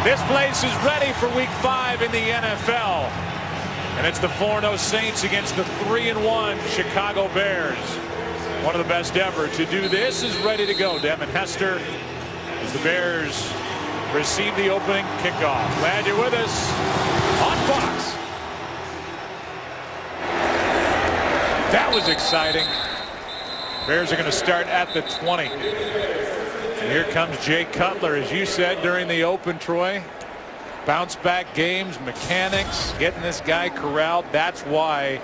This place is ready for week 5 in the NFL. And it's the 4-0 Saints against the 3-1 Chicago Bears. One of the best ever to do this is ready to go. Devin Hester as the Bears receive the opening kickoff. Glad you're with us on Fox. That was exciting. Bears are going to start at the 20. And here comes Jay Cutler, as you said during the open, Troy. Bounce back games, mechanics, getting this guy corralled. That's why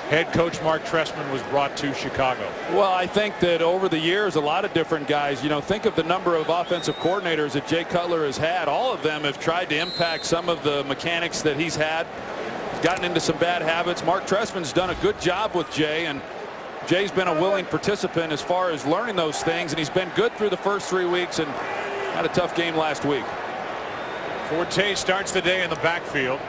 head coach Mark Trestman was brought to Chicago. Well, I think that over the years, a lot of different guys, think of the number of offensive coordinators that Jay Cutler has had. All of them have tried to impact some of the mechanics that he's had. He's gotten into some bad habits. Mark Trestman's done a good job with Jay, and Jay's been a willing participant as far as learning those things, and he's been good through the first 3 weeks and had a tough game last week. Forte starts the day in the backfield.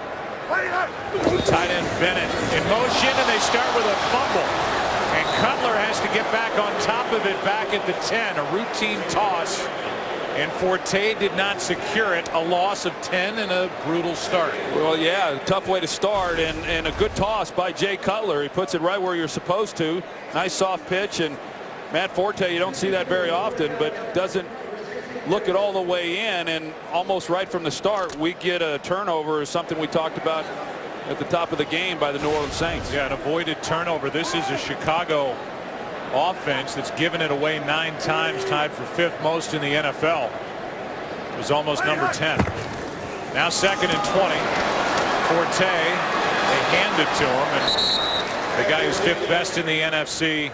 Tight end Bennett in motion, and they start with a fumble. And Cutler has to get back on top of it back at the 10. A routine toss, and Forte did not secure it. A loss of 10 and a brutal start. Well, yeah, a tough way to start, and a good toss by Jay Cutler. He puts it right where you're supposed to. Nice soft pitch, and Matt Forte, you don't see that very often, but doesn't look it all the way in, and almost right from the start we get a turnover, is something we talked about at the top of the game by the New Orleans Saints. Yeah, an avoided turnover. This is a Chicago offense that's given it away 9 times, tied for 5th most in the NFL. It was almost number 10. Now 2nd and 20. Forte, they hand it to him, and the guy who's 5th best in the NFC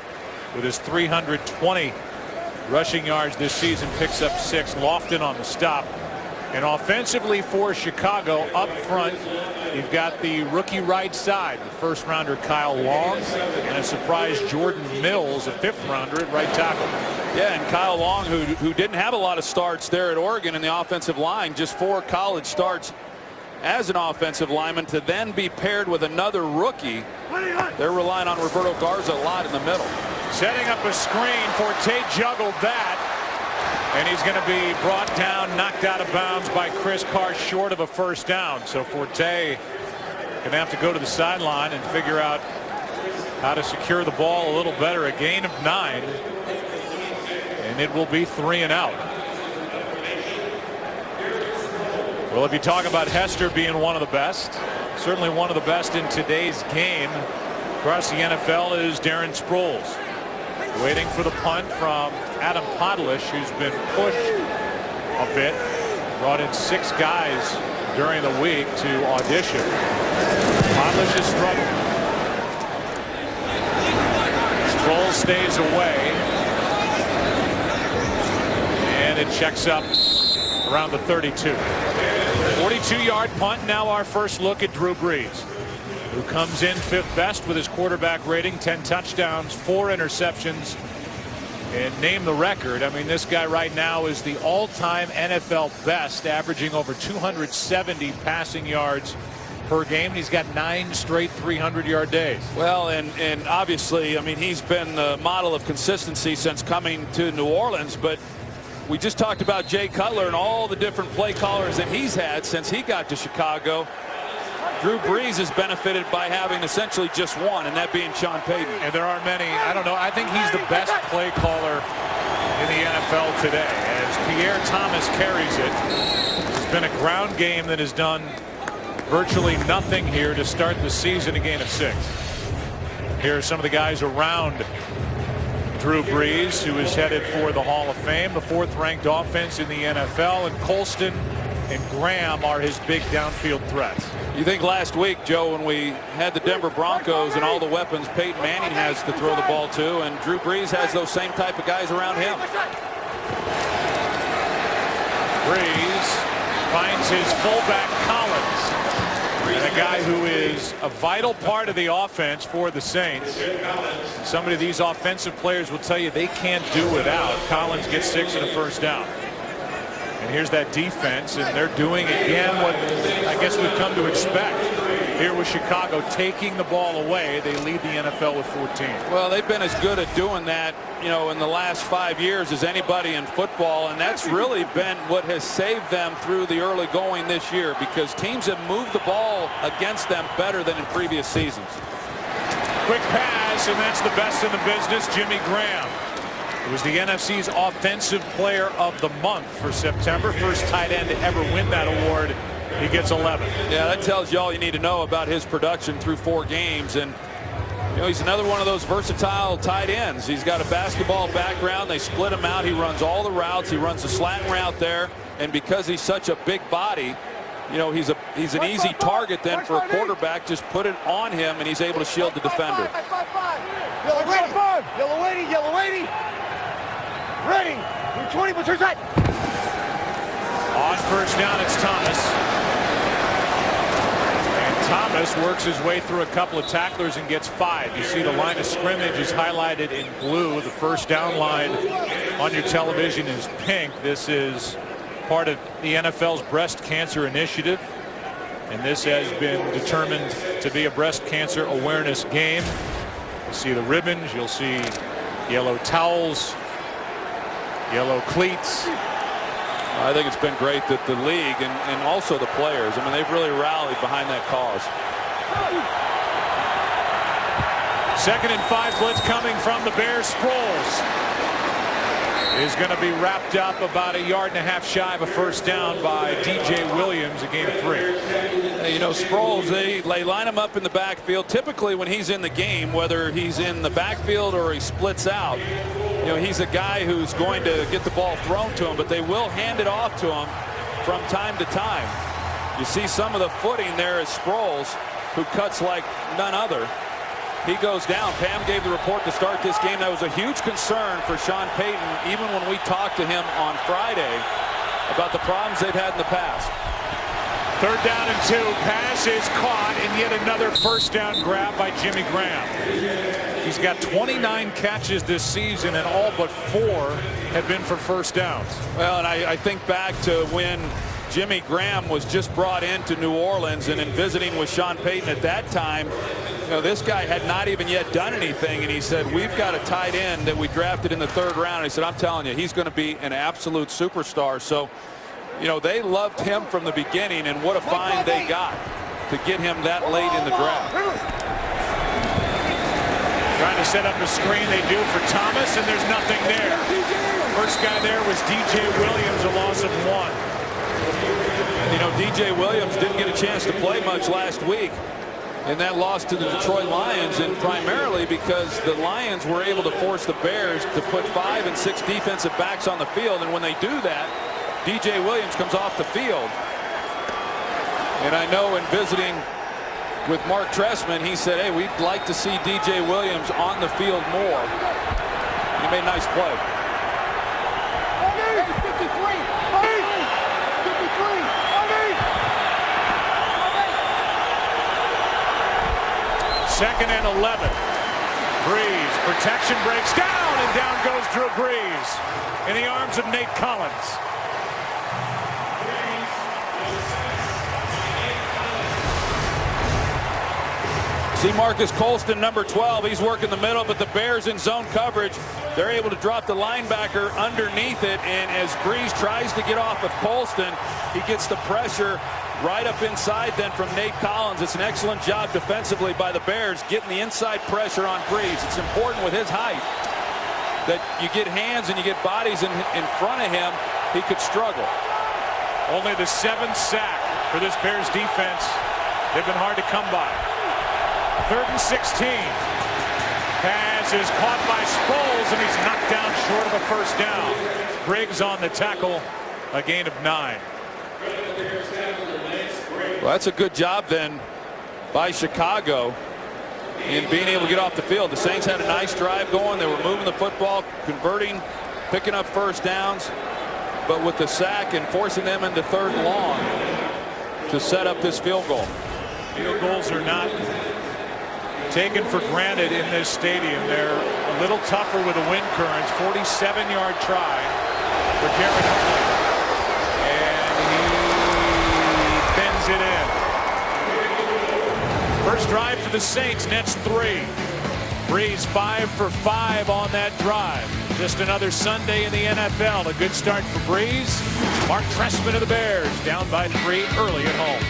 with his 320 rushing yards this season picks up 6. Lofton on the stop. And offensively for Chicago, up front, you've got the rookie right side, the first rounder Kyle Long, and a surprise Jordan Mills, a 5th rounder at right tackle. Yeah, and Kyle Long, who didn't have a lot of starts there at Oregon in the offensive line, just 4 college starts as an offensive lineman, to then be paired with another rookie. They're relying on Roberto Garza a lot in the middle. Setting up a screen. Forte juggled that, and he's going to be brought down, knocked out of bounds by Chris Carr, short of a first down. So Forte going to have to go to the sideline and figure out how to secure the ball a little better. A gain of 9, and it will be 3 and out. Well, if you talk about Hester being one of the best, certainly one of the best in today's game across the NFL, is Darren Sproles. Waiting for the punt from Adam Podlish, who's been pushed a bit. Brought in 6 guys during the week to audition. Podlish is struggling. Sproles stays away, and it checks up around the 32. 42-yard punt. Now our first look at Drew Brees, who comes in 5th best with his quarterback rating, 10 touchdowns, 4 interceptions, and name the record. I mean, this guy right now is the all-time NFL best, averaging over 270 passing yards per game. And he's got 9 straight 300-yard days. Well, and obviously, I mean, he's been the model of consistency since coming to New Orleans, but we just talked about Jay Cutler and all the different play callers that he's had since he got to Chicago. Drew Brees has benefited by having essentially just one, and that being Sean Payton. And there aren't many. I don't know. I think he's the best play caller in the NFL today. As Pierre Thomas carries it, it's been a ground game that has done virtually nothing here to start the season, a gain of 6. Here are some of the guys around Drew Brees, who is headed for the Hall of Fame, the 4th-ranked offense in the NFL, and Colston and Graham are his big downfield threats. You think last week, Joe, when we had the Denver Broncos and all the weapons Peyton Manning has to throw the ball to, and Drew Brees has those same type of guys around him. Brees finds his fullback Collins, and a guy who is a vital part of the offense for the Saints. Somebody these offensive players will tell you they can't do without. Collins gets 6 and a first down. And here's that defense, and they're doing again what I guess we've come to expect. here with Chicago taking the ball away. They lead the NFL with 14. Well, they've been as good at doing that, you know, in the last 5 years as anybody in football, and that's really been what has saved them through the early going this year, because teams have moved the ball against them better than in previous seasons. Quick pass, and that's the best in the business, Jimmy Graham. It was the NFC's Offensive Player of the Month for September. First tight end to ever win that award. He gets 11. Yeah, that tells you all you need to know about his production through 4 games. And you know, he's another one of those versatile tight ends. He's got a basketball background. They split him out. He runs all the routes. He runs the slant route there. And because he's such a big body, you know, he's an easy target then for a quarterback. Just put it on him, and he's able to shield the defender. Yellow ready. Yellow waiting. Yellow waiting. Ready. 20%. On first down, it's Thomas. And Thomas works his way through a couple of tacklers and gets 5. You see the line of scrimmage is highlighted in blue. The first down line on your television is pink. This is part of the NFL's breast cancer initiative, and this has been determined to be a breast cancer awareness game. You see the ribbons, you'll see yellow towels, yellow cleats. I think it's been great that the league and also the players, I mean, they've really rallied behind that cause. 2nd and 5 blitz coming from the Bears. Sproles is going to be wrapped up about 1.5 yards shy of a first down by DJ Williams, a gain of 3. You know, Sproles, they line him up in the backfield. Typically when he's in the game, whether he's in the backfield or he splits out, you know, he's a guy who's going to get the ball thrown to him, but they will hand it off to him from time to time. You see some of the footing there is Sproles, who cuts like none other. He goes down. Pam gave the report to start this game. That was a huge concern for Sean Payton, even when we talked to him on Friday about the problems they've had in the past. 3rd down and 2. Pass is caught, and yet another first down grab by Jimmy Graham. He's got 29 catches this season, and all but 4 have been for first downs. Well, and I think back to when Jimmy Graham was just brought into New Orleans, and in visiting with Sean Payton at that time, you know, this guy had not even yet done anything, and he said, we've got a tight end that we drafted in the 3rd round. And he said, I'm telling you, he's going to be an absolute superstar. So, you know, they loved him from the beginning, and what a find they got to get him that late in the draft. Trying to set up a screen, they do for Thomas, and there's nothing there. First guy there was DJ Williams, a loss of 1. You know, DJ Williams didn't get a chance to play much last week in that loss to the Detroit Lions, and primarily because the Lions were able to force the Bears to put 5 and 6 defensive backs on the field, and when they do that, DJ Williams comes off the field. And I know in visiting with Mark Trestman, he said, hey, we'd like to see DJ Williams on the field more. He made a nice play. 2nd and 11. Breeze, protection breaks down, and down goes Drew Brees in the arms of Nate Collins. See Marcus Colston, number 12. He's working the middle, but the Bears in zone coverage. They're able to drop the linebacker underneath it, and as Breeze tries to get off of Colston, he gets the pressure right up inside then from Nate Collins. It's an excellent job defensively by the Bears getting the inside pressure on Breeze. It's important with his height that you get hands and you get bodies in front of him. He could struggle. Only the 7th sack for this Bears defense. They've been hard to come by. 3rd and 16. Pass is caught by Sproles, and he's knocked down short of a first down. Briggs on the tackle, a gain of 9. Well, that's a good job then by Chicago in being able to get off the field. The Saints had a nice drive going. They were moving the football, converting, picking up first downs, but with the sack and forcing them into 3rd and long to set up this field goal. Field goals are not taken for granted in this stadium. They're a little tougher with the wind currents. 47-yard try for Cameron Oakley. And he bends it in. drive for the Saints. Nets 3. Brees 5 for 5 on that drive. Just another Sunday in the NFL. A good start for Brees. Mark Trestman of the Bears down by 3 early at home.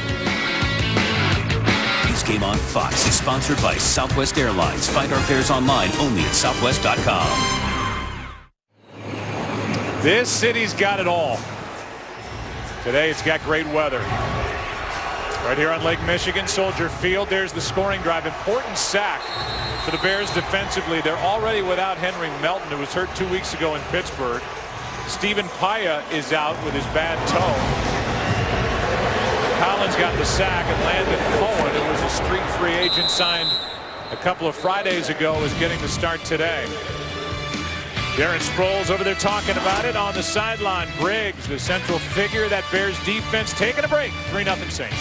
This Game on Fox is sponsored by Southwest Airlines. Find our fares online only at southwest.com. This city's got it all. Today it's got great weather. Right here on Lake Michigan, Soldier Field. There's the scoring drive. Important sack for the Bears defensively. They're already without Henry Melton, who was hurt 2 weeks ago in Pittsburgh. Stephen Paya is out with his bad toe. Collins got the sack, and Landon Cohen, who was a street free agent signed a couple of Fridays ago, is getting the start today. Darren Sproles over there talking about it on the sideline. Briggs, the central figure, that Bears defense taking a break. 3-0 Saints.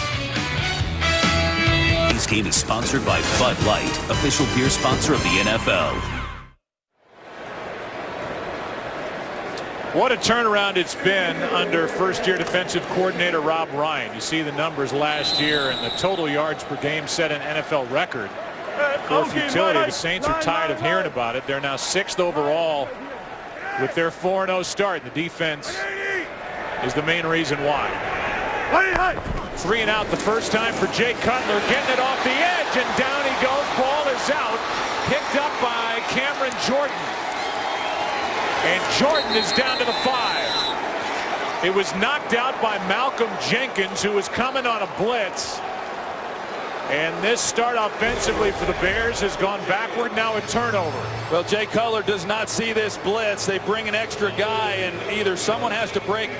This game is sponsored by Bud Light, official beer sponsor of the NFL. What a turnaround it's been under first-year defensive coordinator Rob Ryan. You see the numbers last year, and the total yards per game set an NFL record for futility. The Saints are tired of hearing about it. They're now 6th overall with their 4-0 start. The defense is the main reason why. 3 and out the first time for Jay Cutler, getting it off the edge, and down he goes. Ball is out, picked up by Cameron Jordan. And Jordan is down to the 5. It was knocked out by Malcolm Jenkins, who was coming on a blitz. And this start offensively for the Bears has gone backward. Now a turnover. Well, Jay Cutler does not see this blitz. They bring an extra guy, and either someone has to break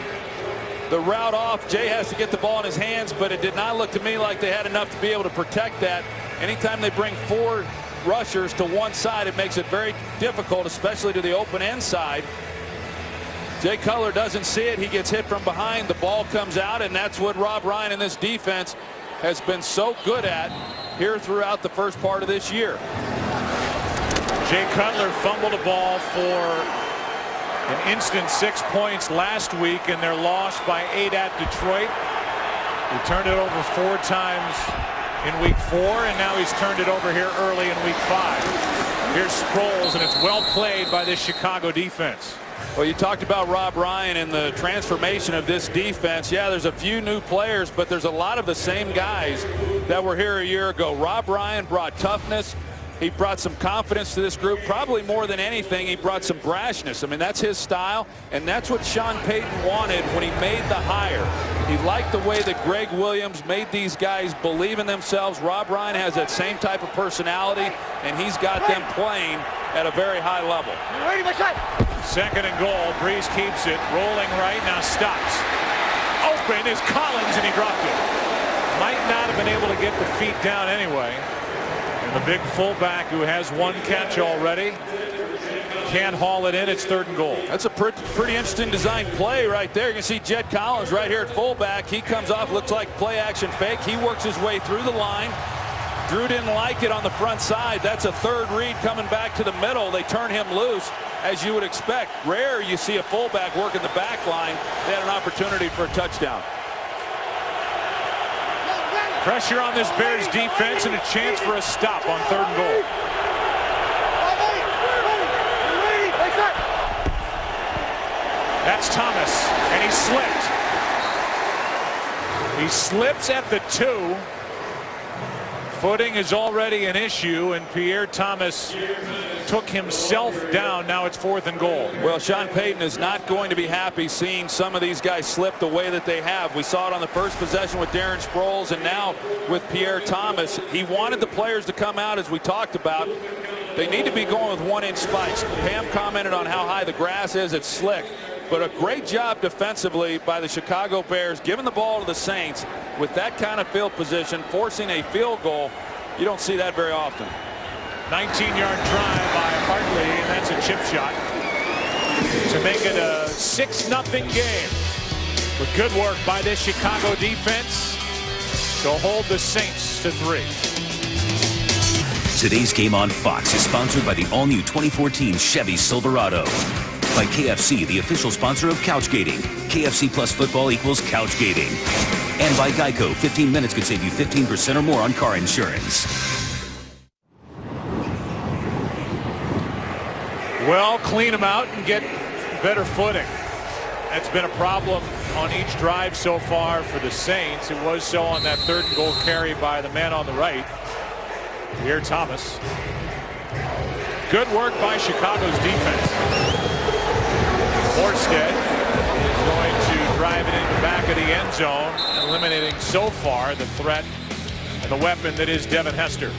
the route off. Jay has to get the ball in his hands, but it did not look to me like they had enough to be able to protect that. Anytime they bring 4 rushers to one side, it makes it very difficult, especially to the open end side. Jay Cutler doesn't see it. He gets hit from behind. The ball comes out, and that's what Rob Ryan and this defense has been so good at here throughout the first part of this year. Jay Cutler fumbled a ball for an instant 6 points last week in their loss by 8 at Detroit. He turned it over 4 times in week 4, and now he's turned it over here early in week 5. Here's Sproles, and it's well played by this Chicago defense. Well, you talked about Rob Ryan and the transformation of this defense. Yeah, there's a few new players, but there's a lot of the same guys that were here a year ago. Rob Ryan brought toughness. He brought some confidence to this group. Probably more than anything, he brought some brashness. I mean, that's his style, and that's what Sean Payton wanted when he made the hire. He liked the way that Greg Williams made these guys believe in themselves. Rob Ryan has that same type of personality, and he's got them playing at a very high level. Ready, my shot. 2nd and goal. Brees keeps it. Rolling right, now stops. Open is Collins, and he dropped it. Might not have been able to get the feet down anyway. And the big fullback, who has 1 catch already, can't haul it in. It's 3rd and goal. That's a pretty interesting design play right there. You can see Jett Collins right here at fullback. He comes off, looks like play action fake. He works his way through the line. Drew didn't like it on the front side. That's a 3rd read coming back to the middle. They turn him loose, as you would expect. Rare you see a fullback working the back line. They had an opportunity for a touchdown. Pressure on this Bears defense, and a chance for a stop on 3rd and goal. That's Thomas, and he slipped. He slips at the 2. Footing is already an issue, and Pierre Thomas took himself down. Now it's 4th and goal. Well, Sean Payton is not going to be happy seeing some of these guys slip the way that they have. We saw it on the first possession with Darren Sproles, and now with Pierre Thomas. He wanted the players to come out, as we talked about. They need to be going with 1-inch spikes. Pam commented on how high the grass is. It's slick. But a great job defensively by the Chicago Bears, giving the ball to the Saints with that kind of field position, forcing a field goal. You don't see that very often. 19-yard drive by Hartley, and that's a chip shot to make it a 6-0 game. With good work by this Chicago defense to hold the Saints to 3. Today's Game on Fox is sponsored by the all-new 2014 Chevy Silverado. By KFC, the official sponsor of Couchgating. KFC plus football equals Couchgating. And by Geico, 15 minutes could save you 15% or more on car insurance. Well, clean them out and get better footing. That's been a problem on each drive so far for the Saints. It was so on that 3rd and goal carry by the man on the right, Pierre Thomas. Good work by Chicago's defense. Morstead is going to drive it in the back of the end zone, eliminating so far the threat and the weapon that is Devin Hester.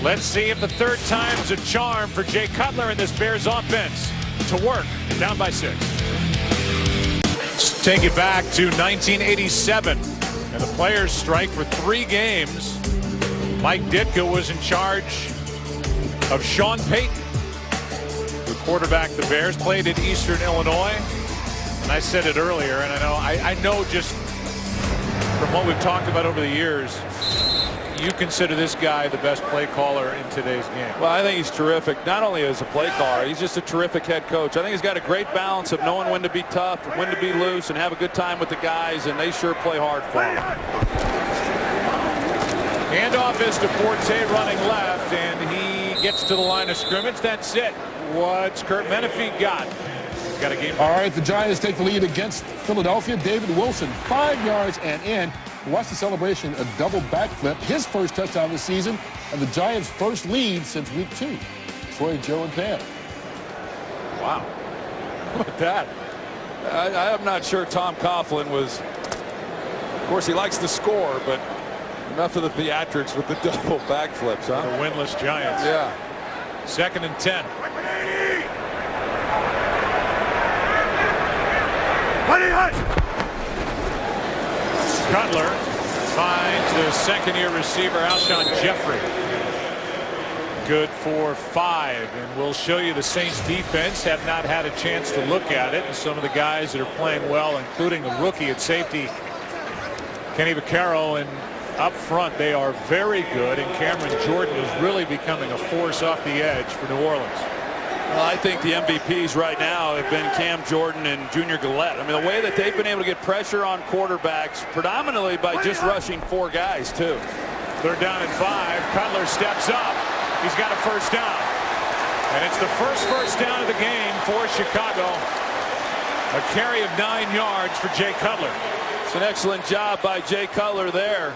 Let's see if the 3rd time's a charm for Jay Cutler in this Bears offense. To work, down by 6. Let's take it back to 1987 and the players strike for 3 games. Mike Ditka was in charge of Sean Payton, who quarterbacked the Bears, played at Eastern Illinois. And I said it earlier, and I know just from what we've talked about over the years, you consider this guy the best play caller in today's game. Well, I think he's terrific. Not only as a play caller, he's just a terrific head coach. I think he's got a great balance of knowing when to be tough, when to be loose, and have a good time with the guys, and they sure play hard for him. Handoff is to Forte running left, and he gets to the line of scrimmage. That's it. What's Kurt Menefee got? Got a game. All right, the Giants take the lead against Philadelphia. David Wilson, 5 yards and in. Watch the celebration, a double backflip, his first touchdown of the season, and the Giants' first lead since week 2. Troy, Joe, and Pam. Wow. How about that? I'm not sure Tom Coughlin was, of course he likes to score, but enough of the theatrics with the double backflips, huh? The winless Giants. Yeah. 2nd and 10. Cutler finds the 2nd-year receiver Alshon Jeffrey. Good for 5, and we'll show you the Saints defense have not had a chance to look at it, and some of the guys that are playing well, including the rookie at safety Kenny Vaccaro, and up front they are very good, and Cameron Jordan is really becoming a force off the edge for New Orleans. Well, I think the MVPs right now have been Cam Jordan and Junior Gillette. I mean, the way that they've been able to get pressure on quarterbacks, predominantly by just rushing 4 guys, too. 3rd down and 5. Cutler steps up. He's got a first down. And it's the first down of the game for Chicago. A carry of 9 yards for Jay Cutler. It's an excellent job by Jay Cutler there,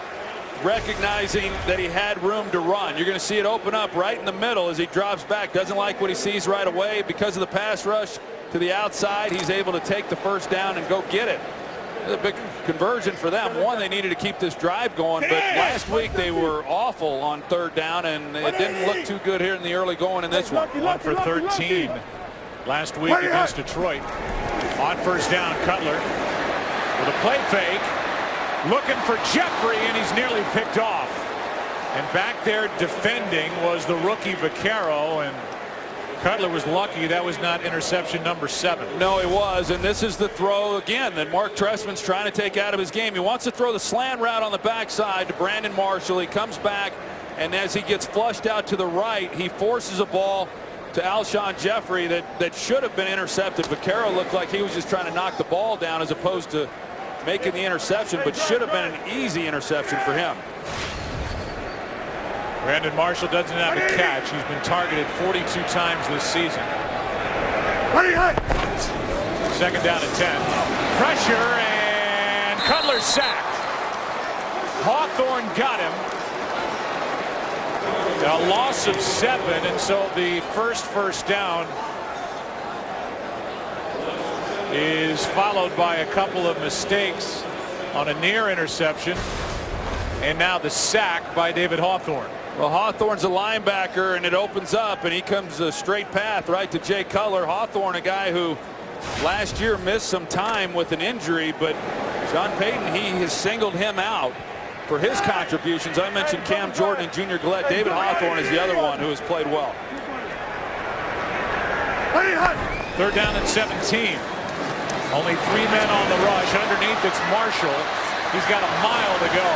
recognizing that he had room to run. You're going to see it open up right in the middle as he drops back. Doesn't like what he sees right away. Because of the pass rush to the outside, he's able to take the first down and go get it. A big conversion for them. One, they needed to keep this drive going, but last week they were awful on 3rd down, and it didn't look too good here in the early going in this one. 1 for 13 last week against Detroit. On 1st down, Cutler with a play fake, looking for Jeffrey, and he's nearly picked off. And back there defending was the rookie Vaccaro, and Cutler was lucky that was not interception number 7. No, it was, and this is the throw again that Mark Trestman's trying to take out of his game. He wants to throw the slant route on the backside to Brandon Marshall. He comes back, and as he gets flushed out to the right, he forces a ball to Alshon Jeffrey that should have been intercepted. Vaccaro looked like he was just trying to knock the ball down as opposed to making the interception, but should have been an easy interception for him. Brandon Marshall doesn't have a catch. He's been targeted 42 times this season. 2nd down and 10. Pressure, and Cutler sacked. Hawthorne got him. A loss of 7, and so the first down is followed by a couple of mistakes on a near interception, and now the sack by David Hawthorne. Well, Hawthorne's a linebacker, and it opens up, and he comes a straight path right to Jay Cutler. Hawthorne, a guy who last year missed some time with an injury, but Sean Payton, he has singled him out for his contributions. I mentioned Cam Jordan and Junior Gillette. David Hawthorne is the other one who has played well. 3rd down and 17. Only 3 men on the rush. Underneath it's Marshall. He's got a mile to go,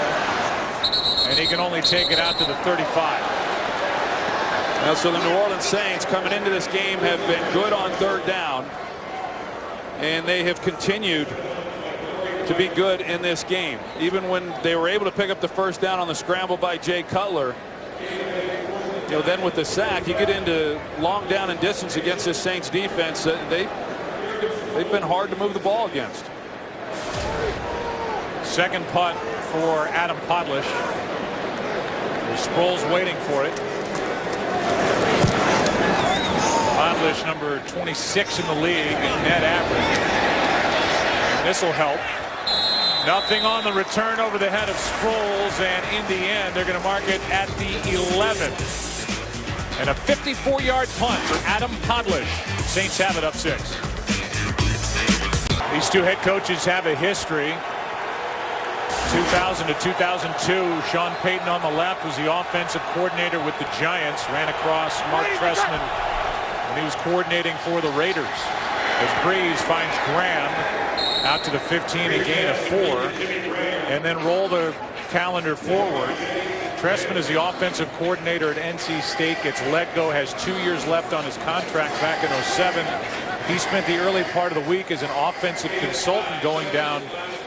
and he can only take it out to the 35. Now, so the New Orleans Saints coming into this game have been good on 3rd down, and they have continued to be good in this game. Even when they were able to pick up the first down on the scramble by Jay Cutler, then with the sack, you get into long down and distance against this Saints defense. They've been hard to move the ball against. Second punt for Adam Podlesh. Sproles waiting for it. Podlesh, number 26 in the league in net average. This will help. Nothing on the return over the head of Sproles, and in the end, they're going to mark it at the 11. And a 54-yard punt for Adam Podlesh. Saints have it up 6. These two head coaches have a history. 2000 to 2002, Sean Payton on the left was the offensive coordinator with the Giants. Ran across Mark Trestman when he was coordinating for the Raiders. As Breeze finds Graham out to the 15, a gain of 4, and then roll the calendar forward. Trestman is the offensive coordinator at NC State, gets let go, has 2 years left on his contract back in 07. He spent the early part of the week as an offensive consultant going down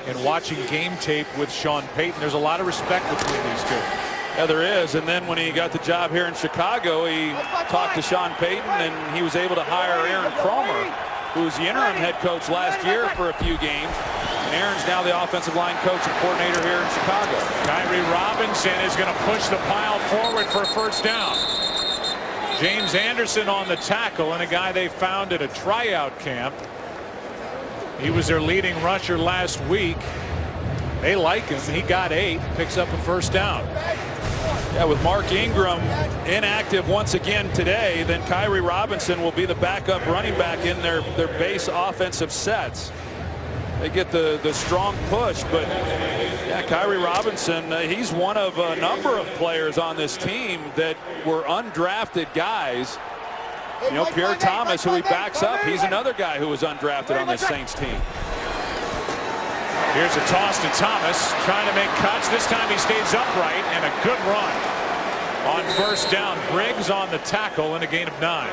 and watching game tape with Sean Payton. There's a lot of respect between these two. Yeah, there is. And then when he got the job here in Chicago, he talked to Sean Payton, and he was able to hire Aaron Cromer, who was the interim head coach last year for a few games. And Aaron's now the offensive line coach and coordinator here in Chicago. Kyrie Robinson is going to push the pile forward for a first down. James Anderson on the tackle, and a guy they found at a tryout camp. He was their leading rusher last week. They like him. He got 8, picks up a first down. Yeah, with Mark Ingram inactive once again today, then Kyrie Robinson will be the backup running back in their base offensive sets. They get the strong push, but yeah, Kyrie Robinson, he's one of a number of players on this team that were undrafted guys. Pierre Thomas, who he backs up, he's another guy who was undrafted on this Saints team. Here's a toss to Thomas, trying to make cuts. This time he stays upright, and a good run on first down. Briggs on the tackle, and a gain of 9.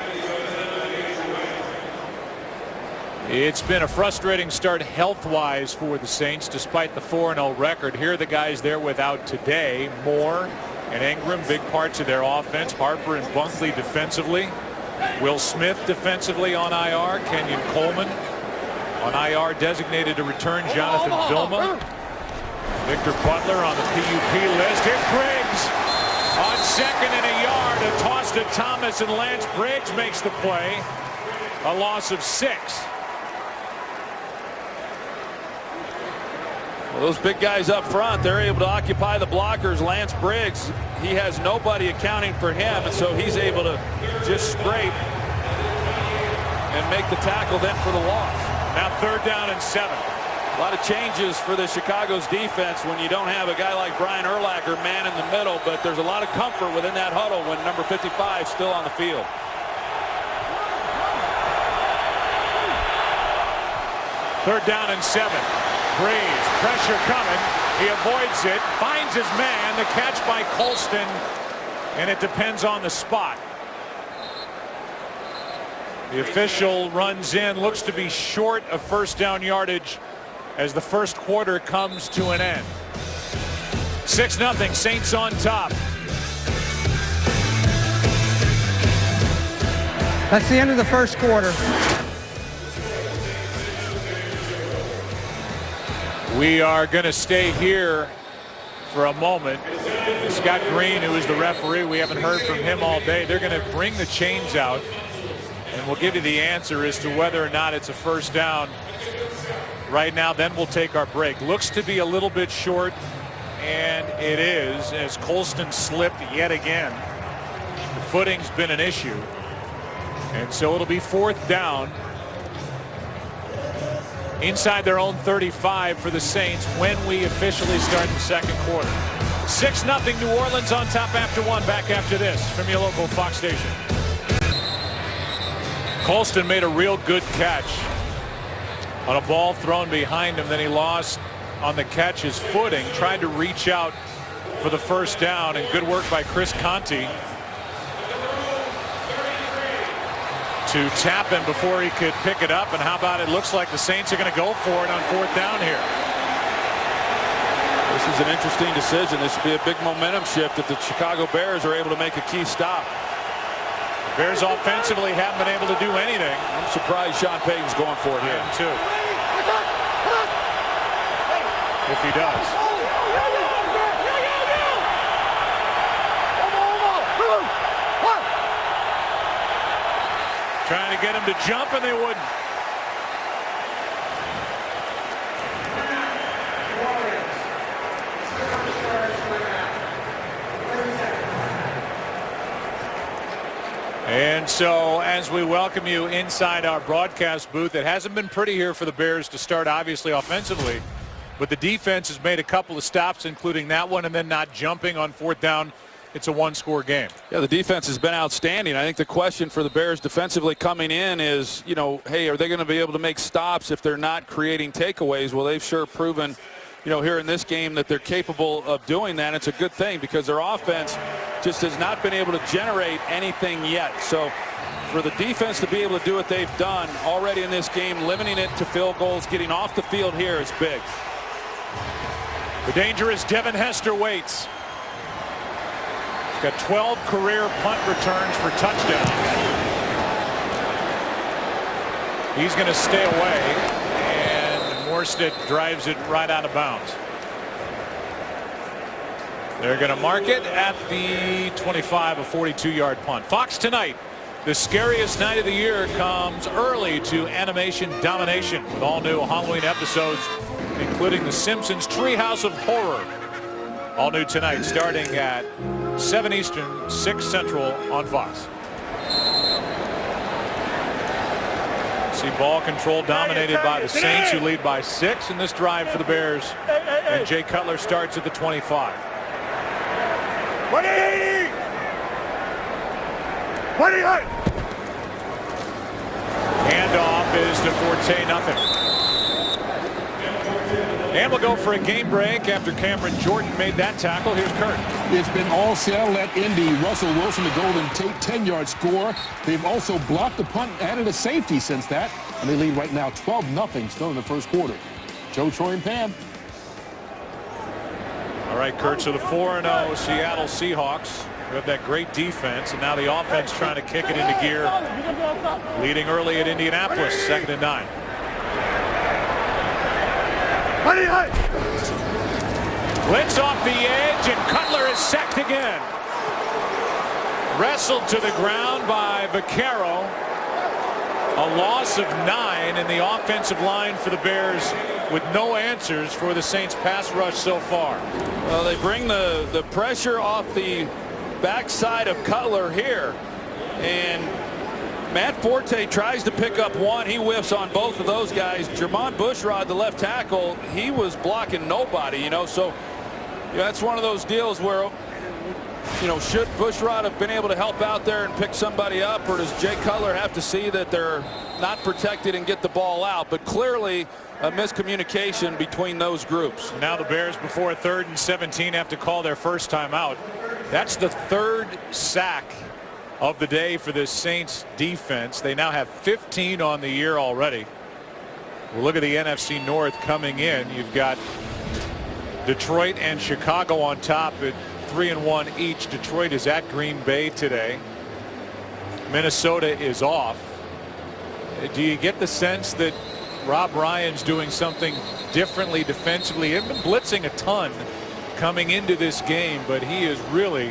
It's been a frustrating start health-wise for the Saints, despite the 4-0 record. Here are the guys they're without today. Moore and Ingram, big parts of their offense. Harper and Bunkley defensively. Will Smith defensively on IR. Kenyon Coleman on IR, designated to return. Jonathan Vilma. Victor Butler on the PUP list. Here's Briggs on 2nd and a yard. A toss to Thomas, and Lance Briggs makes the play. A loss of 6. Well, those big guys up front, they're able to occupy the blockers. Lance Briggs, he has nobody accounting for him, and so he's able to just scrape and make the tackle then for the loss. Now 3rd down and 7. A lot of changes for the Chicago's defense when you don't have a guy like Brian Urlacher man in the middle, but there's a lot of comfort within that huddle when number 55 is still on the field. Third down and 7. Breeze, pressure coming. He avoids it, finds his man. The catch by Colston, and it depends on the spot. The official runs in, looks to be short of first down yardage as the first quarter comes to an end. 6-0, Saints on top. That's the end of the first quarter. We are going to stay here for a moment. Scott Green, who is the referee, we haven't heard from him all day. They're going to bring the chains out, and we'll give you the answer as to whether or not it's a first down right now. Then we'll take our break. Looks to be a little bit short, and it is, as Colston slipped yet again. The footing's been an issue, and so it'll be 4th down inside their own 35 for the Saints when we officially start the second quarter. 6-0 New Orleans on top after 1. Back after this from your local Fox station. Colston made a real good catch on a ball thrown behind him. Then he lost on the catch his footing, tried to reach out for the first down, and good work by Chris Conti to tap him before he could pick it up. And how about it? Looks like the Saints are going to go for it on 4th down here. is an interesting decision. This would be a big momentum shift if the Chicago Bears are able to make a key stop. Bears offensively haven't been able to do anything. I'm surprised Sean Payton's going for it I here. am too. If he does. Trying to get him to jump, and they wouldn't. And so as we welcome you inside our broadcast booth, it hasn't been pretty here for the Bears to start, obviously, offensively. But the defense has made a couple of stops, including that one, and then not jumping on fourth down. It's a one-score game. Yeah, the defense has been outstanding. I think the question for the Bears defensively coming in is, you know, hey, are they going to be able to make stops if they're not creating takeaways? Well, they've sure proven, you know, here in this game that they're capable of doing that. It's a good thing because their offense just has not been able to generate anything yet. So for the defense to be able to do what they've done already in this game, limiting it to field goals, getting off the field here is big. The dangerous Devin Hester waits. He's got 12 career punt returns for touchdowns. He's going to stay away, and Morstead drives it right out of bounds. They're going to mark it at the 25, a 42-yard punt. Fox tonight, the scariest night of the year comes early to animation domination with all new Halloween episodes, including The Simpsons Treehouse of Horror. All new tonight, starting at 7 Eastern, 6 Central on Fox. See ball control dominated by the Saints, who lead by 6 in this drive for the Bears. And Jay Cutler starts at the 25. 180! 180! Handoff is to Forte, nothing. And we'll go for a game break after Cameron Jordan made that tackle. Here's Kurt. It's been all Seattle at Indy. Russell Wilson, the Golden Tate 10-yard score. They've also blocked the punt and added a safety since that. And they lead right now 12-0 still in the first quarter. Joe, Troy, and Pam. All right, Kurt, so the 4-0 Seattle Seahawks who have that great defense, and now the offense trying to kick it into gear, leading early at Indianapolis, 2nd and 9. Blitz off the edge, and Cutler is sacked again. Wrestled to the ground by Vaccaro. A loss of 9 in the offensive line for the Bears, with no answers for the Saints pass rush so far. Well, they bring the pressure off the backside of Cutler here, and Matt Forte tries to pick up one. He whiffs on both of those guys. Jermon Bushrod, the left tackle, he was blocking nobody, you know, so that's one of those deals where, you know, should Bushrod have been able to help out there and pick somebody up, or does Jay Cutler have to see that they're not protected and get the ball out? But clearly a miscommunication between those groups. Now the Bears, before a 3rd and 17, have to call their first timeout. That's the 3rd sack of the day for this Saints defense. They now have 15 on the year already. Well, look at the NFC North coming in. You've got Detroit and Chicago on top at 3-1 each. Detroit is at Green Bay today. Minnesota is off. Do you get the sense that Rob Ryan's doing something differently defensively? He's been blitzing a ton coming into this game, but he is really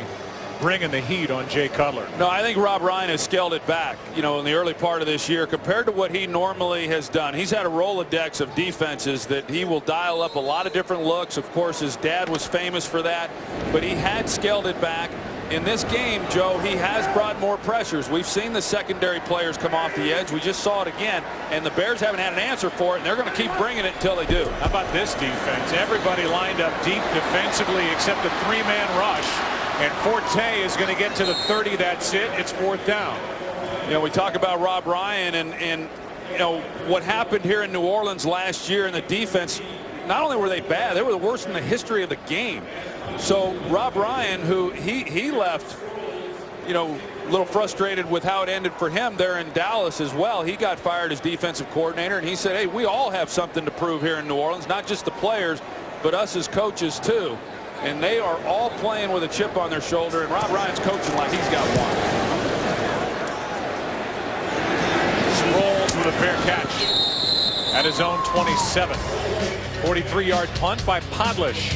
bringing the heat on Jay Cutler. No, I think Rob Ryan has scaled it back, you know, in the early part of this year compared to what he normally has done. He's had a Rolodex of defenses that he will dial up a lot of different looks. Of course, his dad was famous for that, but he had scaled it back. In this game, Joe, he has brought more pressures. We've seen the secondary players come off the edge. We just saw it again, and the Bears haven't had an answer for it, and they're going to keep bringing it until they do. How about this defense? Everybody lined up deep defensively except a 3-man rush, and Forte is going to get to the 30. That's it. It's 4th down. You know, we talk about Rob Ryan and you know what happened here in New Orleans last year, and the defense, not only were they bad, they were the worst in the history of the game. So Rob Ryan, who he left, you know, a little frustrated with how it ended for him there in Dallas as well. He got fired as defensive coordinator, and he said, hey, we all have something to prove here in New Orleans, not just the players, but us as coaches too. And they are all playing with a chip on their shoulder, and Rob Ryan's coaching like he's got one. Sproles with a fair catch at his own 27. 43-yard punt by Podlish.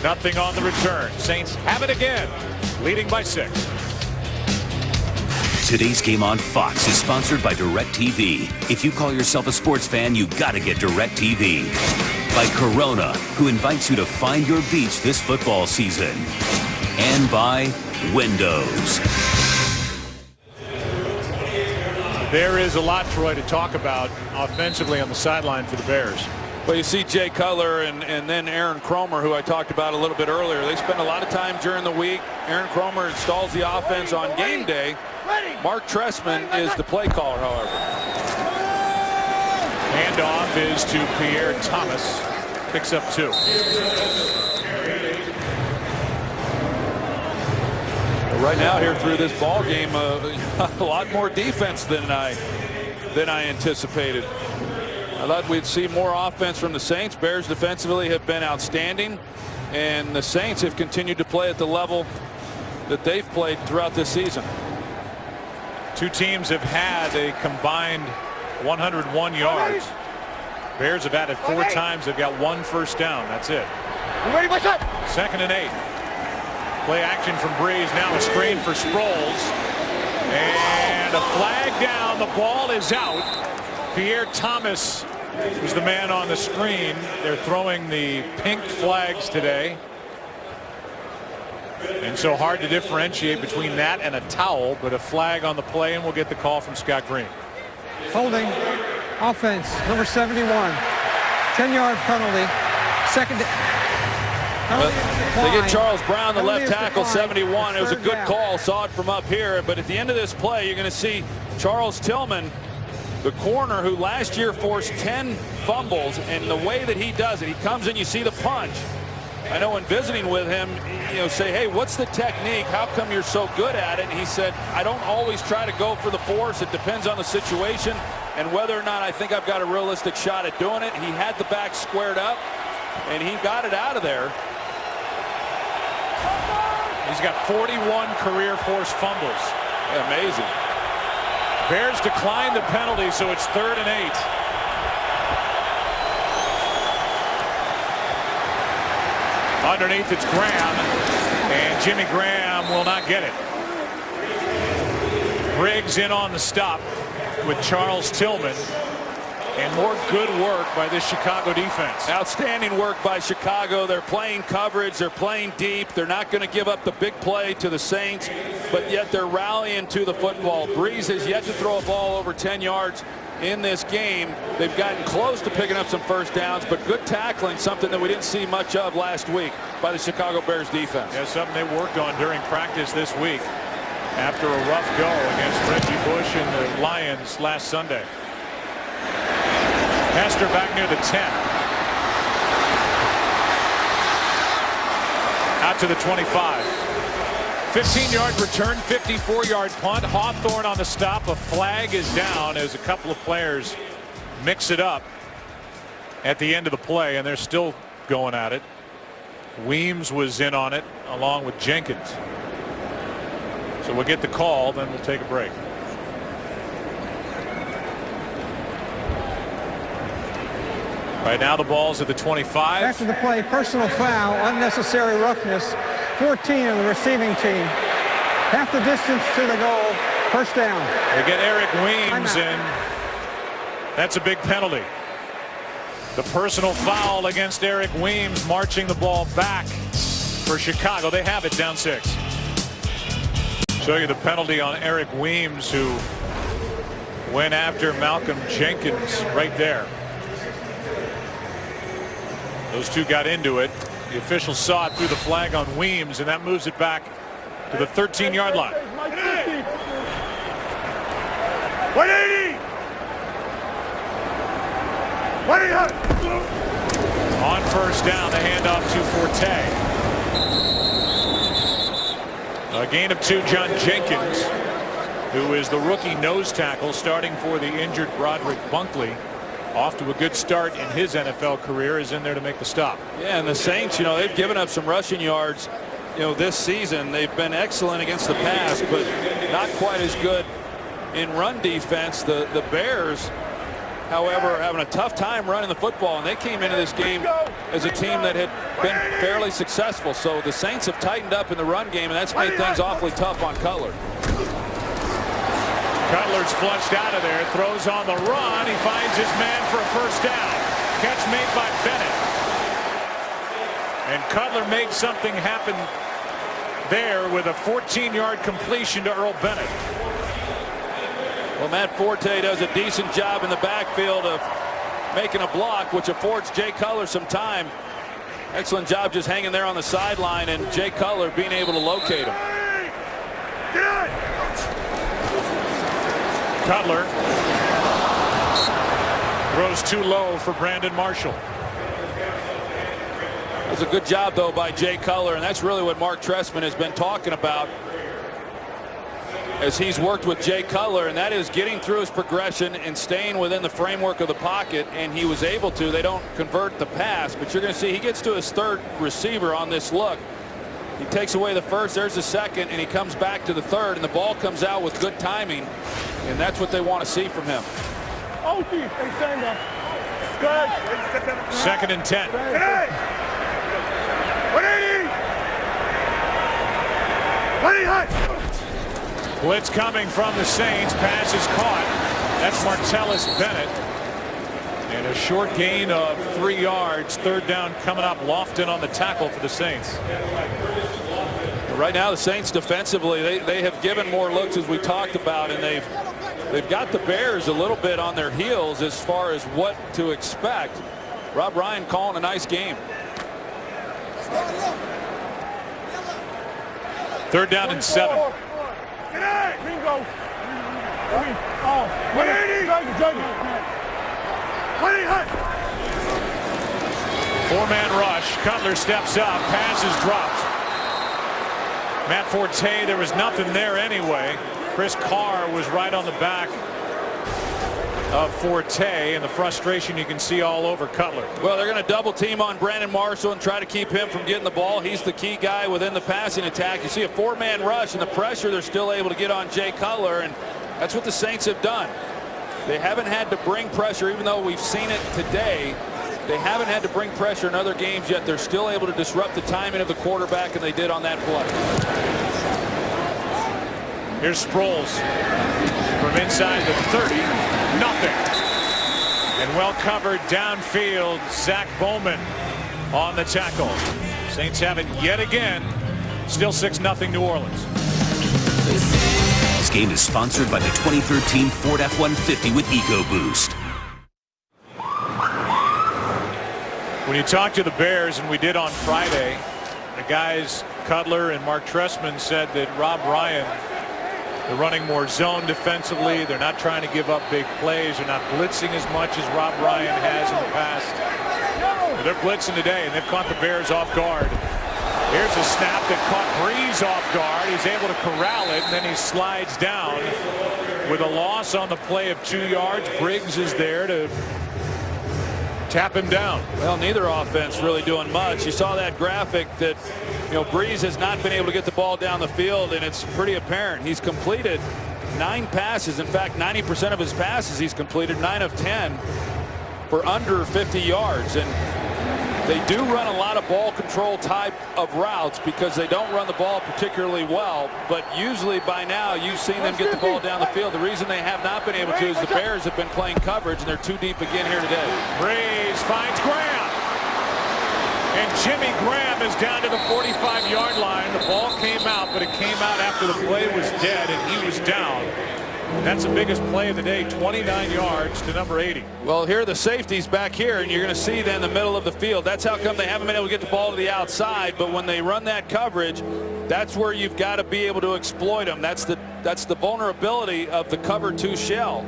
Nothing on the return. Saints have it again, leading by 6. Today's game on Fox is sponsored by DirecTV. If you call yourself a sports fan, you gotta get DirecTV. By Corona, who invites you to find your beach this football season. And by Windows. There is a lot, Troy, to talk about offensively on the sideline for the Bears. Well, you see Jay Cutler and then Aaron Kromer, who I talked about a little bit earlier. They spend a lot of time during the week. Aaron Kromer installs the offense on game day. Mark Trestman is the play caller, however. Handoff is to Pierre Thomas. Picks up 2. Right now, here through this ball game, a lot more defense than I anticipated. I thought we'd see more offense from the Saints. Bears defensively have been outstanding, and the Saints have continued to play at the level that they've played throughout this season. Two teams have had a combined 101 yards. Bears have had it 4 times. They've got 1 first down. That's it. You ready, what's up? 2nd and 8. Play action from Breeze. Now a screen for Sproles. And a flag down. The ball is out. Pierre Thomas was the man on the screen. They're throwing the pink flags today. And so hard to differentiate between that and a towel, but a flag on the play, and we'll get the call from Scott Green. Holding. Offense. Number 71. 10-yard penalty. Second. They get Charles Brown, the left tackle, 71. It was a good call. Saw it from up here. But at the end of this play, you're going to see Charles Tillman, the corner who last year forced 10 fumbles, and the way that he does it, he comes in, you see the punch. I know in visiting with him, say, hey, what's the technique? How come you're so good at it? And he said, I don't always try to go for the force. It depends on the situation and whether or not I think I've got a realistic shot at doing it. He had the back squared up, and he got it out of there. He's got 41 career forced fumbles. Amazing. Bears decline the penalty, so it's 3rd and 8. Underneath it's Graham, and Jimmy Graham will not get it. Briggs in on the stop with Charles Tillman, and more good work by this Chicago defense. Outstanding work by Chicago. They're playing coverage. They're playing deep. They're not going to give up the big play to the Saints, but yet they're rallying to the football. Breeze has yet to throw a ball over 10 yards in this game. They've gotten close to picking up some first downs, but good tackling, something that we didn't see much of last week by the Chicago Bears defense. Yeah, something they worked on during practice this week after a rough go against Reggie Bush and the Lions last Sunday. Hester back near the 10. Out to the 25. 15-yard return, 54-yard punt. Hawthorne on the stop. A flag is down as a couple of players mix it up at the end of the play, and they're still going at it. Weems was in on it along with Jenkins. So we'll get the call, then we'll take a break. Right now the ball's at the 25. After the play, personal foul, unnecessary roughness. 14 of the receiving team. Half the distance to the goal. First down. They get Eric Weems, and that's a big penalty. The personal foul against Eric Weems, marching the ball back for Chicago. They have it down 6. Show you the penalty on Eric Weems, who went after Malcolm Jenkins right there. Those two got into it. The official saw it through the flag on Weems, and that moves it back to the 13-yard line. 180! 180! On first down, the handoff to Forte. A gain of 2, John Jenkins, who is the rookie nose tackle starting for the injured Broderick Bunkley. off to a good start in his NFL career, is in there to make the stop. Yeah, and the Saints, you know, they've given up some rushing yards, you know, this season. They've been excellent against the pass, but not quite as good in run defense. The Bears, however, are having a tough time running the football, and they came into this game as a team that had been fairly successful. So the Saints have tightened up in the run game, and that's made things awfully tough on Cutler. Cutler's flushed out of there, throws on the run. He finds his man for a first down. Catch made by Bennett. And Cutler made something happen there with a 14-yard completion to Earl Bennett. Well, Matt Forte does a decent job in the backfield of making a block, which affords Jay Cutler some time. Excellent job just hanging there on the sideline, and Jay Cutler being able to locate him. Cutler throws too low for Brandon Marshall. That's a good job, though, by Jay Cutler, and that's really what Mark Trestman has been talking about as he's worked with Jay Cutler, and that is getting through his progression and staying within the framework of the pocket, and he was able to. They don't convert the pass, but you're going to see he gets to his third receiver on this look. He takes away the first, there's the second, and he comes back to the third, and the ball comes out with good timing, and that's what they want to see from him. Oh, geez. Hey, stand up. Good. 2nd and 10. 180. 180 high. Blitz coming from the Saints. Pass is caught. That's Martellus Bennett. And a short gain of 3 yards. 3rd down coming up. Lofton on the tackle for the Saints. Right now, the Saints defensively, they have given more looks, as we talked about, and they've got the Bears a little bit on their heels as far as what to expect. Rob Ryan calling a nice game. 3rd down and 7. Bingo. 180. 180. 4-man rush. Cutler steps up. Pass is dropped. Matt Forte, there was nothing there anyway. Chris Carr was right on the back of Forte, and the frustration you can see all over Cutler. Well, they're going to double team on Brandon Marshall and try to keep him from getting the ball. He's the key guy within the passing attack. You see a 4-man rush, and the pressure they're still able to get on Jay Cutler, and that's what the Saints have done. They haven't had to bring pressure, even though we've seen it today. They haven't had to bring pressure in other games yet. They're still able to disrupt the timing of the quarterback, and they did on that play. Here's Sproles from inside the 30. Nothing. And well covered downfield. Zach Bowman on the tackle. Saints have it yet again. Still 6-0 New Orleans. This game is sponsored by the 2013 Ford F-150 with EcoBoost. When you talk to the Bears, and we did on Friday, the guys, Cutler and Mark Trestman, said that Rob Ryan, they're running more zone defensively. They're not trying to give up big plays. They're not blitzing as much as Rob Ryan has in the past. But they're blitzing today, and they've caught the Bears off guard. Here's a snap that caught Breeze off guard. He's able to corral it, and then he slides down with a loss on the play of 2 yards. Briggs is there to tap him down. Well, neither offense really doing much. You saw that graphic that, you know, Breeze has not been able to get the ball down the field, and it's pretty apparent. He's completed 9 passes. In fact, 90% of his passes he's completed, 9 of 10 for under 50 yards. And they do run a lot of ball control type of routes because they don't run the ball particularly well, but usually by now you've seen them get the ball down the field. The reason they have not been able to is the Bears have been playing coverage, and they're too deep again here today. Breeze finds Graham. And Jimmy Graham is down to the 45-yard line. The ball came out, but it came out after the play was dead, and he was down. That's the biggest play of the day, 29 yards to number 80. Well, here are the safeties back here, and you're going to see then the middle of the field. That's how come they haven't been able to get the ball to the outside, but when they run that coverage, that's where you've got to be able to exploit them. That's the vulnerability of the cover 2 shell.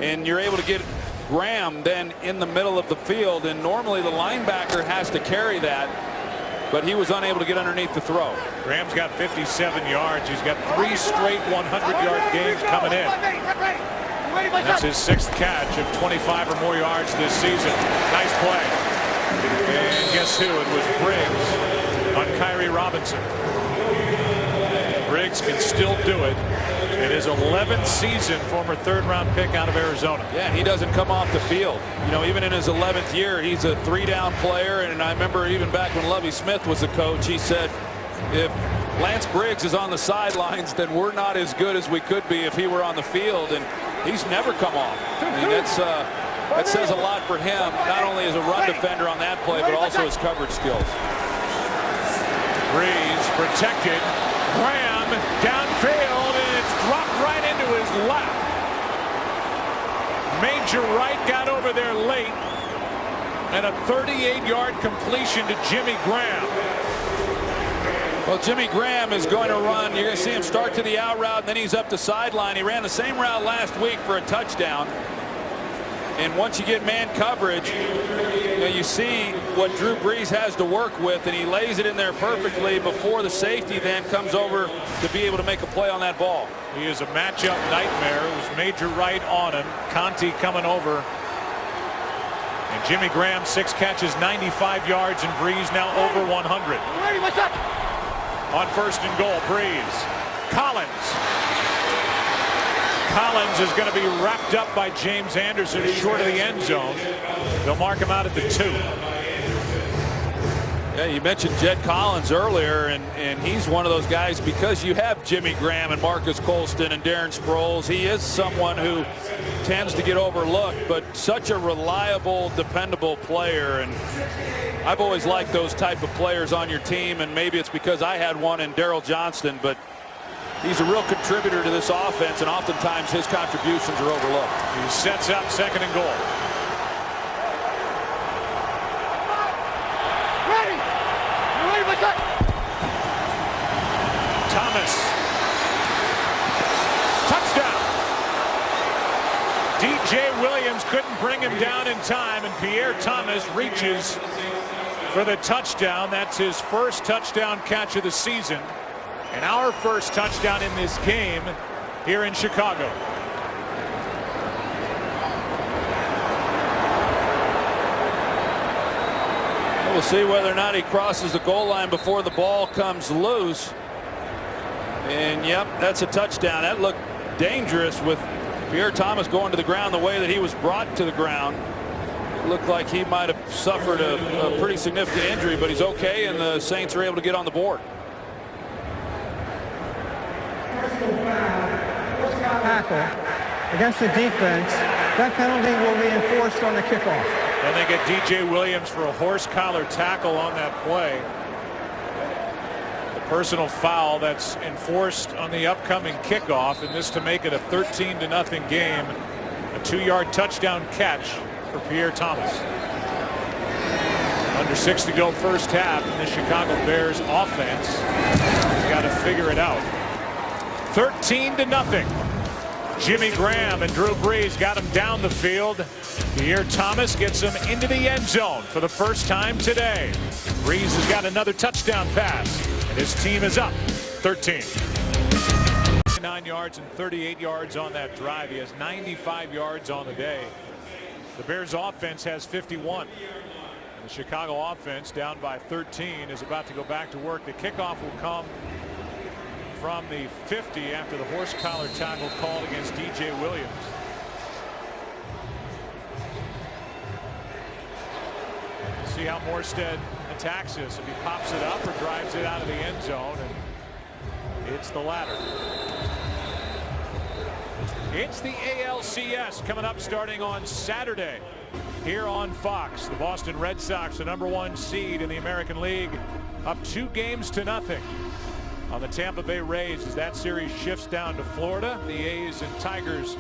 And you're able to get Graham then in the middle of the field, and normally the linebacker has to carry that, but he was unable to get underneath the throw. Graham's got 57 yards. He's got 3 straight 100-yard games coming in. That's his 6th catch of 25 or more yards this season. Nice play. And guess who? It was Briggs on Kyrie Robinson. Briggs can still do it. In his 11th season, former 3rd-round pick out of Arizona. Yeah, and he doesn't come off the field. You know, even in his 11th year, he's a 3-down player. And I remember even back when Lovie Smith was the coach, he said, if Lance Briggs is on the sidelines, then we're not as good as we could be if he were on the field. And he's never come off. I mean, that says a lot for him, not only as a run defender on that play, but also his coverage skills. Breeze protected. Graham downfield, and it's dropped right into his lap. Major Wright got over there late, and a 38-yard completion to Jimmy Graham. Well, Jimmy Graham is going to run. You're going to see him start to the out route, and then he's up the sideline. He ran the same route last week for a touchdown. And once you get man coverage, you see what Drew Brees has to work with, and he lays it in there perfectly before the safety then comes over to be able to make a play on that ball. He is a matchup nightmare. It was Major Wright on him. Conti coming over. And Jimmy Graham, 6 catches, 95 yards, and Brees now over 100. Ready, what's up? On 1st and goal, Brees. Collins is going to be wrapped up by James Anderson short of the end zone. They'll mark him out at the 2. Yeah, you mentioned Jed Collins earlier, and he's one of those guys, because you have Jimmy Graham and Marcus Colston and Darren Sproles. He is someone who tends to get overlooked, but such a reliable, dependable player. And I've always liked those type of players on your team, and maybe it's because I had one in Daryl Johnston, but he's a real contributor to this offense, and oftentimes his contributions are overlooked. He sets up 2nd and goal. Ready, what's up? Thomas. Touchdown. DJ Williams couldn't bring him down in time, and Pierre Thomas reaches for the touchdown. That's his 1st touchdown catch of the season, and our 1st touchdown in this game here in Chicago. We'll see whether or not he crosses the goal line before the ball comes loose. And yep, that's a touchdown. That looked dangerous with Pierre Thomas going to the ground the way that he was brought to the ground. It looked like he might have suffered a pretty significant injury, but he's okay, and the Saints are able to get on the board. Tackle against the defense. That penalty will be enforced on the kickoff. And they get DJ Williams for a horse collar tackle on that play. The personal foul that's enforced on the upcoming kickoff, and this to make it a 13-0 game. A 2-yard touchdown catch for Pierre Thomas. Under 6 to go 1st half, and the Chicago Bears offense has got to figure it out. 13-0. Jimmy Graham and Drew Brees got him down the field. Pierre Thomas gets him into the end zone for the 1st time today. Brees has got another touchdown pass, and his team is up 13. 9 yards and 38 yards on that drive. He has 95 yards on the day. The Bears offense has 51. The Chicago offense, down by 13, is about to go back to work. The kickoff will come from the 50 after the horse collar tackle called against DJ Williams. See how Morstead attacks this, if he pops it up or drives it out of the end zone, and it's the latter. It's the ALCS coming up starting on Saturday here on Fox. The Boston Red Sox, the #1 seed in the American League, up 2-0 on the Tampa Bay Rays as that series shifts down to Florida. The A's and Tigers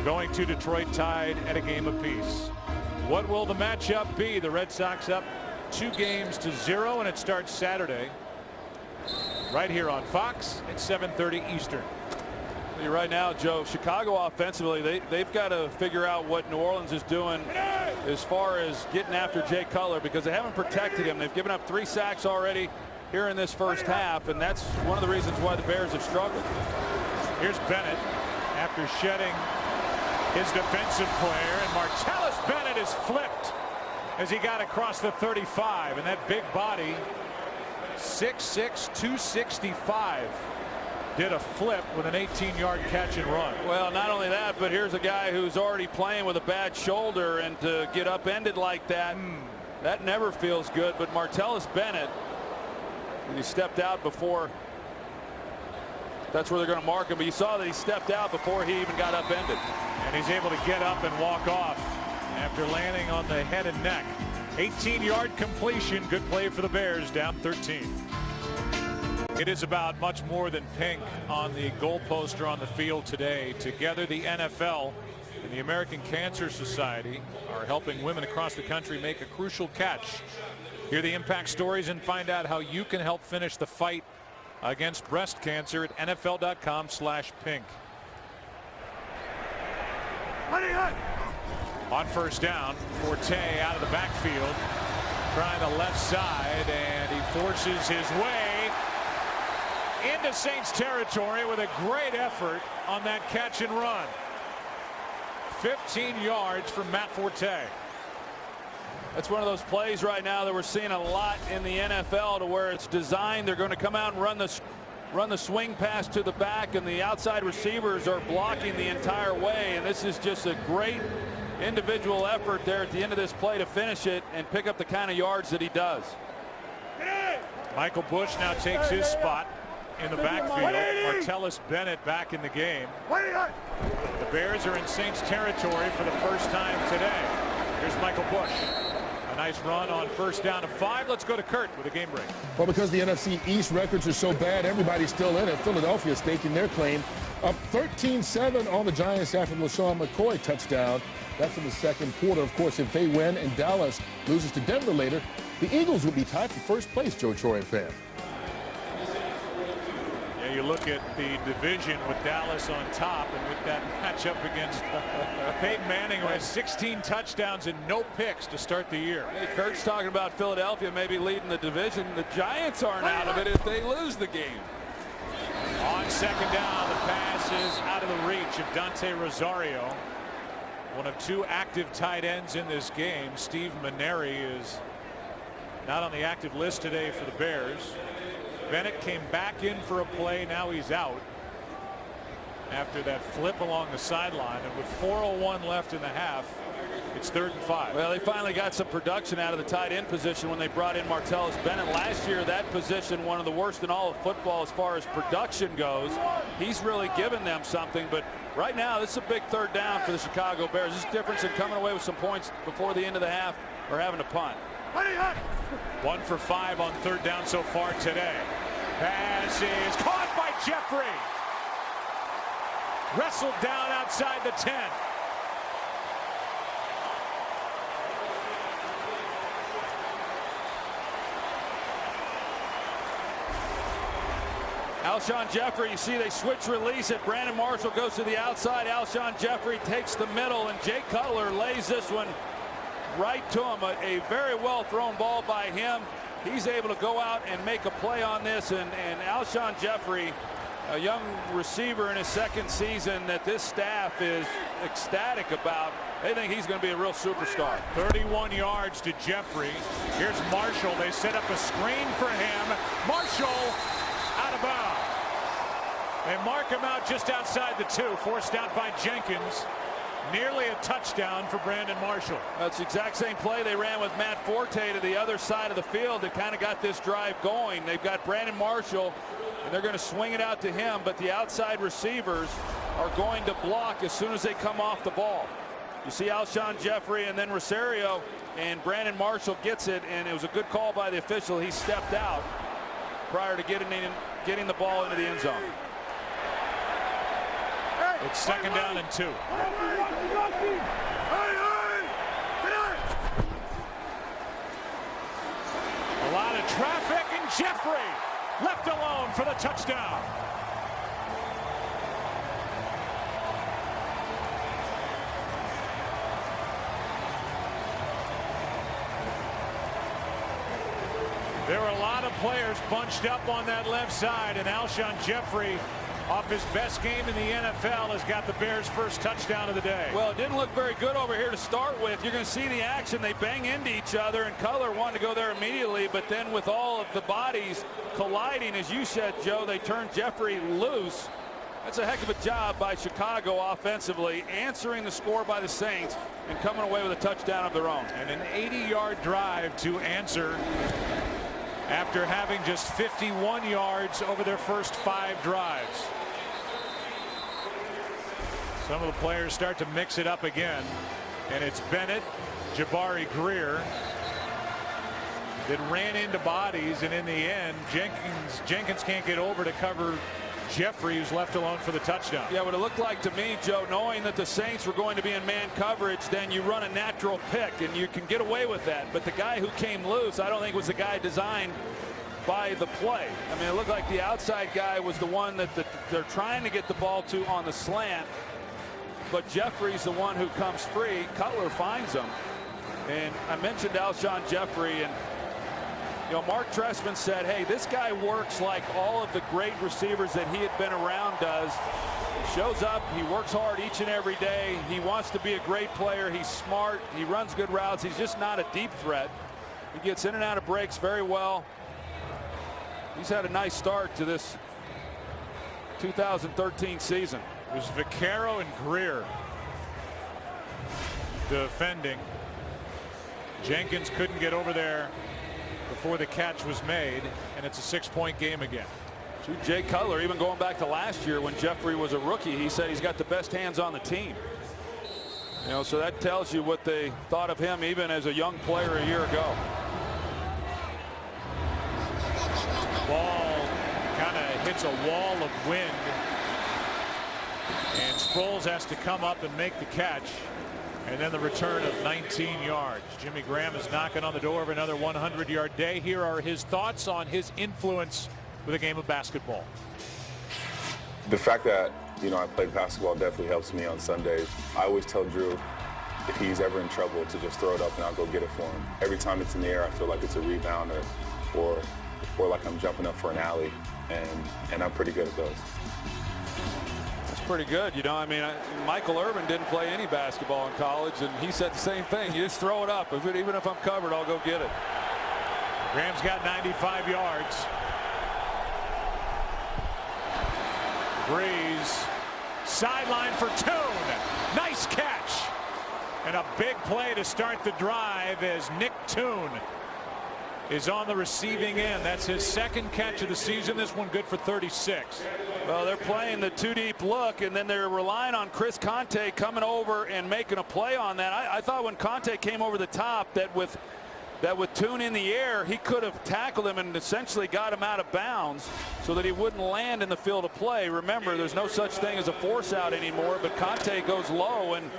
going to Detroit tied at a game apiece. What will the matchup be? The Red Sox up 2-0, and it starts Saturday right here on Fox at 7:30 Eastern. Right now, Joe, Chicago offensively, they've got to figure out what New Orleans is doing as far as getting after Jay Cutler, because they haven't protected him. They've given up 3 sacks already here in this 1st half, and that's one of the reasons why the Bears have struggled. Here's Bennett after shedding his defensive player, and Martellus Bennett is flipped as he got across the 35, and that big body, 6'6", 265, did a flip with an 18-yard catch and run. Well, not only that, but here's a guy who's already playing with a bad shoulder, and to get upended like that, that never feels good. But Martellus Bennett, he stepped out before. That's where they're going to mark him, but you saw that he stepped out before he even got upended. And he's able to get up and walk off after landing on the head and neck. 18-yard completion. Good play for the Bears, down 13. It is about much more than pink on the goalpost or on the field today. Together, the NFL and the American Cancer Society are helping women across the country make a crucial catch. Hear the impact stories and find out how you can help finish the fight against breast cancer at NFL.com/pink. On first down, Forte out of the backfield, trying the left side, and he forces his way into Saints territory with a great effort on that catch and run. 15 yards from Matt Forte. That's one of those plays right now that we're seeing a lot in the NFL, to where it's designed. They're going to come out and run the swing pass to the back, and the outside receivers are blocking the entire way. And this is just a great individual effort there at the end of this play to finish it and pick up the kind of yards that he does. Michael Bush now takes his spot in the backfield. Martellus Bennett back in the game. The Bears are in Saints territory for the first time today. Here's Michael Bush. A nice run on first down and 5. Let's go to Kurt with a game break. Well, because the NFC East records are so bad, everybody's still in it. Philadelphia staking their claim. Up 13-7 on the Giants after the LaShawn McCoy touchdown. That's in the second quarter. Of course, if they win and Dallas loses to Denver later, the Eagles would be tied for first place, Joe Troy and Pam. Yeah, you look at the division with Dallas on top, and with that matchup against Peyton Manning, who has 16 touchdowns and no picks to start the year. Hey, Kurt's talking about Philadelphia maybe leading the division. The Giants aren't out of it if they lose the game. On second down, the pass is out of the reach of Dante Rosario. One of 2 active tight ends in this game. Steve Maneri is not on the active list today for the Bears. Bennett came back in for a play. Now he's out after that flip along the sideline. And with 4:01 left in the half, it's 3rd and 5. Well, they finally got some production out of the tight end position when they brought in Martellus Bennett. Last year, that position, one of the worst in all of football as far as production goes. He's really given them something. But right now, this is a big 3rd down for the Chicago Bears. This is difference in coming away with some points before the end of the half or having to punt. 1 for 5 on 3rd down so far today. Pass is caught by Jeffrey. Wrestled down outside the 10. Alshon Jeffrey, you see they switch release it. Brandon Marshall goes to the outside. Alshon Jeffrey takes the middle, and Jay Cutler lays this one right to him. A very well thrown ball by him. He's able to go out and make a play on this, and Alshon Jeffrey, a young receiver in his 2nd season that this staff is ecstatic about. They think he's going to be a real superstar. 31 yards to Jeffrey. Here's Marshall. They set up a screen for him. Marshall out of bounds. They mark him out just outside the 2, forced out by Jenkins. Nearly a touchdown for Brandon Marshall. That's the exact same play they ran with Matt Forte to the other side of the field that kind of got this drive going. They've got Brandon Marshall, and they're going to swing it out to him, but the outside receivers are going to block as soon as they come off the ball. You see Alshon Jeffrey and then Rosario, and Brandon Marshall gets it, and it was a good call by the official. He stepped out prior to getting the ball into the end zone. It's 2nd down and 2. A lot of traffic, and Jeffrey left alone for the touchdown. There were a lot of players bunched up on that left side, and Alshon Jeffrey off his best game in the NFL, has got the Bears' first touchdown of the day. Well, it didn't look very good over here to start with. You're going to see the action. They bang into each other, and Cutler wanted to go there immediately, but then with all of the bodies colliding, as you said, Joe, they turned Jeffrey loose. That's a heck of a job by Chicago offensively, answering the score by the Saints and coming away with a touchdown of their own. And an 80-yard drive to answer after having just 51 yards over their first 5 drives. Some of the players start to mix it up again, and it's Bennett, Jabari Greer that ran into bodies, and in the end Jenkins can't get over to cover Jeffrey, who's left alone for the touchdown. Yeah, what it looked like to me, Joe, knowing that the Saints were going to be in man coverage, then you run a natural pick and you can get away with that. But the guy who came loose, I don't think was the guy designed by the play. I mean, it looked like the outside guy was the one that they're trying to get the ball to on the slant, but Jeffrey's the one who comes free. Cutler finds him. And I mentioned Alshon Jeffrey, and you know, Mark Trestman said, hey, this guy works like all of the great receivers that he had been around does. He shows up, he works hard each and every day. He wants to be a great player. He's smart. He runs good routes. He's just not a deep threat. He gets in and out of breaks very well. He's had a nice start to this 2013 season. It was Vaccaro and Greer defending. Jenkins couldn't get over there before the catch was made, and it's a 6-point game again. Jay Cutler, even going back to last year when Jeffrey was a rookie, he said he's got the best hands on the team. You know, so that tells you what they thought of him even as a young player a year ago. Ball kind of hits a wall of wind, and Sproles has to come up and make the catch. And then the return of 19 yards. Jimmy Graham is knocking on the door of another 100-yard day. Here are his thoughts on his influence with a game of basketball. The fact that, you know, I play basketball definitely helps me on Sundays. I always tell Drew if he's ever in trouble to just throw it up and I'll go get it for him. Every time it's in the air, I feel like it's a rebound or like I'm jumping up for an alley, and I'm pretty good at those. Pretty good, you know. I mean, Michael Irvin didn't play any basketball in college, and he said the same thing. You just throw it up. Even if I'm covered, I'll go get it. Graham's got 95 yards. Breeze, sideline for Tune. Nice catch. And a big play to start the drive as Nick Tune is on the receiving end. That's his second catch of the season. This one good for 36. Well, they're playing the two-deep look, and then they're relying on Chris Conte coming over and making a play on that. I thought when Conte came over the top that with Tune in the air, he could have tackled him and essentially got him out of bounds so that he wouldn't land in the field of play. Remember, there's no such thing as a force out anymore, but Conte goes low, and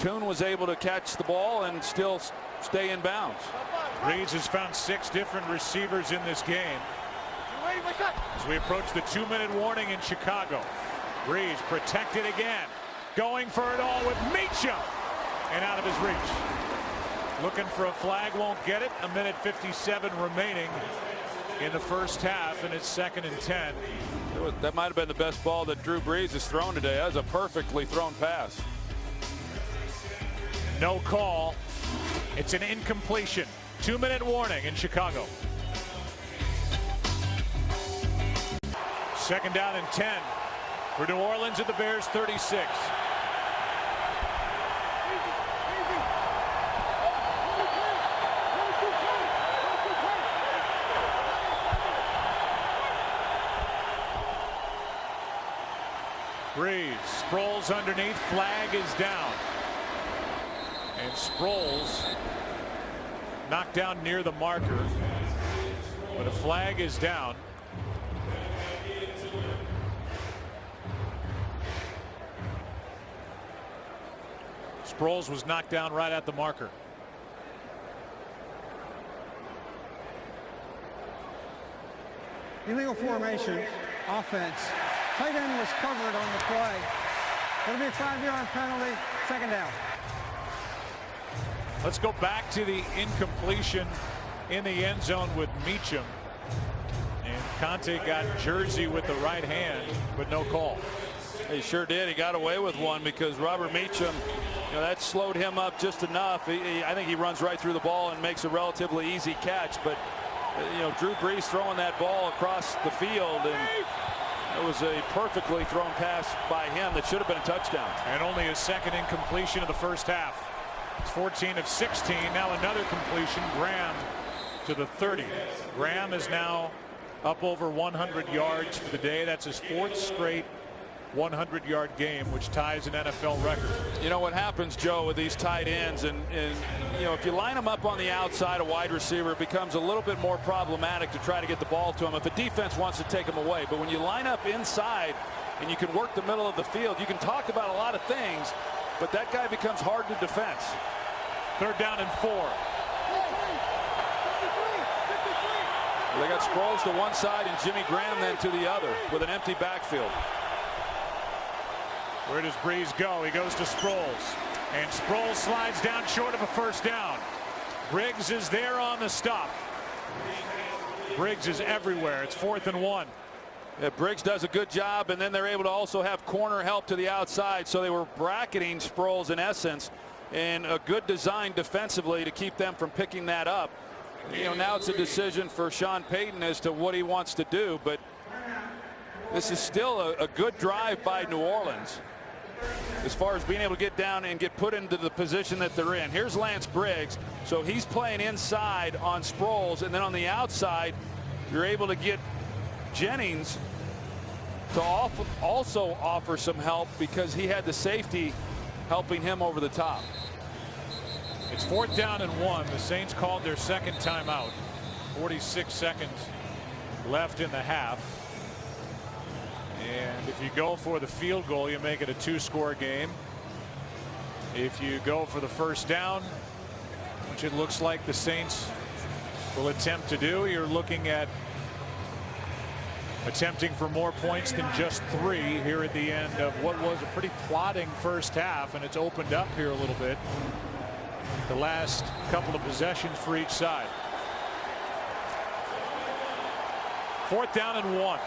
Tune was able to catch the ball and still stay in bounds. Reeves has found 6 different receivers in this game as we approach the 2-minute warning in Chicago. Reeves protected again, going for it all with Meacham, and out of his reach. Looking for a flag, won't get it. 1:57 remaining in the first half, and it's 2nd and 10. That might have been the best ball that Drew Brees has thrown today. That was a perfectly thrown pass. No call. It's an incompletion. 2-minute warning in Chicago. 2nd down and 10 for New Orleans at the Bears 36. Breeze, Sproles underneath, flag is down. And Sproles knocked down near the marker, but a flag is down. Sproles was knocked down right at the marker. Illegal formation, offense. Tight end was covered on the play. It'll be a 5-yard penalty, 2nd down. Let's go back to the incompletion in the end zone with Meacham. And Conte got Jersey with the right hand, but no call. He sure did. He got away with one because Robert Meacham, that slowed him up just enough. I think he runs right through the ball and makes a relatively easy catch. But Drew Brees throwing that ball across the field, and it was a perfectly thrown pass by him that should have been a touchdown. And only his second incompletion of the first half. It's 14 of 16. Now another completion. Graham to the 30. Graham is now up over 100 yards for the day. That's his fourth straight 100-yard game, which ties an NFL record. What happens, Joe, with these tight ends, and if you line them up on the outside, a wide receiver, it becomes a little bit more problematic to try to get the ball to him if a defense wants to take him away. But when you line up inside and you can work the middle of the field, you can talk about a lot of things, but that guy becomes hard to defense. 3rd down and 4. They got Sproles to one side and Jimmy Graham then to the other with an empty backfield. Where does Brees go? He goes to Sproles, and Sproles slides down short of a first down. Briggs is there on the stop. Briggs is everywhere. It's 4th and 1. Yeah, Briggs does a good job, and then they're able to also have corner help to the outside, so they were bracketing Sproles in essence, and a good design defensively to keep them from picking that up. Now it's a decision for Sean Payton as to what he wants to do, but this is still a good drive by New Orleans as far as being able to get down and get put into the position that they're in. Here's Lance Briggs, so he's playing inside on Sproles, and then on the outside you're able to get Jennings to also offer some help because he had the safety helping him over the top. It's 4th down and 1. The Saints called their second timeout. 46 seconds left in the half. And if you go for the field goal, you make it a 2-score game. If you go for the first down, which it looks like the Saints will attempt to do, you're looking at attempting for more points than just 3 here at the end of what was a pretty plodding first half, and it's opened up here a little bit. The last couple of possessions for each side. 4th down and 1.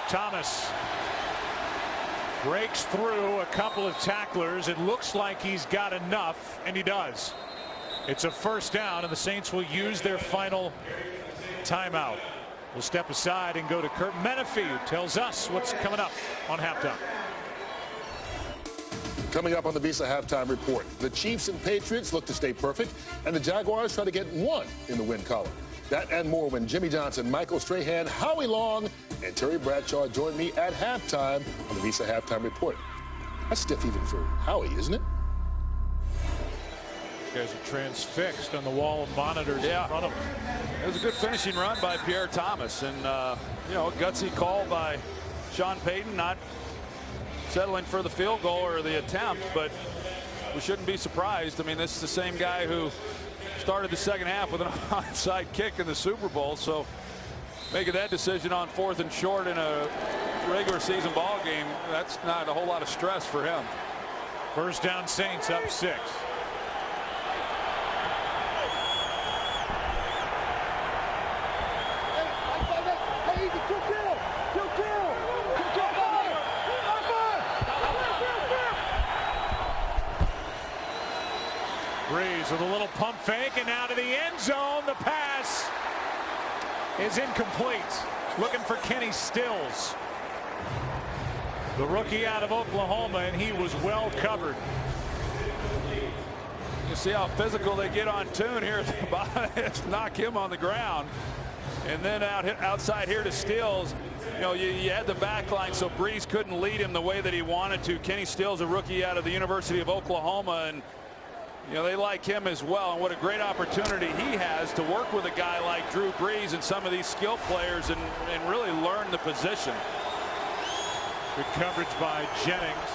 Thomas breaks through a couple of tacklers. It looks like he's got enough, and he does. It's a first down, and the Saints will use their final timeout. We'll step aside and go to Kurt Menefee, who tells us what's coming up on halftime. Coming up on the Visa Halftime Report, the Chiefs and Patriots look to stay perfect, and the Jaguars try to get 1 in the win column. That and more when Jimmy Johnson, Michael Strahan, Howie Long, and Terry Bradshaw join me at halftime on the Visa Halftime Report. That's stiff even for Howie, isn't it? These guys are transfixed on the wall of monitors in front of them. It was a good finishing run by Pierre Thomas, and a gutsy call by Sean Payton, not settling for the field goal or the attempt, but we shouldn't be surprised. I mean, this is the same guy who started the second half with an onside kick in the Super Bowl, so making that decision on 4th and short in a regular season ball game, that's not a whole lot of stress for him. First down, Saints up 6. Brees with a little pump fake, and now to the end zone. The pass is incomplete. Looking for Kenny Stills, the rookie out of Oklahoma, and he was well covered. You see how physical they get on Tune here at the bottom. It's knock him on the ground, and then outside here to Stills. You had the back line, so Brees couldn't lead him the way that he wanted to. Kenny Stills, a rookie out of the University of Oklahoma, and they like him as well, and what a great opportunity he has to work with a guy like Drew Brees and some of these skill players and really learn the position. Good coverage by Jennings.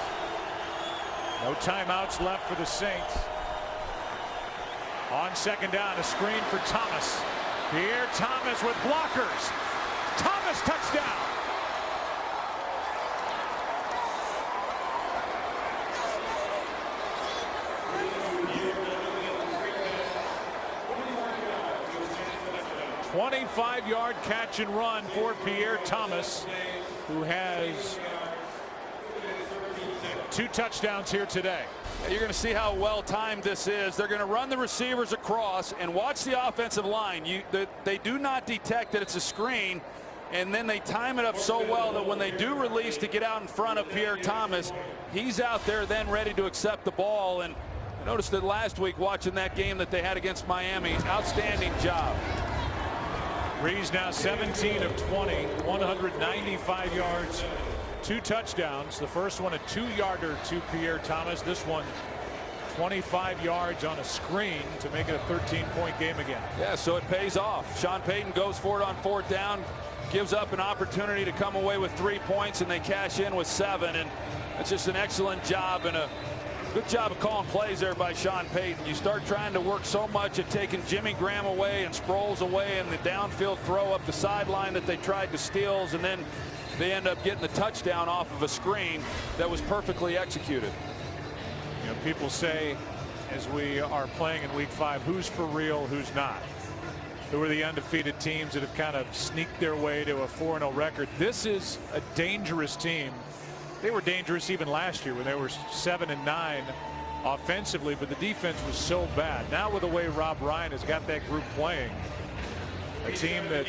No timeouts left for the Saints. On second down, a screen for Thomas. Here, Thomas with blockers. Thomas, touchdown. 25-yard catch and run for Pierre Thomas, who has 2 touchdowns here today. You're going to see how well timed this is. They're going to run the receivers across and watch the offensive line. They do not detect that it's a screen, and then they time it up so well that when they do release to get out in front of Pierre Thomas, he's out there then ready to accept the ball. And I noticed that last week watching that game that they had against Miami. Outstanding job. Brees now 17 of 20, 195 yards, 2 touchdowns. The first one a 2-yarder to Pierre Thomas. This one 25 yards on a screen to make it a 13-point game again. Yeah, so it pays off. Sean Payton goes for it on 4th down, gives up an opportunity to come away with 3 points, and they cash in with 7. And it's just an excellent job and a good job of calling plays there by Sean Payton. You start trying to work so much at taking Jimmy Graham away and Sproles away and the downfield throw up the sideline that they tried to steal, and then they end up getting the touchdown off of a screen that was perfectly executed. You know, people say as we are playing in week 5, who's for real, who's not. Who are the undefeated teams that have kind of sneaked their way to a 4-0 record. This is a dangerous team. They were dangerous even last year when they were 7-9 offensively, but the defense was so bad. Now with the way Rob Ryan has got that group playing, a team that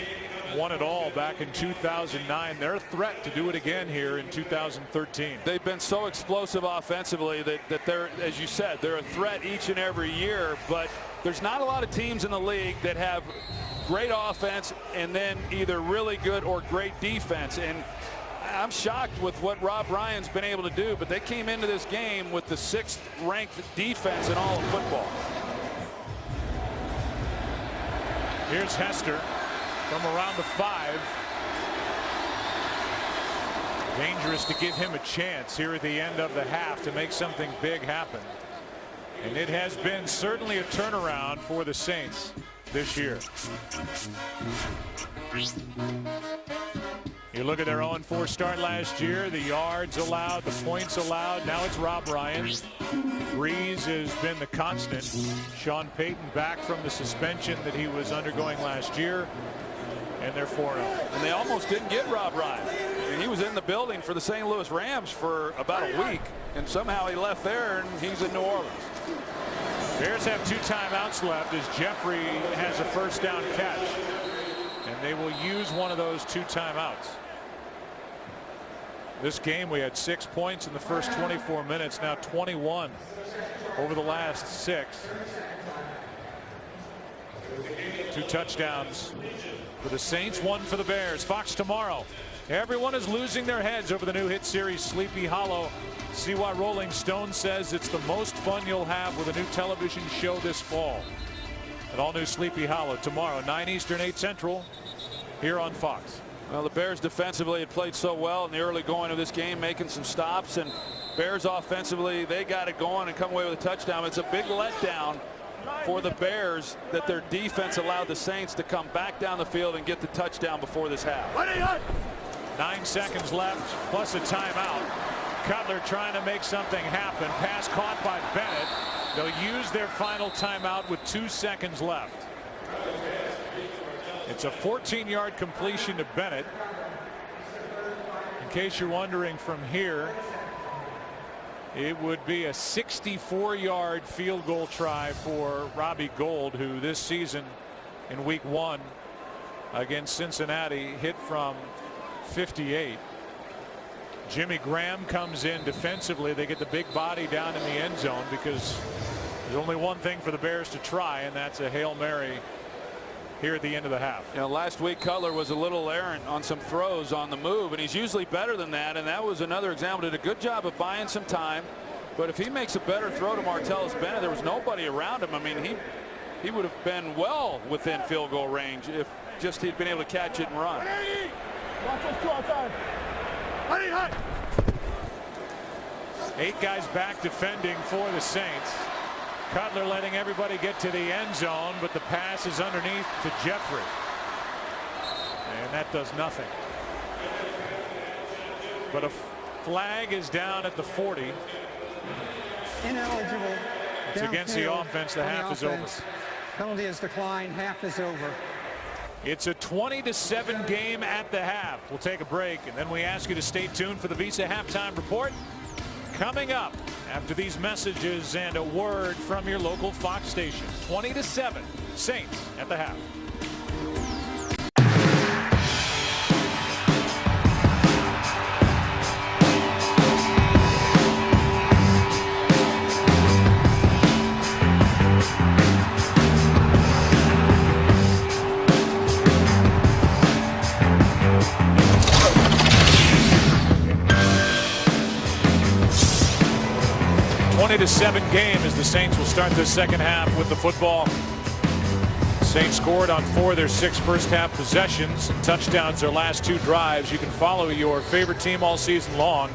won it all back in 2009, they're a threat to do it again here in 2013. They've been so explosive offensively that they're, as you said, they're a threat each and every year, but there's not a lot of teams in the league that have great offense and then either really good or great defense. And I'm shocked with what Rob Ryan's been able to do, but they came into this game with the 6th ranked defense in all of football. Here's Hester from around the 5. Dangerous to give him a chance here at the end of the half to make something big happen. And it has been certainly a turnaround for the Saints this year. You look at their 0-4 start last year, the yards allowed, the points allowed. Now it's Rob Ryan. Brees has been the constant. Sean Payton back from the suspension that he was undergoing last year. And they're 4-0. And they almost didn't get Rob Ryan. And he was in the building for the St. Louis Rams for about a week. And somehow he left there and he's in New Orleans. Bears have 2 timeouts left as Jeffrey has a 1st down catch. And they will use one of those 2 timeouts. This game we had 6 points in the first 24 minutes, now 21 over the last 6. 2 touchdowns for the Saints, 1 for the Bears. Fox tomorrow. Everyone is losing their heads over the new hit series Sleepy Hollow. See why Rolling Stone says it's the most fun you'll have with a new television show this fall. An all-new Sleepy Hollow tomorrow, 9 Eastern, 8 Central, here on Fox. Well, the Bears defensively had played so well in the early going of this game, making some stops, and Bears offensively, they got it going and come away with a touchdown. It's a big letdown for the Bears that their defense allowed the Saints to come back down the field and get the touchdown before this half. 9 seconds left, plus a timeout. Cutler trying to make something happen. Pass caught by Bennett. They'll use their final timeout with 2 seconds left. It's a 14-yard completion to Bennett. In case you're wondering from here, it would be a 64-yard field goal try for Robbie Gould, who this season in week 1 against Cincinnati hit from 58. Jimmy Graham comes in defensively. They get the big body down in the end zone because there's only one thing for the Bears to try, and that's a Hail Mary here at the end of the half. You know, last week Cutler was a little errant on some throws on the move, and he's usually better than that, and that was another example. Did a good job of buying some time, but if he makes a better throw to Martellus Bennett, there was nobody around him. I mean, he would have been well within field goal range if just he'd been able to catch it and run. Watch those 2 outside. 8 guys back defending for the Saints. Cutler letting everybody get to the end zone, but the pass is underneath to Jeffrey. And that does nothing. But a flag is down at the 40. Ineligible. It's against the offense. The half is over. Penalty is declined. Half is over. It's a 20-7 game at the half. We'll take a break, and then we ask you to stay tuned for the Visa Halftime Report. Coming up after these messages and a word from your local Fox station. 20-7, Saints at the half. To 7 game as the Saints will start the second half with the football. Saints scored on 4 of their 6 first half possessions and touchdowns their last 2 drives. You can follow your favorite team all season long.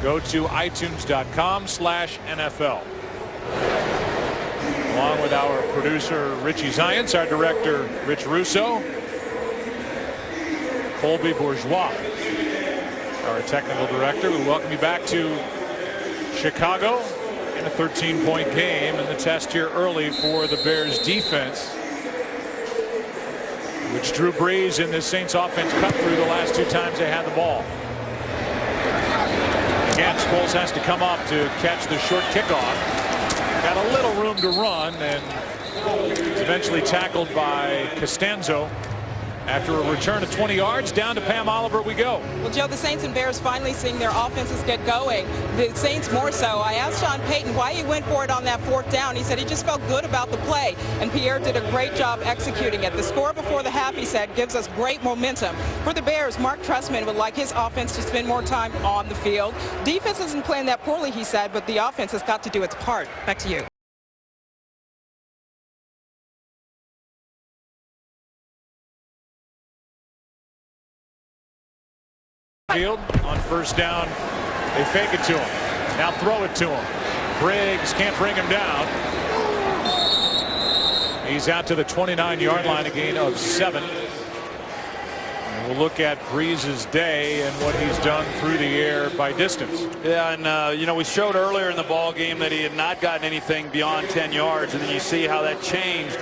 Go to itunes.com/NFL. Along with our producer Richie Zients, our director Rich Russo, Colby Bourgeois, our technical director. We welcome you back to Chicago. In a 13-point game, and the test here early for the Bears defense, which Drew Brees and the Saints offense cut through the last 2 times they had the ball. Again, Sproles has to come up to catch the short kickoff. Got a little room to run, and is eventually tackled by Costanzo. After a return of 20 yards, down to Pam Oliver we go. Well, Joe, the Saints and Bears finally seeing their offenses get going. The Saints more so. I asked Sean Payton why he went for it on that 4th down. He said he just felt good about the play, and Pierre did a great job executing it. The score before the half, he said, gives us great momentum. For the Bears, Mark Trestman would like his offense to spend more time on the field. Defense isn't playing that poorly, he said, but the offense has got to do its part. Back to you. Field on first down, they fake it to him. Now throw it to him. Briggs can't bring him down. He's out to the 29-yard line, a gain of 7. And we'll look at Brees' day and what he's done through the air by distance. Yeah, and you know, we showed earlier in the ball game that he had not gotten anything beyond 10 yards, and then you see how that changed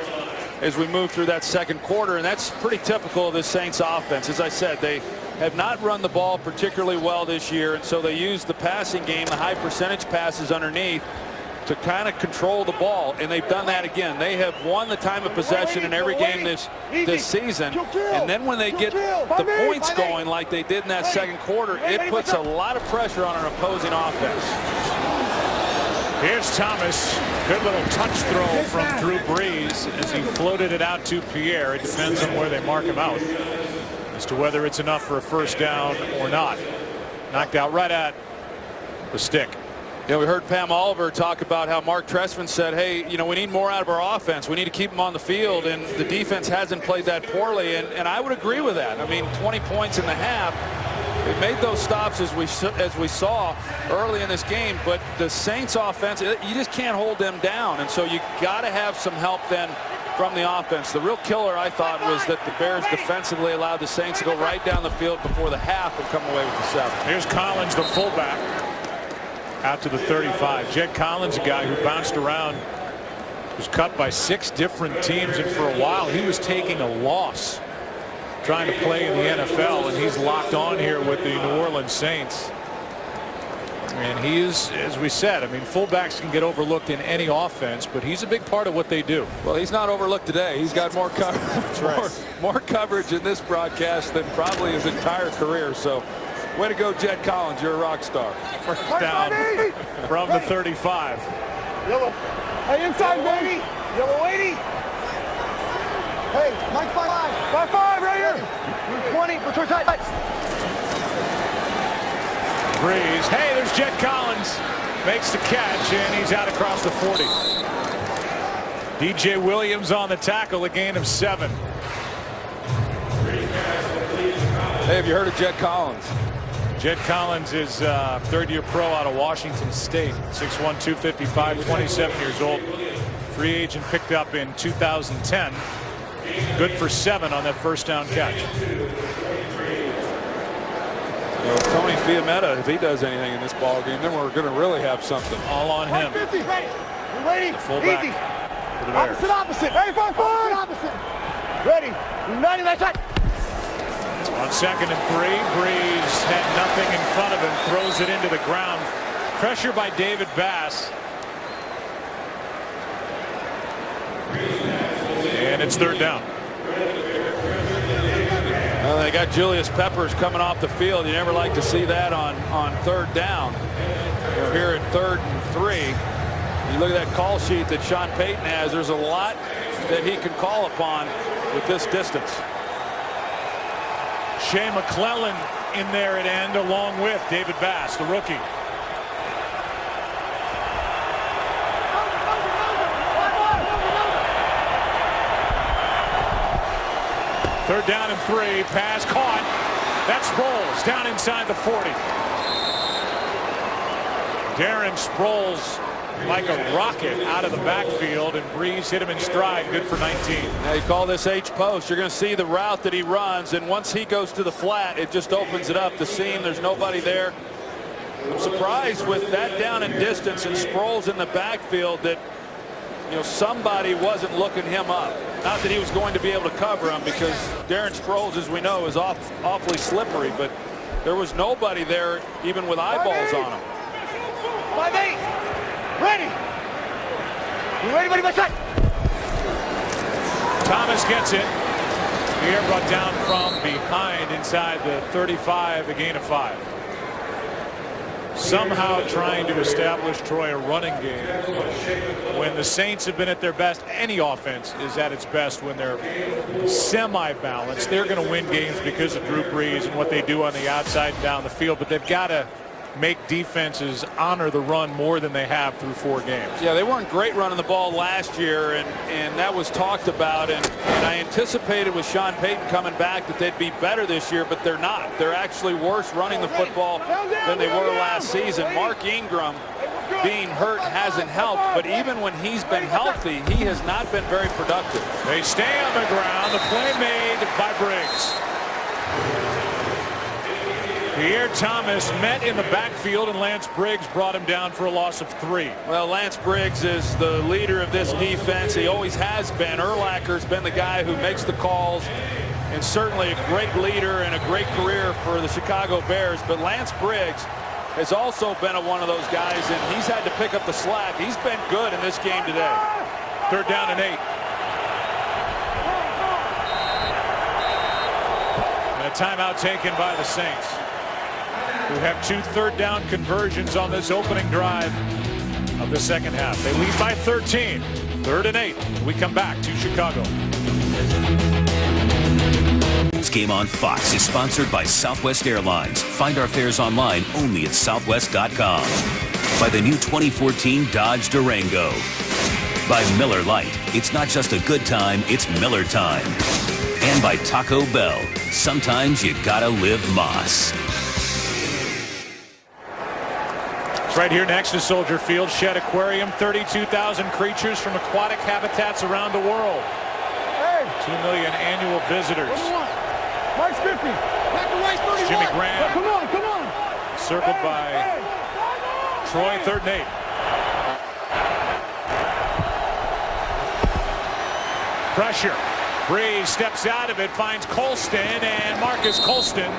as we move through that second quarter, and that's pretty typical of the Saints offense. As I said, they have not run the ball particularly well this year, and so they use the passing game, the high percentage passes underneath, to kind of control the ball, and they've done that again. They have won the time of possession in every game this season, and then when they get the points going like they did in that second quarter, it puts a lot of pressure on an opposing offense. Here's Thomas. Good little touch throw from Drew Brees as he floated it out to Pierre. It depends on where they mark him out as to whether it's enough for a first down or not. Knocked out right at the stick. Yeah, we heard Pam Oliver talk about how Mark Trestman said, hey, you know, we need more out of our offense. We need to keep them on the field, and the defense hasn't played that poorly, and I would agree with that. I mean, 20 points in the half. They made those stops as we saw early in this game, but the Saints offense, you just can't hold them down, and so you got to have some help then from the offense. The real killer, I thought, was that the Bears defensively allowed the Saints to go right down the field before the half and come away with the 7. Here's Collins, the fullback, out to the 35. Jed Collins, a guy who bounced around, was cut by 6 different teams, and for a while he was taking a loss trying to play in the NFL, and he's locked on here with the New Orleans Saints. And he is, as we said, I mean, fullbacks can get overlooked in any offense, but he's a big part of what they do. Well, he's not overlooked today. He's got more coverage, more coverage in this broadcast than probably his entire career. So, way to go, Jed Collins. You're a rock star. First down from the 35. Yellow. Hey, inside, baby. Yellow 80. Hey, Mike 5. 5 right here. 20. Return tight. Brees. Hey, there's Jed Collins. Makes the catch, and he's out across the 40. DJ Williams on the tackle, a gain of 7. Hey, have you heard of Jed Collins? Jed Collins is third-year pro out of Washington State. 6'1", 255, 27 years old. Free agent picked up in 2010. Good for 7 on that first down catch. Well, Tony Fiametta, if he does anything in this ball game, then we're going to really have something. All on him. 50, ready. We're ready. Fullback Easy. for the Bears. Opposite. Hey, 5. Opposite. Ready. 90, last shot. On 2nd and 3, Breeze had nothing in front of him, throws it into the ground. Pressure by David Bass. And it's 3rd down. Well, they got Julius Peppers coming off the field. You never like to see that on 3rd down. We're here at 3rd and 3. You look at that call sheet that Sean Payton has. There's a lot that he can call upon with this distance. Shea McClellan in there at end along with David Bass, the rookie. Third down and 3. Pass caught. That's Sproles down inside the 40. Darren Sproles like a rocket out of the backfield, and Breeze hit him in stride. Good for 19. Now you call this H-post. You're going to see the route that he runs, and once he goes to the flat, it just opens it up. The seam, there's nobody there. I'm surprised with that down in distance and Sproles in the backfield that, you know, somebody wasn't looking him up. Not that he was going to be able to cover him, because Darren Sproles, as we know, is awfully slippery, but there was nobody there even with eyeballs on him. 5-8. Ready. You ready, buddy? My shot. Thomas gets it. Pierre brought down from behind inside the 35, a gain of 5. Somehow trying to establish Troy a running game when the Saints have been at their best. Any offense is at its best when they're semi-balanced. They're going to win games because of Drew Brees and what they do on the outside and down the field, but they've got to make defenses honor the run more than they have through 4 games. Yeah, they weren't great running the ball last year, and that was talked about, and I anticipated with Sean Payton coming back that they'd be better this year, but they're not. They're actually worse running the football than they were last season. Mark Ingram being hurt hasn't helped, but even when he's been healthy, he has not been very productive. They stay on the ground. The play made by Briggs. Pierre Thomas met in the backfield, and Lance Briggs brought him down for a loss of 3. Well, Lance Briggs is the leader of this defense. He always has been. Urlacher's been the guy who makes the calls, and certainly a great leader and a great career for the Chicago Bears. But Lance Briggs has also been one of those guys, and he's had to pick up the slack. He's been good in this game today. 3rd down and 8. And a timeout taken by the Saints, who have 2 third-down conversions on this opening drive of the second half. They lead by 13. 3rd and 8. We come back to Chicago. This game on Fox is sponsored by Southwest Airlines. Find our fares online only at southwest.com. By the new 2014 Dodge Durango. By Miller Lite. It's not just a good time, it's Miller time. And by Taco Bell. Sometimes you gotta live Moss. Right here next to Soldier Field, Shedd Aquarium, 32,000 creatures from aquatic habitats around the world. Hey. 2 million annual visitors. March 50. Back to right 31. Jimmy Graham. Come on, come on. Circled by Troy, 3rd and 8. Pressure. Breeze steps out of it, finds Colston, and Marcus Colston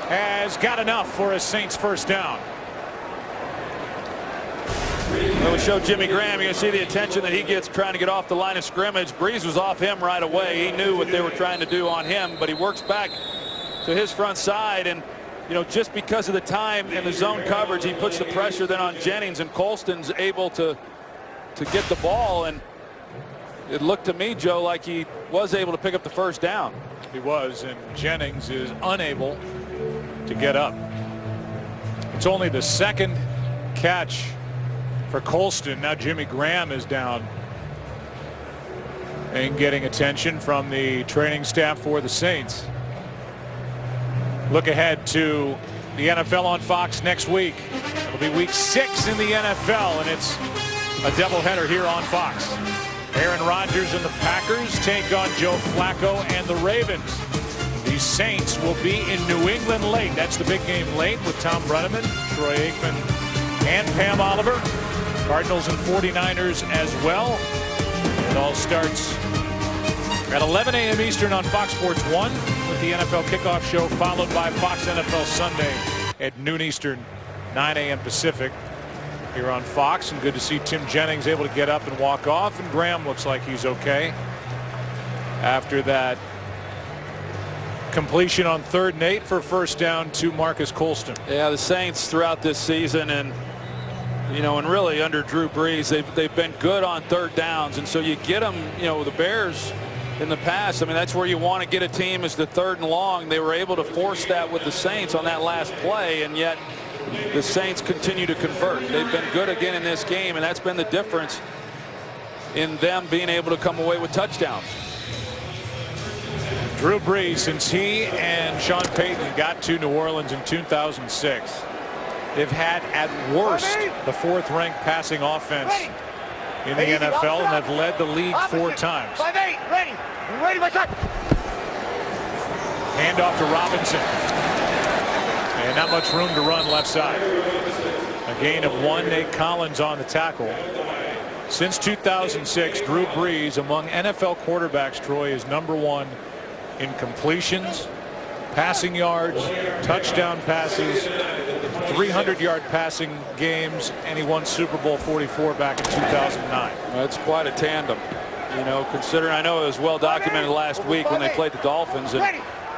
has got enough for a Saints 1st down. Well, we showed Jimmy Graham. You can see the attention that he gets trying to get off the line of scrimmage. Breeze was off him right away. He knew what they were trying to do on him, but he works back to his front side, and you know, just because of the time and the zone coverage, he puts the pressure then on Jennings, and Colston's able to get the ball, and it looked to me, Joe, like he was able to pick up the 1st down. He was, and Jennings is unable to get up. It's only the 2nd catch for Colston. Now Jimmy Graham is down and getting attention from the training staff for the Saints. Look ahead to the NFL on Fox next week. It'll be week 6 in the NFL, and it's a doubleheader here on Fox. Aaron Rodgers and the Packers take on Joe Flacco and the Ravens. The Saints will be in New England late. That's the big game late with Tom Brenneman, Troy Aikman, and Pam Oliver. Cardinals and 49ers as well. It all starts At 11 a.m. Eastern on Fox Sports 1 with the NFL Kickoff Show, followed by Fox NFL Sunday at noon Eastern, 9 a.m. Pacific here on Fox. And good to see Tim Jennings able to get up and walk off, and Graham looks like he's okay after that completion on 3rd and 8 for first down to Marcus Colston. Yeah, the Saints throughout this season and really under Drew Brees, they've been good on 3rd downs, and so you get them. The Bears in the past, I mean, that's where you want to get a team, is the 3rd and long. They were able to force that with the Saints on that last play, and yet the Saints continue to convert. They've been good again in this game, and that's been the difference in them being able to come away with touchdowns. Drew Brees, since he and Sean Payton got to New Orleans in 2006, they've had at worst the 4th ranked passing offense in the NFL, and they've led the league 4 times. 5-8, ready. Ready, my son. Handoff to Robinson. And not much room to run left side. A gain of 1. Nate Collins on the tackle. Since 2006, Drew Brees, among NFL quarterbacks, Troy, is #1 in completions, passing yards, touchdown passes, 300-yard passing games, and he won Super Bowl 44 back in 2009. That's quite a tandem, considering, I know it was well documented last week when they played the Dolphins, and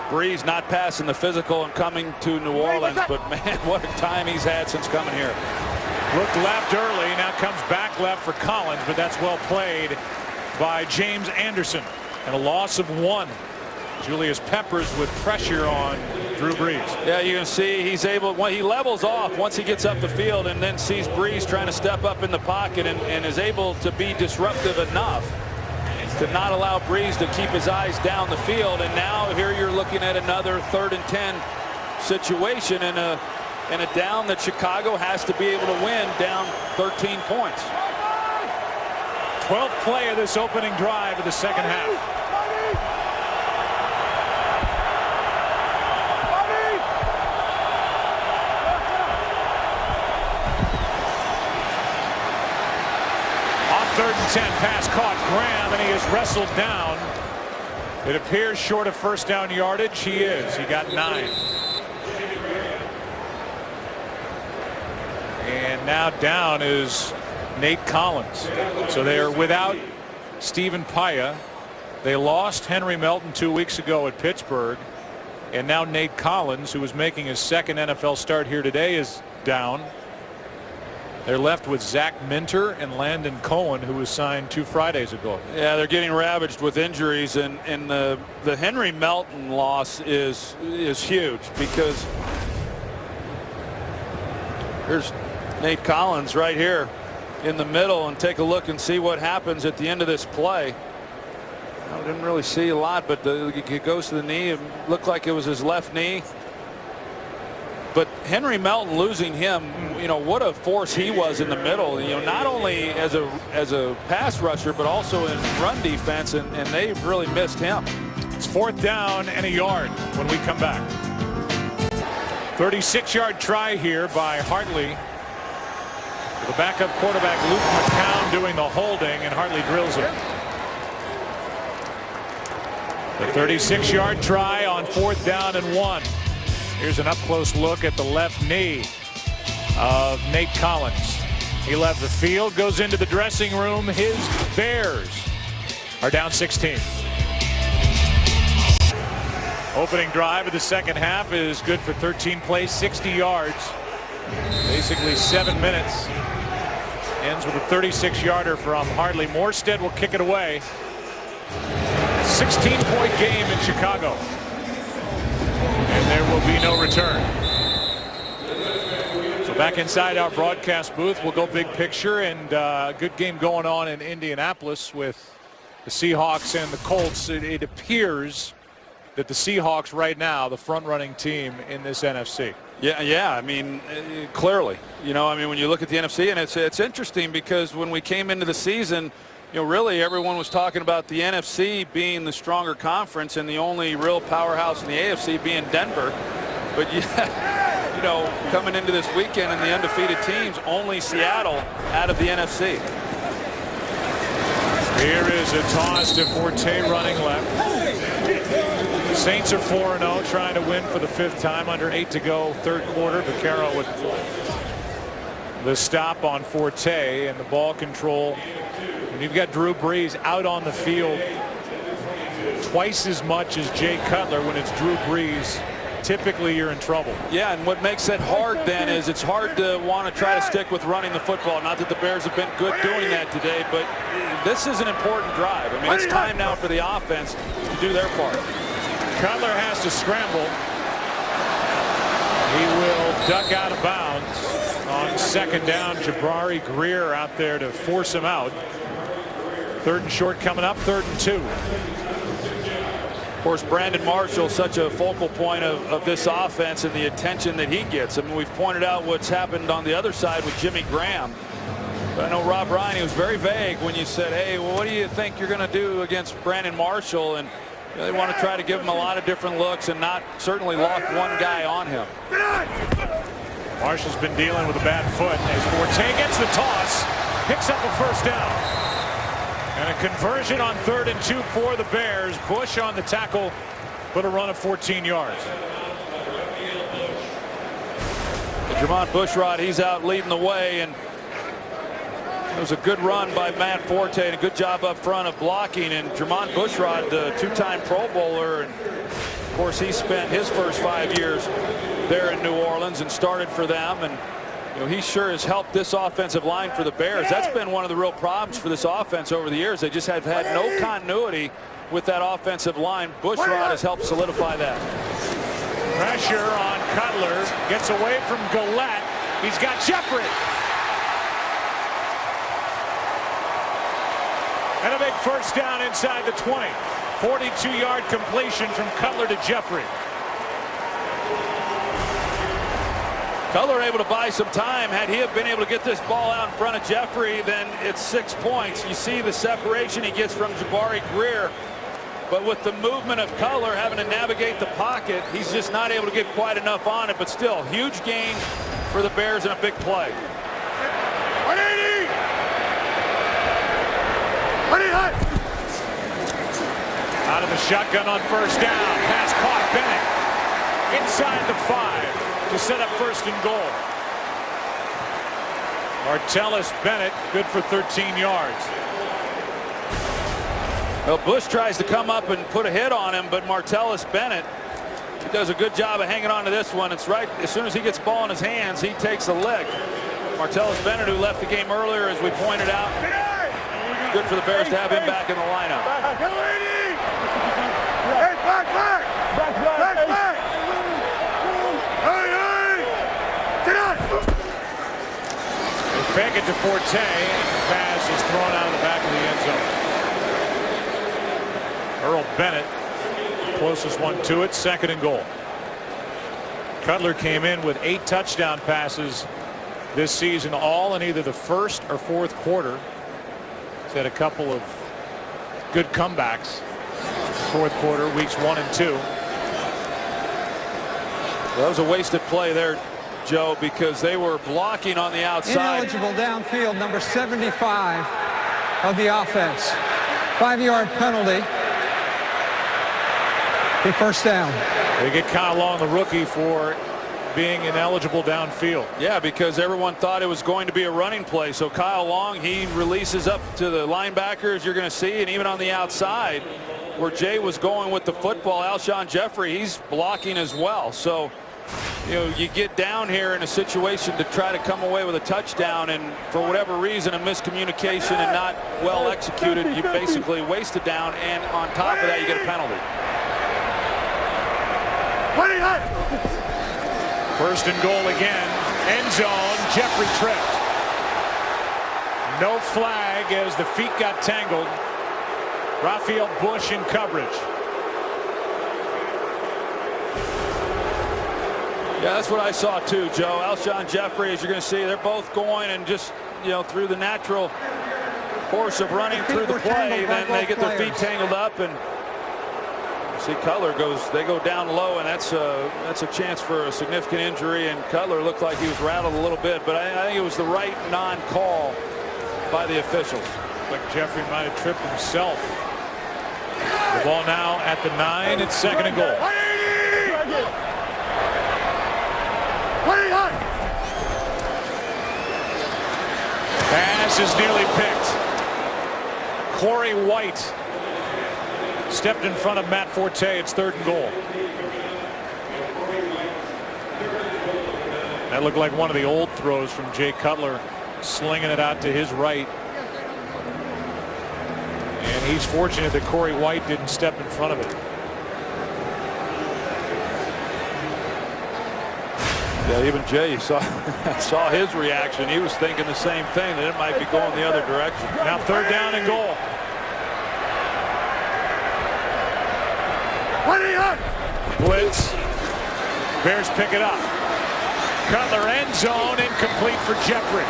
Brees not passing the physical and coming to New Orleans, but man, what a time he's had since coming here. Looked left early, now comes back left for Collins, but that's well played by James Anderson, and a loss of 1. Julius Peppers with pressure on Drew Brees. Yeah, you can see he's able, when he levels off once he gets up the field, and then sees Brees trying to step up in the pocket, and is able to be disruptive enough to not allow Brees to keep his eyes down the field. And now here you're looking at another 3rd and 10 situation, and a down that Chicago has to be able to win, down 13 points. 12th play of this opening drive of the second half. On 3rd and 10, pass caught. Graham, and he is wrestled down. It appears short of first down yardage. He is. He got 9. And now down is Nate Collins. So they are without Stephen Paea. They lost Henry Melton 2 weeks ago at Pittsburgh. And now Nate Collins, who was making his 2nd NFL start here today, is down. They're left with Zach Minter and Landon Cohen, who was signed 2 Fridays ago. Yeah, they're getting ravaged with injuries, and the Henry Melton loss is huge, because here's Nate Collins right here in the middle, and take a look and see what happens at the end of this play. I didn't really see a lot, but it goes to the knee. It looked like it was his left knee. But Henry Melton, losing him, what a force he was in the middle. Not only as a pass rusher, but also in run defense, and they've really missed him. It's 4th down and 1 yard when we come back. 36-yard try here by Hartley. The backup quarterback Luke McCown doing the holding, and Hartley drills him. The 36-yard try on 4th down and 1. Here's an up-close look at the left knee of Nate Collins. He left the field, goes into the dressing room. His Bears are down 16. Opening drive of the second half is good for 13 plays, 60 yards. Basically 7 minutes. Ends with a 36-yarder from Hartley. Morstead will kick it away. 16-point game in Chicago. And there will be no return. So back inside our broadcast booth, we'll go big picture, and good game going on in Indianapolis with the Seahawks and the Colts. It appears that the Seahawks right now, the front-running team in this NFC. Yeah. I mean, clearly, when you look at the NFC, and it's interesting because when we came into the season, really everyone was talking about the NFC being the stronger conference and the only real powerhouse in the AFC being Denver. But coming into this weekend and the undefeated teams, only Seattle out of the NFC. Here is a toss to Forte running left. The Saints are 4-0, trying to win for the 5th time. Under 8 to go, 3rd quarter. Vaccaro with the stop on Forte, and the ball control. And you've got Drew Brees out on the field twice as much as Jay Cutler. When it's Drew Brees, typically you're in trouble. Yeah, and what makes it hard then is it's hard to want to try to stick with running the football. Not that the Bears have been good doing that today, but this is an important drive. I mean, it's time now for the offense to do their part. Cutler has to scramble. He will duck out of bounds on 2nd down. Jabari Greer out there to force him out. 3rd and short coming up, 3rd and 2. Of course, Brandon Marshall, such a focal point of this offense and the attention that he gets. I mean, we've pointed out what's happened on the other side with Jimmy Graham. But I know Rob Ryan, he was very vague when you said, hey, well, what do you think you're going to do against Brandon Marshall? And they want to try to give him a lot of different looks and not certainly lock one guy on him. Marshall's been dealing with a bad foot as Forte gets the toss, picks up a 1st down. And a conversion on 3rd and 2 for the Bears. Bush on the tackle, put a run of 14 yards. Jermon Bushrod, he's out leading the way, and it was a good run by Matt Forte and a good job up front of blocking. And Jermon Bushrod, the 2-time Pro Bowler, and of course he spent his first 5 years there in New Orleans and started for them. And he sure has helped this offensive line for the Bears. That's been one of the real problems for this offense over the years. They just have had no continuity with that offensive line. Bushrod has helped solidify that. Pressure on Cutler, gets away from Gillette. He's got Jeffrey. And a big 1st down inside the 20. 42-yard completion from Cutler to Jeffrey. Cutler able to buy some time. Had he have been able to get this ball out in front of Jeffrey, then it's 6 points. You see the separation he gets from Jabari Greer. But with the movement of Cutler having to navigate the pocket, he's just not able to get quite enough on it. But still, huge gain for the Bears and a big play. 180! 180! Out of the shotgun on 1st down. Pass caught. Bennett inside the 5 to set up 1st and goal. Martellus Bennett good for 13 yards. Well, Bush tries to come up and put a hit on him, but Martellus Bennett, he does a good job of hanging on to this one. It's right as soon as he gets the ball in his hands, he takes a lick. Martellus Bennett, who left the game earlier, as we pointed out, good for the Bears to have him back in the lineup. Hey, back! They fake it to Forte, and the pass is thrown out of the back of the end zone. Earl Bennett, closest one to it, 2nd and goal. Cutler came in with 8 touchdown passes this season, all in either the 1st or 4th quarter. He's had a couple of good comebacks. 4th quarter, weeks 1 and 2. Well, that was a wasted play there, Joe, because they were blocking on the outside. Ineligible downfield, number 75 of the offense. 5-yard penalty. Big 1st down. They get Kyle Long, the rookie, for being ineligible downfield. Yeah, because everyone thought it was going to be a running play. So Kyle Long, he releases up to the linebackers, you're going to see, and even on the outside where Jay was going with the football, Alshon Jeffrey, he's blocking as well. So, you get down here in a situation to try to come away with a touchdown, and for whatever reason, a miscommunication and not well executed, you basically waste a down, and on top of that, you get a penalty. 1st and goal again. End zone. Jeffrey tripped. No flag as the feet got tangled. Raphael Bush in coverage. Yeah, that's what I saw too, Joe. Alshon Jeffrey, as you're going to see, they're both going and just, through the natural course of running through the play, then they get their feet tangled up, and see Cutler they go down low, and that's a chance for a significant injury, and Cutler looked like he was rattled a little bit, but I think it was the right non-call by the officials. Looked like Jeffrey might have tripped himself. The ball now at the 9. It's 2nd and goal. Pass is nearly picked. Corey White stepped in front of Matt Forte. It's 3rd and goal. That looked like one of the old throws from Jay Cutler, slinging it out to his right. And he's fortunate that Corey White didn't step in front of it. Yeah, even Jay saw his reaction. He was thinking the same thing, that it might be going the other direction. Now 3rd down and goal. Blitz. Bears pick it up. Cutler end zone, incomplete for Jeffrey.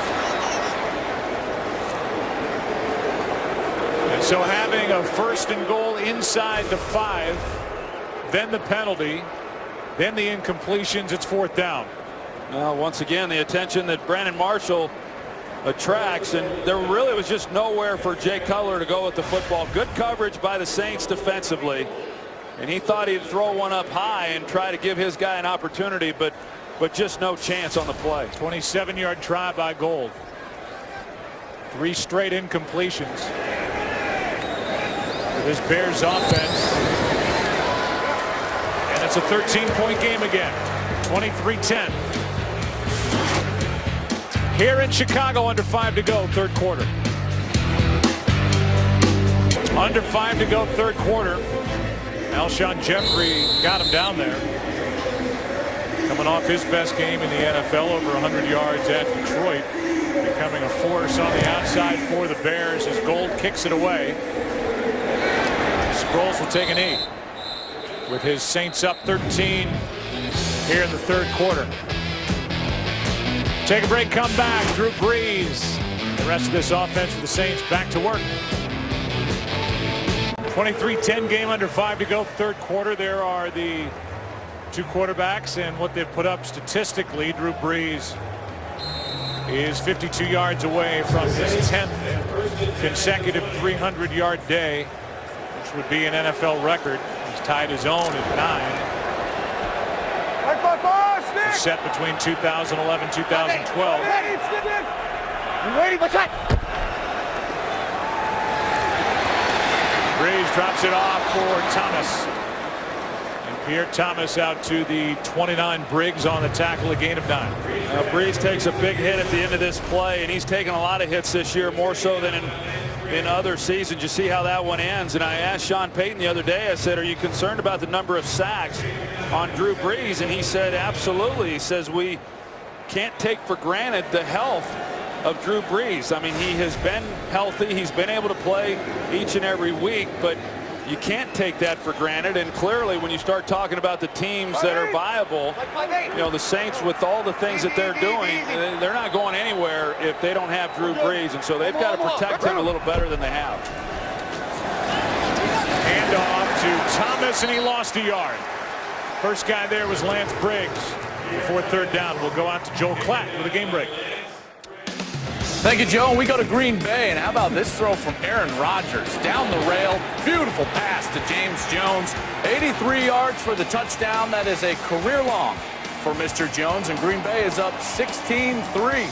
And so having a 1st and goal inside the 5, then the penalty, then the incompletions, it's 4th down. Now, once again, the attention that Brandon Marshall attracts, and there really was just nowhere for Jay Cutler to go with the football. Good coverage by the Saints defensively, and he thought he'd throw one up high and try to give his guy an opportunity, but just no chance on the play. 27-yard try by Gold. 3 straight incompletions for this Bears offense. And it's a 13-point game again. 23-10. Here in Chicago, under 5 to go, 3rd quarter. Under 5 to go, 3rd quarter. Alshon Jeffrey got him down there. Coming off his best game in the NFL, over 100 yards at Detroit. Becoming a force on the outside for the Bears as Gold kicks it away. Sproles will take a knee with his Saints up 13 here in the 3rd quarter. Take a break, come back. Drew Brees. The rest of this offense for the Saints back to work. 23-10 game, under 5 to go, 3rd quarter. There are the 2 quarterbacks and what they've put up statistically. Drew Brees is 52 yards away from his 10th consecutive 300-yard day, which would be an NFL record. He's tied his own at 9. Set between 2011 and 2012. Brees drops it off for Thomas. And Pierre Thomas out to the 29. Briggs on the tackle, a gain of 9. Now, Brees takes a big hit at the end of this play, and he's taken a lot of hits this year, more so than in other seasons. You see how that one ends. And I asked Sean Payton the other day, I said, are you concerned about the number of sacks on Drew Brees? And he said, absolutely. He says, we can't take for granted the health of Drew Brees. I mean, he has been healthy. He's been able to play each and every week, but you can't take that for granted. And clearly, when you start talking about the teams that are viable, you know, the Saints, with all the things that they're doing, they're not going anywhere if they don't have Drew Brees. And so they've got to protect him a little better than they have. Hand off to Thomas, and he lost a yard. First guy there was Lance Briggs. Before 3rd down, we'll go out to Joel Klatt with a game break. Thank you, Joe. And we go to Green Bay. And how about this throw from Aaron Rodgers? Down the rail. Beautiful pass to James Jones. 83 yards for the touchdown. That is a career long for Mr. Jones. And Green Bay is up 16-3.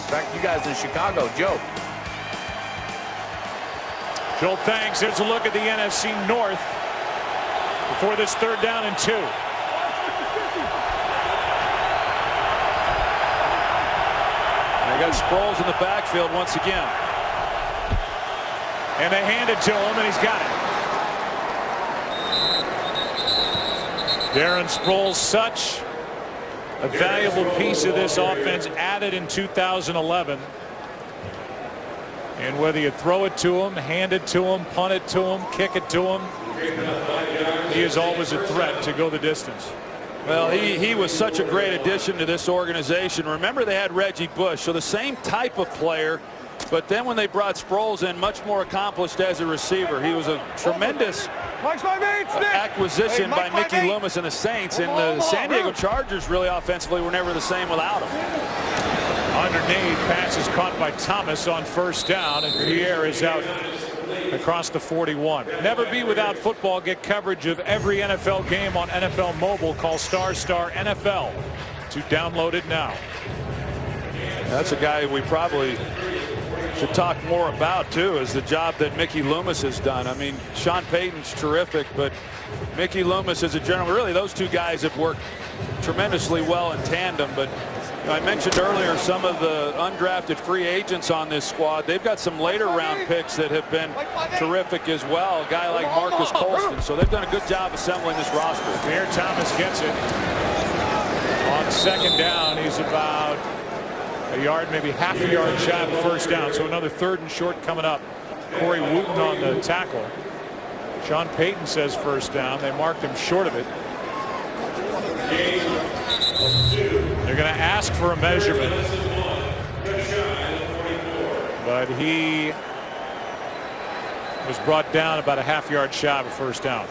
Back to you guys in Chicago. Joe. Joel, thanks. There's a look at the NFC North before this 3rd down and 2. They got Sproles in the backfield once again. And they hand it to him, and he's got it. Darren Sproles, such a valuable piece of this offense, added in 2011. And whether you throw it to him, hand it to him, punt it to him, kick it to him, he is always a threat to go the distance. Well, he was such a great addition to this organization. Remember, they had Reggie Bush, so the same type of player, but then when they brought Sproles in, much more accomplished as a receiver. He was a tremendous acquisition by Mickey Loomis and the Saints, and the San Diego Chargers really offensively were never the same without him. Underneath, pass is caught by Thomas on 1st down, and Pierre is out across the 41. Never be without football. Get coverage of every NFL game on NFL Mobile. Call ** NFL to download it now. That's a guy we probably should talk more about too, is the job that Mickey Loomis has done. I mean, Sean Payton's terrific, but Mickey Loomis as a general, really those two guys have worked tremendously well in tandem. But I mentioned earlier some of the undrafted free agents on this squad. They've got some later round picks that have been terrific as well. A guy like Marcus Colston. So they've done a good job assembling this roster. Pierre Thomas gets it. On second down, he's about a yard, maybe half a yard shy of first down. So another 3rd and short coming up. Corey Wooten on the tackle. Sean Payton says first down. They marked him short of it. They're going to ask for a measurement, but he was brought down about a half yard shy of a first down.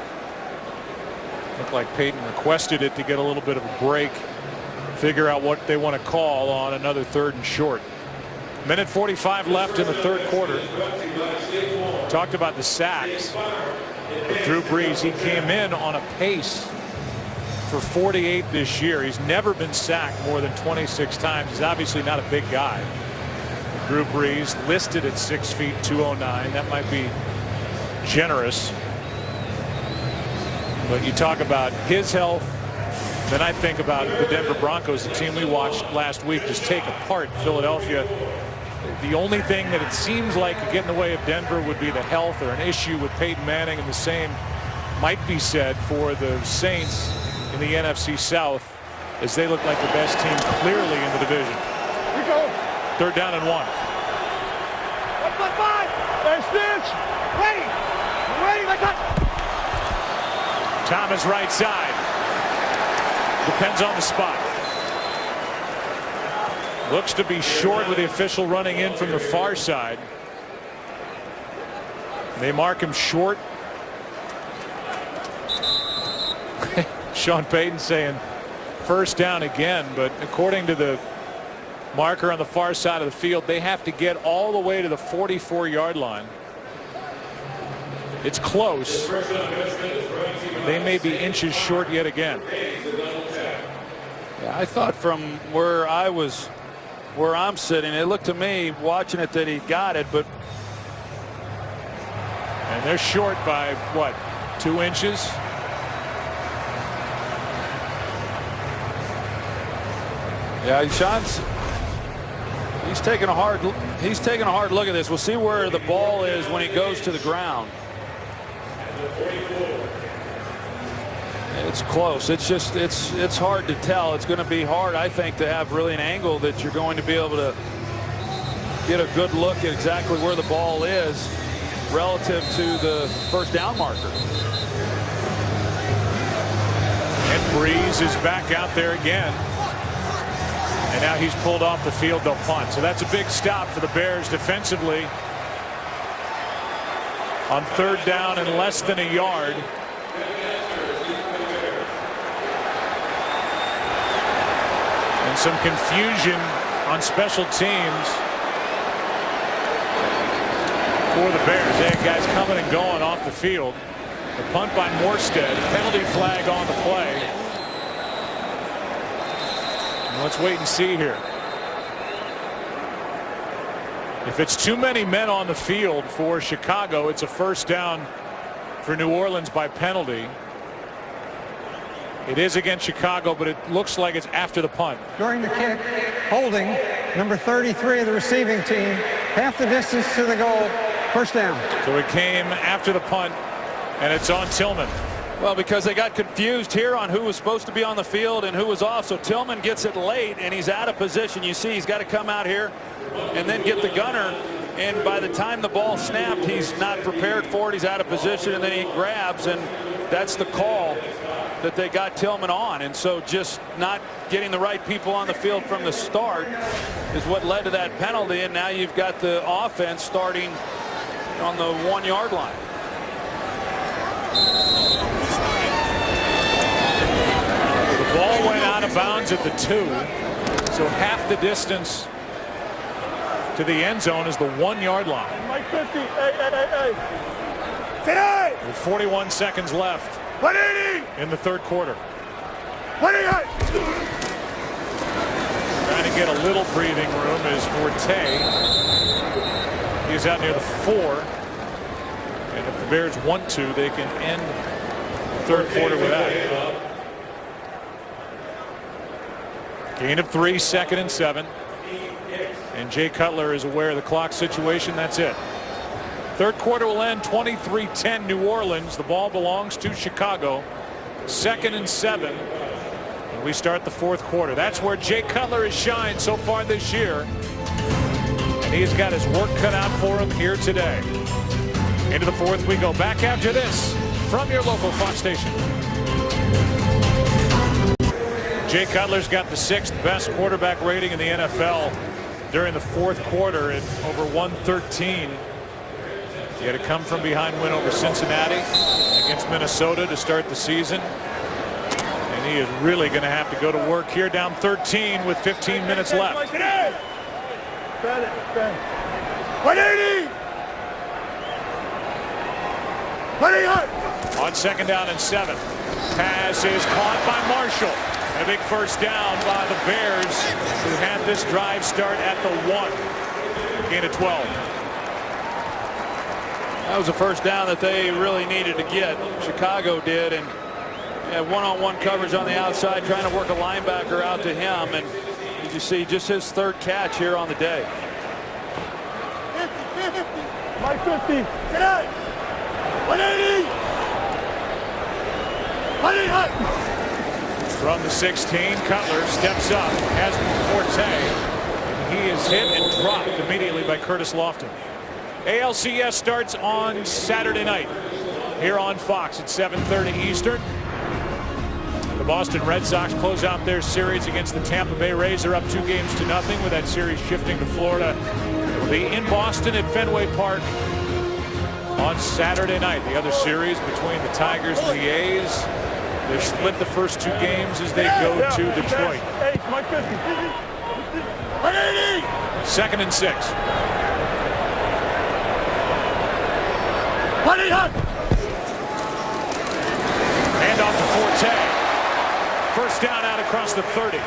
Looked like Payton requested it to get a little bit of a break, figure out what they want to call on another 3rd and short. Minute 45 left in the 3rd quarter. Talked about the sacks. With Drew Brees, he came in on a pace for 48 this year. He's never been sacked more than 26 times. He's obviously not a big guy. Drew Brees listed at 6 feet 209. That might be generous. But you talk about his health, then I think about the Denver Broncos, the team we watched last week, just take apart Philadelphia. The only thing that it seems like could get in the way of Denver would be the health or an issue with Peyton Manning, and the same might be said for the Saints in the NFC South, as they look like the best team clearly in the division. 3rd down and 1. 1.5. There's Stitch. Ready. Ready. Let's go. Thomas right side. Depends on the spot. Looks to be short with the official running in from the far side. They mark him short. Sean Payton saying first down again, but according to the marker on the far side of the field, they have to get all the way to the 44-yard line. It's close. They may be inches short yet again. Yeah, I thought from where I'm sitting, it looked to me watching it that he got it, but and they're short by what, 2 inches? Yeah, he's taking a hard look at this. We'll see where the ball is when he goes to the ground. It's close. It's hard to tell. It's going to be hard, I think, to have really an angle that you're going to be able to get a good look at exactly where the ball is relative to the first down marker. And Brees is back out there again. And now he's pulled off the field. They'll punt. So that's a big stop for the Bears defensively. On 3rd down and less than a yard. And some confusion on special teams for the Bears. They had guys coming and going off the field. The punt by Morstead. Penalty flag on the play. Let's wait and see here. If it's too many men on the field for Chicago, it's a first down for New Orleans by penalty. It is against Chicago, but it looks like it's after the punt. During the kick, holding number 33 of the receiving team, half the distance to the goal, first down. So it came after the punt, and it's on Tillman. Well, because they got confused here on who was supposed to be on the field and who was off. So Tillman gets it late, and he's out of position. You see he's got to come out here and then get the gunner. And by the time the ball snapped, he's not prepared for it. He's out of position, and then he grabs, and that's the call that they got Tillman on. And so just not getting the right people on the field from the start is what led to that penalty. And now you've got the offense starting on the 1-yard line. The ball went out of bounds at the 2, so half the distance to the end zone is the 1-yard line. Mike 50. Hey. With 41 seconds left 180. in the third quarter. 180. Trying to get a little breathing room is Forte. He's out near the 4. And if the Bears want to, they can end the third quarter with that. Gain of 3, 2nd and 7. And Jay Cutler is aware of the clock situation. That's it. Third quarter will end 23-10 New Orleans. The ball belongs to Chicago. 2nd and 7. And we start the fourth quarter. That's where Jay Cutler has shined so far this year. And he's got his work cut out for him here today. Into the fourth we go. Back after this from your local Fox station. Jay Cutler's got the 6th best quarterback rating in the NFL during the fourth quarter at over 113. He had a come from behind win over Cincinnati against Minnesota to start the season. And he is really going to have to go to work here, down 13 with 15 minutes left. 180. On 2nd down and 7. Pass is caught by Marshall. And a big first down by the Bears, who had this drive start at the 1. Gain of 12. That was a first down that they really needed to get. Chicago did, and one-on-one coverage on the outside, trying to work a linebacker out to him, and you see just his 3rd catch here on the day. Mike 50. 180. 180. From the 16, Cutler steps up, has Forte. He is hit and dropped immediately by Curtis Lofton. ALCS starts on Saturday night here on Fox at 7:30 Eastern. The Boston Red Sox close out their series against the Tampa Bay Rays. They're up 2-0 with that series shifting to Florida. It will be in Boston at Fenway Park on Saturday night. The other series between the Tigers and the A's. They've split the first 2 games as they go to Detroit. 2nd and 6. Hand off to Forte. First down out across the 30.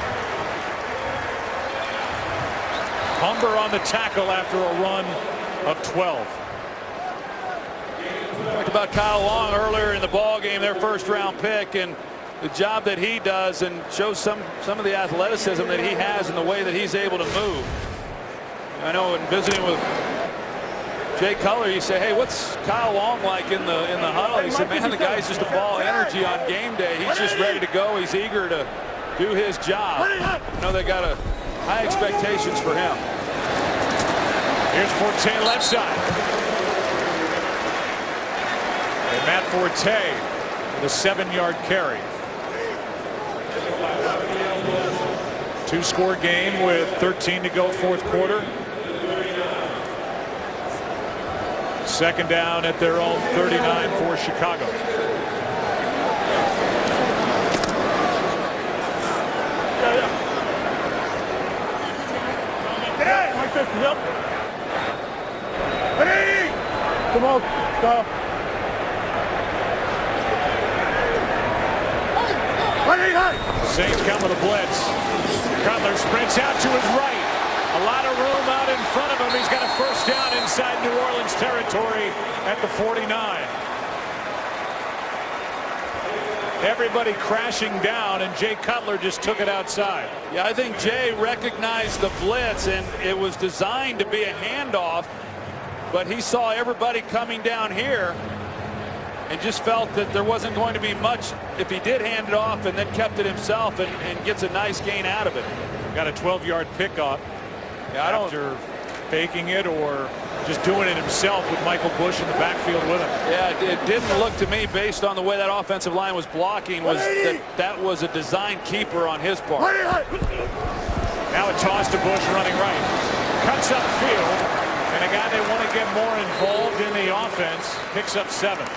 Humber on the tackle after a run of 12. Talked about Kyle Long earlier in the ball game, their first-round pick, and the job that he does, and shows some of the athleticism that he has and the way that he's able to move. I know in visiting with Jay Cutler, you say, hey, what's Kyle Long like in the huddle? He said, man, the guy's just a ball of energy on game day. He's just ready to go. He's eager to do his job. I know they got high expectations for him. Here's Forte left side. And Matt Forte with a 7-yard carry. 2-score game with 13 to go fourth quarter. 2nd down at their own 39 for Chicago. Come on, go. Saints come with a blitz. Cutler sprints out to his right. A lot of room out in front of him. He's got a first down inside New Orleans territory at the 49. Everybody crashing down, and Jay Cutler just took it outside. Yeah, I think Jay recognized the blitz, and it was designed to be a handoff, but he saw everybody coming down here and just felt that there wasn't going to be much if he did hand it off and then kept it himself and gets a nice gain out of it. Got a 12-yard pickup after faking it or just doing it himself with Michael Bush in the backfield with him. Yeah, it didn't look to me, based on the way that offensive line was blocking, was that was a design keeper on his part. Now a toss to Bush running right. Cuts up field, and a guy they want to get more involved in the offense picks up 7.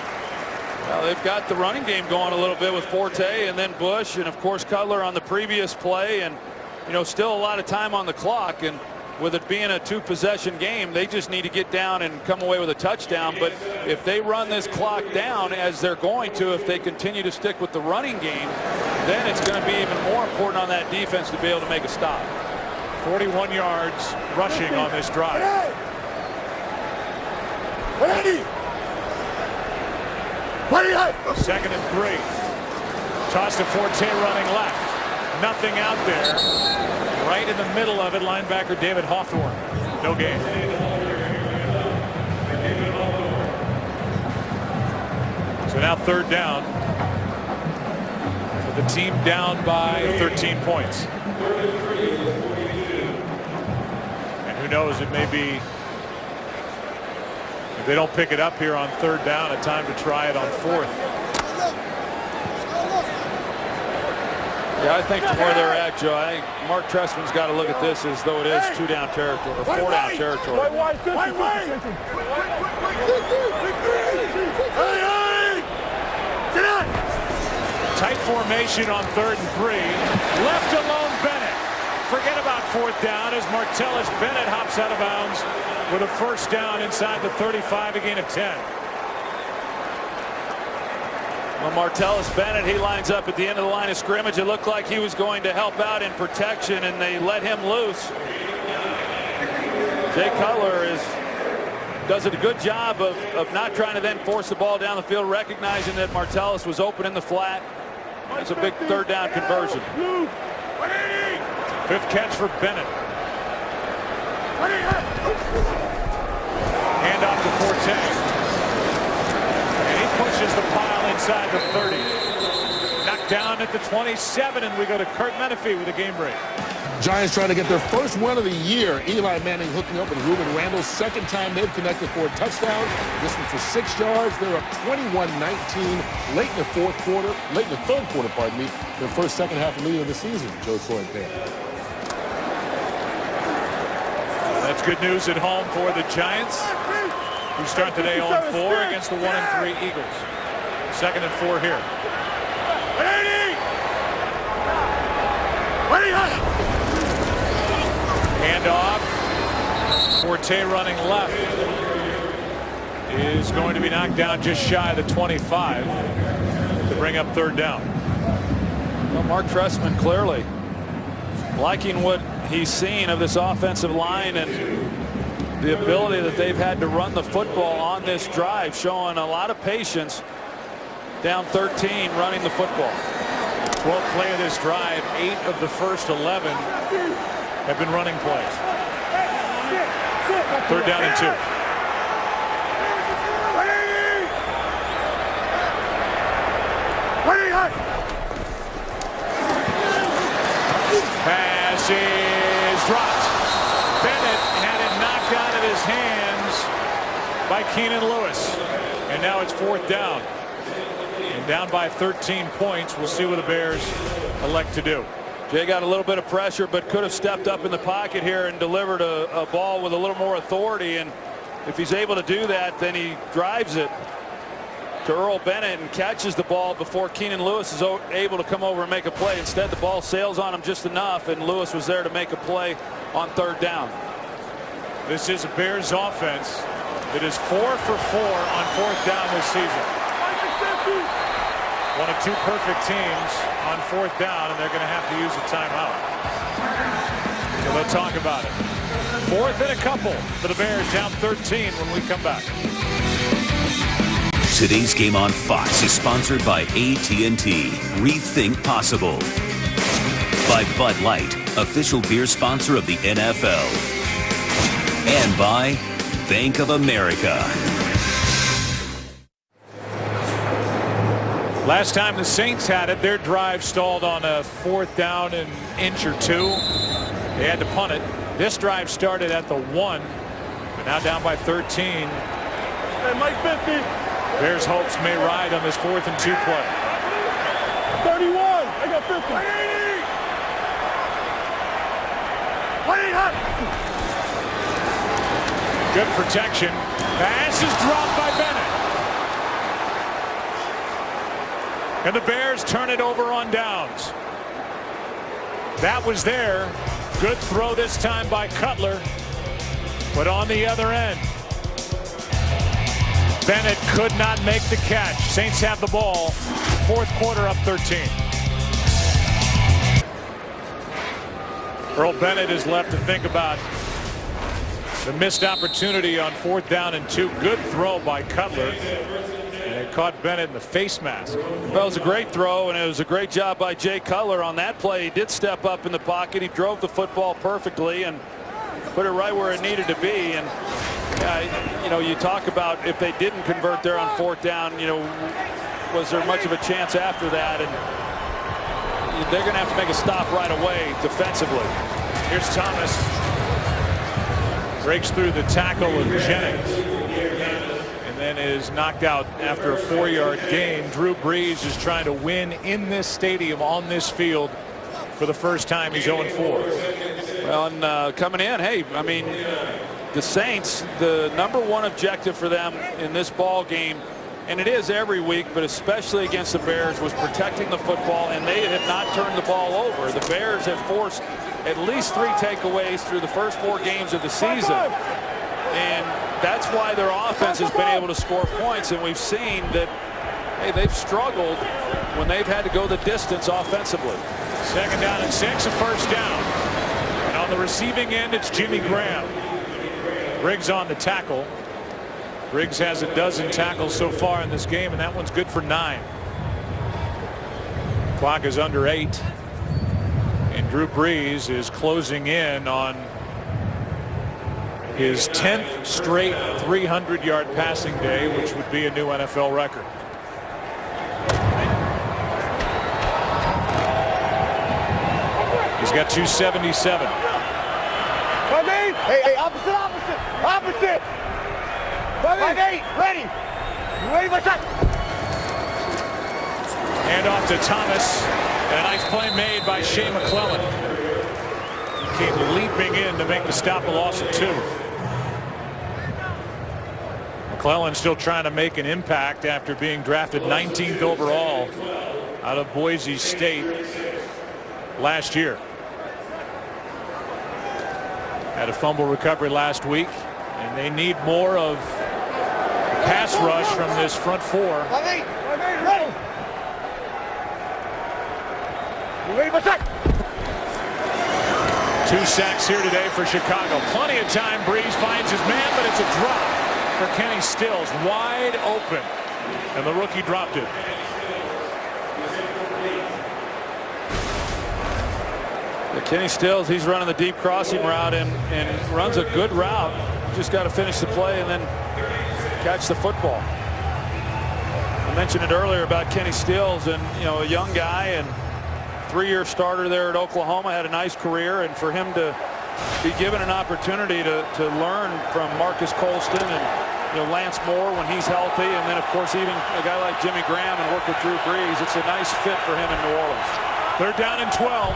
Well, they've got the running game going a little bit with Forte and then Bush and, of course, Cutler on the previous play, and, you know, still a lot of time on the clock. And with it being a 2-possession game, they just need to get down and come away with a touchdown. But if they run this clock down, as they're going to, if they continue to stick with the running game, then it's going to be even more important on that defense to be able to make a stop. 41 yards rushing on this drive. Second and 3. Toss to Forte running left. Nothing out there. Right in the middle of it, linebacker David Hawthorne. No gain. So now third down. So the team down by 13 points. And who knows, it may be, if they don't pick it up here on third down, a time to try it on fourth. Yeah, I think from where they're at, Joe, I think Mark Trestman's got to look at this as though it is 2-down territory or 4-down territory. Tight formation on 3rd and 3. Left alone Bennett. Forget about fourth down as Martellus Bennett hops out of bounds with a first down inside the 35, a gain of 10. Well, Martellus Bennett, he lines up at the end of the line of scrimmage. It looked like he was going to help out in protection, and they let him loose. Jay Cutler does a good job of not trying to then force the ball down the field, recognizing that Martellus was open in the flat. It's a big third down conversion. 5th catch for Bennett. Hand off to Forte. And he pushes the pile inside the 30. Knocked down at the 27, and we go to Kurt Menefee with a game break. Giants trying to get their first win of the year. Eli Manning hooking up with Ruben Randle. Second time they've connected for a touchdown. This one for 6 yards. They're up 21-19 late in the third quarter, pardon me. Their first second half lead of the season, Joe Troy and Payne. That's good news at home for the Giants, who start today on 4 against the 1-3 Eagles. 2nd and 4 here. Handoff. Forte running left is going to be knocked down just shy of the 25 to bring up third down. Well, Mark Trestman clearly liking what he's seen of this offensive line and the ability that they've had to run the football on this drive, showing a lot of patience. Down 13, running the football. 12th play of this drive, 8 of the first 11 have been running plays. Third down and 2. Pass is dropped. Bennett had it knocked out of his hands by Keenan Lewis. And now it's fourth down. And down by 13 points. We'll see what the Bears elect to do. Jay got a little bit of pressure, but could have stepped up in the pocket here and delivered a ball with a little more authority. And if he's able to do that, then he drives it to Earl Bennett and catches the ball before Keenan Lewis is able to come over and make a play. Instead, the ball sails on him just enough, and Lewis was there to make a play on third down. This is a Bears offense that is 4 for 4 on fourth down this season. One of 2 perfect teams on fourth down, and they're going to have to use a timeout. So they'll talk about it. 4th and a couple for the Bears, down 13 when we come back. Today's game on Fox is sponsored by AT&T. Rethink possible. By Bud Light, official beer sponsor of the NFL. And by Bank of America. Last time the Saints had it, their drive stalled on a fourth down an inch or 2. They had to punt it. This drive started at the 1, but now down by 13. Hey, Mike 50. Bears hopes may ride on this 4th and 2 play. 31. I got 50. 180. Good protection. Pass is dropped by Bennett. And the Bears turn it over on downs. That was there. Good throw this time by Cutler. But on the other end, Bennett could not make the catch. Saints have the ball. Fourth quarter, up 13. Earl Bennett is left to think about the missed opportunity on 4th down and 2. Good throw by Cutler. And it caught Bennett in the face mask. Well, it was a great throw, and it was a great job by Jay Cutler on that play. He did step up in the pocket. He drove the football perfectly and put it right where it needed to be. And you know, you talk about if they didn't convert there on 4th down, you know, was there much of a chance after that? And they're going to have to make a stop right away defensively. Here's Thomas. Breaks through the tackle of Jennings. And then is knocked out after a 4-yard gain. Drew Brees is trying to win in this stadium on this field for the first time. He's 0-4. Well, and coming in, hey, I mean, the Saints, the #1 objective for them in this ball game, and it is every week, but especially against the Bears, was protecting the football, and they have not turned the ball over. The Bears have forced at least 3 takeaways through the first 4 games of the season, and that's why their offense has been able to score points. And we've seen that, hey, they've struggled when they've had to go the distance offensively. 2nd down and 6, a first down. And on the receiving end, it's Jimmy Graham. Briggs on the tackle. Briggs has a dozen tackles so far in this game, and that one's good for 9. Clock is under 8. And Drew Brees is closing in on his 10th straight 300-yard passing day, which would be a new NFL record. He's got 277. Hey, opposite. 5-8, ready. You ready for shot? Hand off to Thomas. And a nice play made by Shea McClellan. He came leaping in to make the stop, a loss of 2. McClellan still trying to make an impact after being drafted 19th overall out of Boise State last year. Had a fumble recovery last week, and they need more of the pass rush from this front 4. 5-8, ready. You ready for shot? 2 sacks here today for Chicago. Plenty of time. Brees finds his man, but it's a drop for Kenny Stills. Wide open. And the rookie dropped it. Kenny Stills, he's running the deep crossing route and runs a good route. Just got to finish the play and then catch the football. I mentioned it earlier about Kenny Stills, and you know, a young guy and 3-year starter there at Oklahoma, had a nice career, and for him to be given an opportunity to learn from Marcus Colston and, you know, Lance Moore when he's healthy, and then of course even a guy like Jimmy Graham and work with Drew Brees, it's a nice fit for him in New Orleans. 3rd down and 12.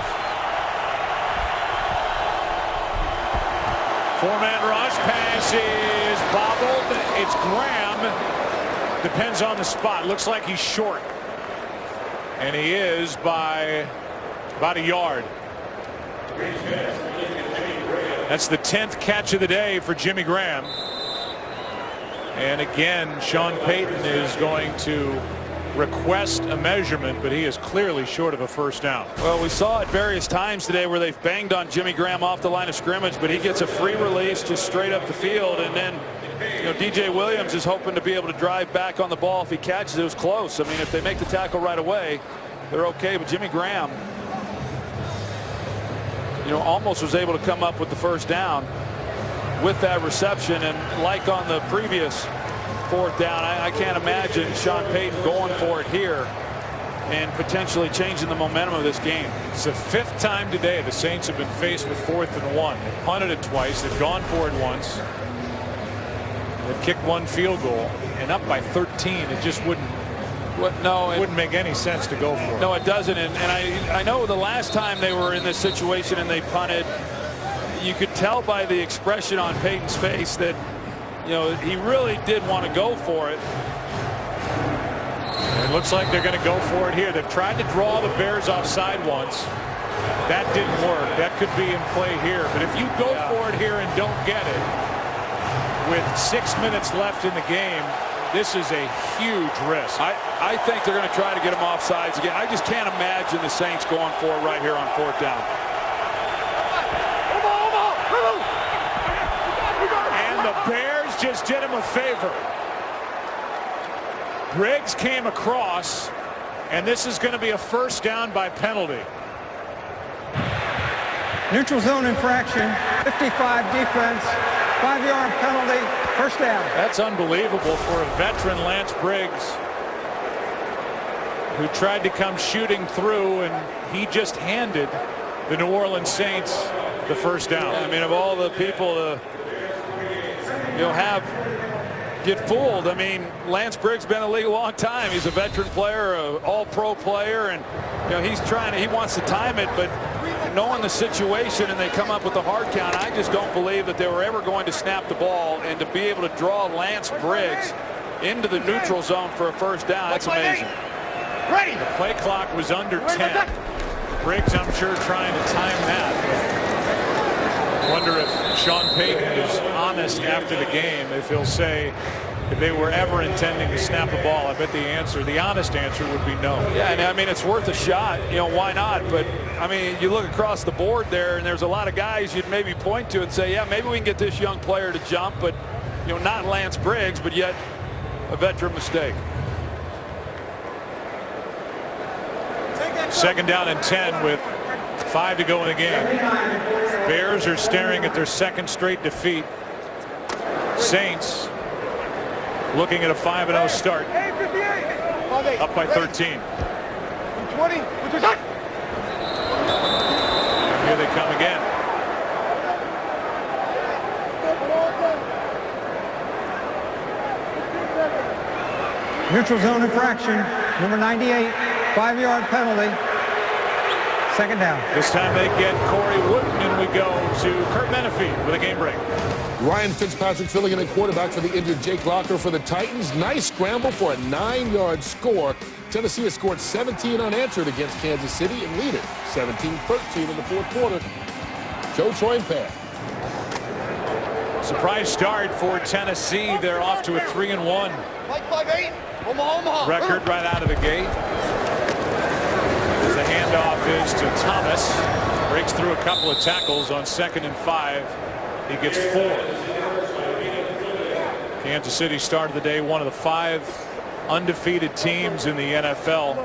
4-man rush, pass is bobbled. It's Graham. Depends on the spot. Looks like he's short. And he is by about a yard. That's the 10th catch of the day for Jimmy Graham. And again, Sean Payton is going to request a measurement, but he is clearly short of a first down. Well, we saw at various times today where they've banged on Jimmy Graham off the line of scrimmage, but he gets a free release just straight up the field, and then, you know, DJ Williams is hoping to be able to drive back on the ball if he catches it. It was close. I mean, if they make the tackle right away, they're okay. But Jimmy Graham, you know, almost was able to come up with the first down with that reception, and like on the previous 4th down, I can't imagine Sean Payton going for it here and potentially changing the momentum of this game. It's the 5th time today the Saints have been faced with 4th and 1. They've punted it twice. They've gone for it once. They've kicked 1 field goal, and up by 13. It just wouldn't make any sense to go for it. No, it doesn't. And I know the last time they were in this situation and they punted, you could tell by the expression on Payton's face that, you know, he really did want to go for it. It looks like they're going to go for it here. They've tried to draw the Bears offside once. that didn't work. That could be in play here. But if you go for it here and don't get it, with 6 minutes left in the game, this is a huge risk. I think they're going to try to get him off sides again. I just can't imagine the Saints going for it right here on 4th down. And the Bears just did him a favor. Briggs came across, and this is going to be a 1st down by penalty. Neutral zone infraction, 55 defense, 5-yard penalty, 1st down. That's unbelievable for a veteran, Lance Briggs, who tried to come shooting through, and he just handed the New Orleans Saints the 1st down. I mean, of all the people to get fooled, I mean, Lance Briggs been in the league a long time. He's a veteran player, an all-pro player, and he wants to time it, but knowing the situation and they come up with the hard count, I just don't believe that they were ever going to snap the ball, and to be able to draw Lance Briggs into the neutral zone for a 1st down, that's amazing. Ready. The play clock was under 10. Briggs, I'm sure, trying to time that. Wonder if Sean Payton is honest after the game, if he'll say if they were ever intending to snap the ball. I bet the honest answer would be no. Yeah, and I mean, it's worth a shot. Why not? But I mean, you look across the board there, and there's a lot of guys you'd maybe point to and say, yeah, maybe we can get this young player to jump, but not Lance Briggs, but yet a veteran mistake. 2nd down and 10 with 5 to go in the game. Bears are staring at their 2nd straight defeat. Saints looking at a 5-0 start. Up by 13. 20. Here they come again. Neutral zone infraction, number 98, 5-yard penalty, 2nd down. This time they get Corey Wooden, and we go to Kurt Menefee with a game break. Ryan Fitzpatrick filling in at quarterback for the injured Jake Locker for the Titans. Nice scramble for a 9-yard score. Tennessee has scored 17 unanswered against Kansas City and lead it 17-13 in the 4th quarter. Joe Troinpan. Surprise start for Tennessee. They're off to a 3-1 record right out of the gate. As the handoff is to Thomas. Breaks through a couple of tackles on 2nd and 5. He gets 4. Kansas City started the day one of the 5 undefeated teams in the NFL,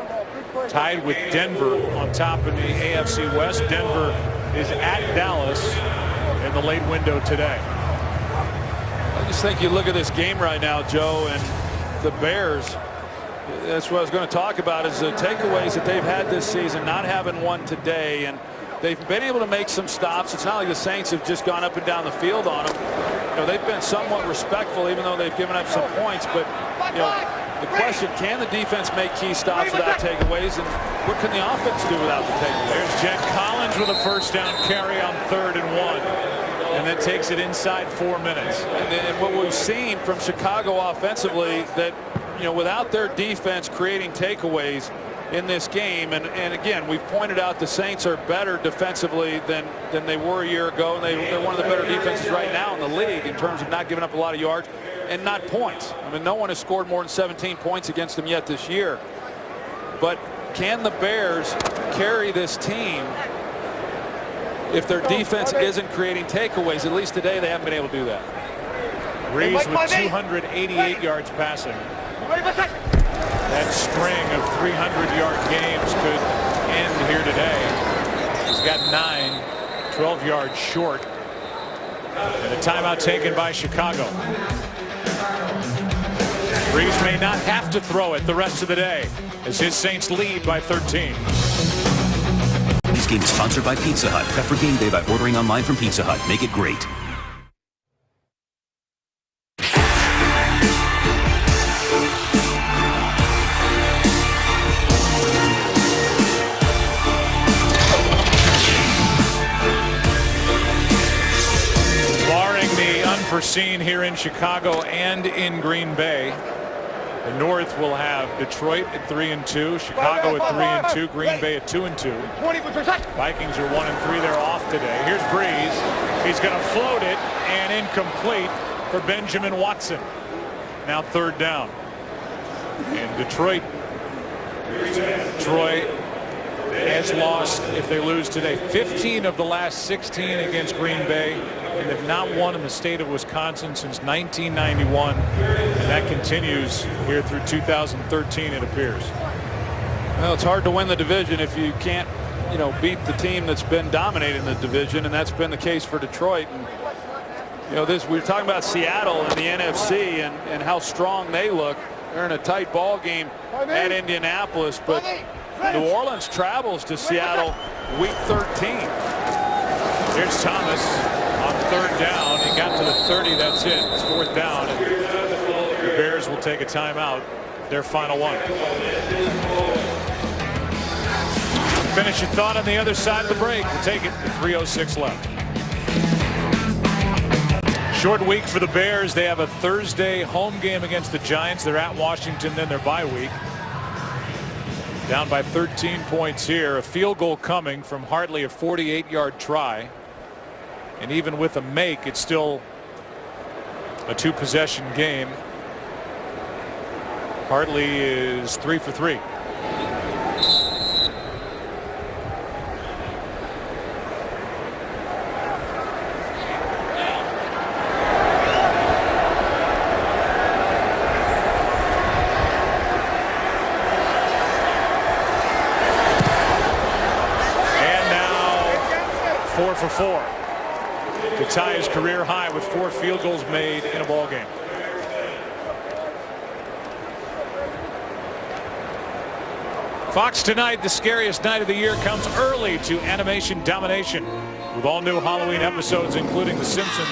tied with Denver on top in the AFC West. Denver is at Dallas in the late window today. I just think you look at this game right now, Joe, and the Bears, that's what I was going to talk about, is the takeaways that they've had this season, not having one today, and they've been able to make some stops. It's not like the Saints have just gone up and down the field on them. They've been somewhat respectful, even though they've given up some points. But the question, can the defense make key stops without takeaways, and what can the offense do without the takeaways? There's Jet Collins with a 1st down carry on 3rd and 1, and that takes it inside 4 minutes. And what we've seen from Chicago offensively, that without their defense creating takeaways in this game, and again, we've pointed out the Saints are better defensively than they were a year ago, and they're one of the better defenses right now in the league in terms of not giving up a lot of yards and not points. I mean, no one has scored more than 17 points against them yet this year. But can the Bears carry this team if their defense isn't creating takeaways? At least today they haven't been able to do that. Reeves with 288 yards passing. That string of 300-yard games could end here today. He's got 9, 12 yards short. And a timeout taken by Chicago. Reeves may not have to throw it the rest of the day as his Saints lead by 13. This game is sponsored by Pizza Hut. Prep for game day by ordering online from Pizza Hut. Make it great. Barring the unforeseen here in Chicago and in Green Bay, The North will have Detroit at 3-2, Chicago at 3-2, Green Bay at 2-2. Vikings are 1-3. They're off today. Here's Breeze. He's going to float it, and incomplete for Benjamin Watson. Now 3rd down. And Detroit has lost, if they lose today, 15 of the last 16 against Green Bay, and they've not won in the state of Wisconsin since 1991, and that continues here through 2013, it appears. Well, it's hard to win the division if you can't, beat the team that's been dominating the division, and that's been the case for Detroit. And, we were talking about Seattle and the NFC and how strong they look. They're in a tight ball game at Indianapolis, but New Orleans travels to Seattle week 13. Here's Thomas on 3rd down. He got to the 30. That's it. It's 4th down. And the Bears will take a timeout. Their final one. Finish your thought on the other side of the break. We'll take it. 3:06 left. Short week for the Bears. They have a Thursday home game against the Giants. They're at Washington, then their bye week. Down by 13 points here. A field goal coming from Hartley, a 48-yard try. And even with a make, it's still a 2-possession game. Hartley is 3 for 3. For 4 to tie his career high with 4 field goals made in a ball game. Fox tonight, the scariest night of the year, comes early to animation domination with all new Halloween episodes, including The Simpsons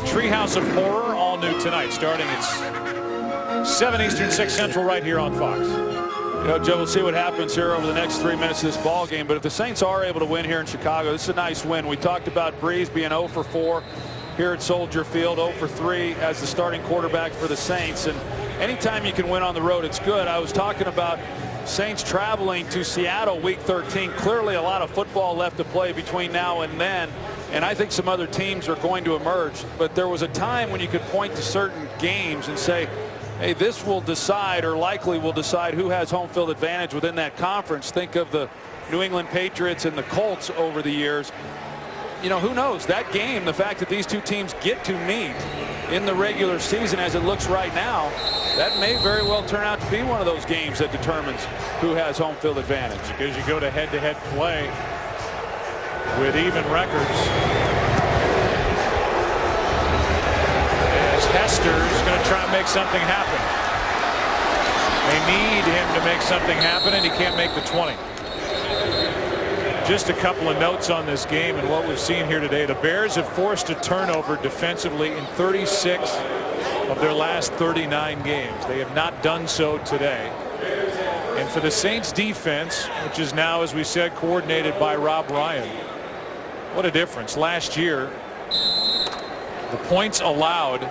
Treehouse of Horror, all new tonight, starting at 7 Eastern, 6 Central, right here on Fox. Joe, we'll see what happens here over the next 3 minutes of this ball game. But if the Saints are able to win here in Chicago, this is a nice win. We talked about Breeze being 0 for 4 here at Soldier Field, 0 for 3 as the starting quarterback for the Saints. And anytime you can win on the road, it's good. I was talking about Saints traveling to Seattle week 13. Clearly a lot of football left to play between now and then. And I think some other teams are going to emerge. But there was a time when you could point to certain games and say, hey, this will decide, or likely will decide, who has home field advantage within that conference. Think of the New England Patriots and the Colts over the years. Who knows? That game, the fact that these two teams get to meet in the regular season as it looks right now, that may very well turn out to be one of those games that determines who has home field advantage. Because you go to head-to-head play with even records. Hester is going to try and make something happen. They need him to make something happen, and he can't make the 20. Just a couple of notes on this game and what we've seen here today. The Bears have forced a turnover defensively in 36 of their last 39 games. They have not done so today. And for the Saints defense, which is now, as we said, coordinated by Rob Ryan, what a difference. Last year, the points allowed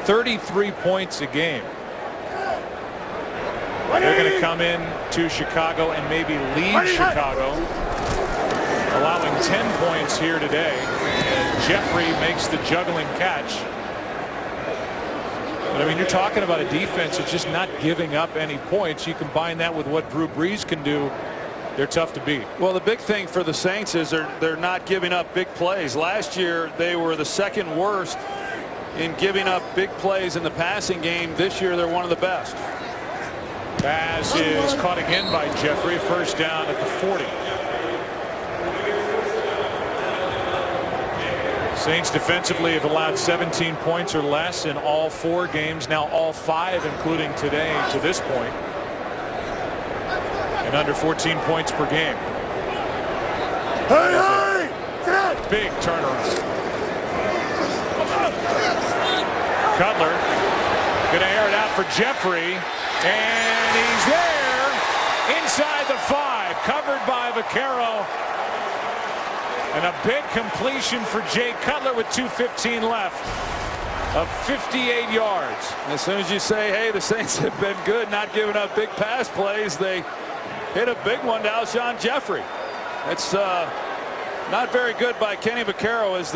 33 points a game. They're going to come in to Chicago and maybe lead Chicago, allowing 10 points here today. And Jeffrey makes the juggling catch. But I mean, you're talking about a defense that's just not giving up any points. You combine that with what Drew Brees can do, they're tough to beat. Well, the big thing for the Saints is they're not giving up big plays. Last year, they were the second worst in giving up big plays in the passing game. This year, they're one of the best. Pass is caught again by Jeffrey. First down at the 40. Saints defensively have allowed 17 points or less in all 4 games, now all 5, including today, to this point, and under 14 points per game. Big turnaround. Cutler going to air it out for Jeffrey, and he's there inside the 5, covered by Vaccaro. And a big completion for Jay Cutler with 2:15 left. of 58 yards. As soon as you say, hey, the Saints have been good, not giving up big pass plays, they hit a big one to Alshon Jeffrey. It's not very good by Kenny Vaccaro as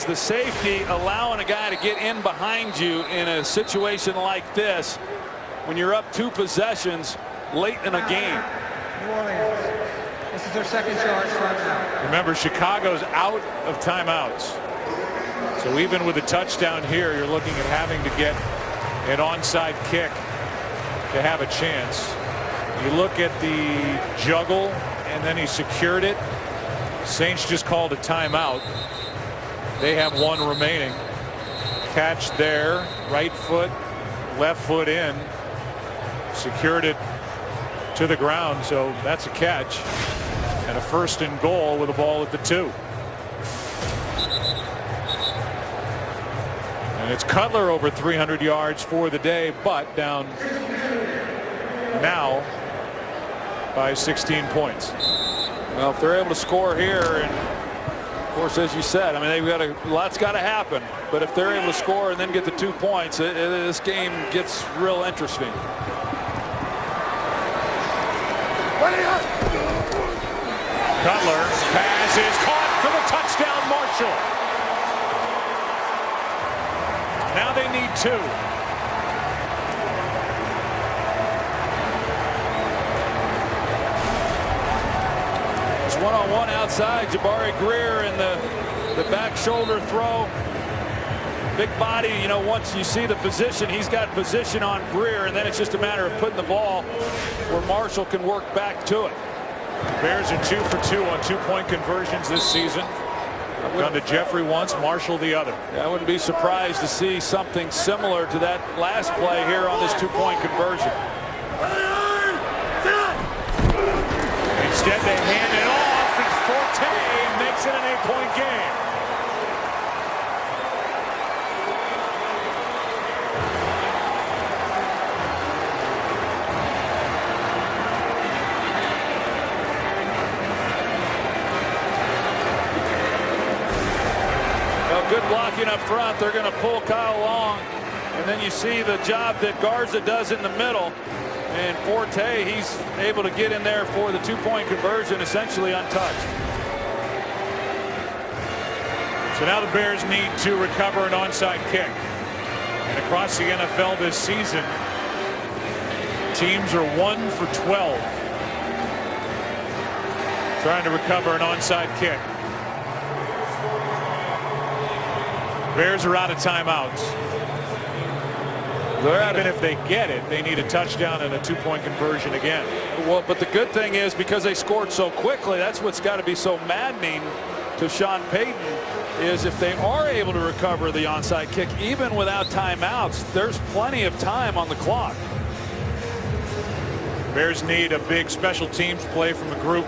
the safety, allowing a guy to get in behind you in a situation like this when you're up 2 possessions late in a game. New Orleans. This is their second charge timeout. Remember, Chicago's out of timeouts. So even with a touchdown here, you're looking at having to get an onside kick to have a chance. You look at the juggle, and then he secured it. Saints just called a timeout. They have 1 remaining. Catch there, right foot, left foot in. Secured it to the ground, so that's a catch. And a 1st and goal with the ball at the 2. And it's Cutler over 300 yards for the day, but down now by 16 points. Well, if they're able to score here, and of course, as you said, I mean, they've got a lot's got to happen. But if they're able to score and then get the 2 points, this game gets real interesting. Cutler pass is caught for the touchdown. Marshall. Now they need 2. It's one-on-one outside. Jabari Greer in the back shoulder throw. Big body, you know, once you see the position, he's got position on Greer, and then it's just a matter of putting the ball where Marshall can work back to it. Bears are 2 for 2 on 2-point conversions this season. Gone to Jeffrey once, Marshall the other. Yeah, I wouldn't be surprised to see something similar to that last play here on this 2-point conversion. Instead, they hand it off, and Forte makes it an 8-point game. Good blocking up front. They're going to pull Kyle Long, and then you see the job that Garza does in the middle, and Forte, he's able to get in there for the 2-point conversion essentially untouched. So now the Bears need to recover an onside kick, and across the NFL this season, teams are 1 for 12 trying to recover an onside kick. Bears are out of timeouts. Even if they get it, they need a touchdown and a 2-point conversion again. Well, but the good thing is, because they scored so quickly, that's what's got to be so maddening to Sean Payton, is if they are able to recover the onside kick, even without timeouts, there's plenty of time on the clock. Bears need a big special teams play from a group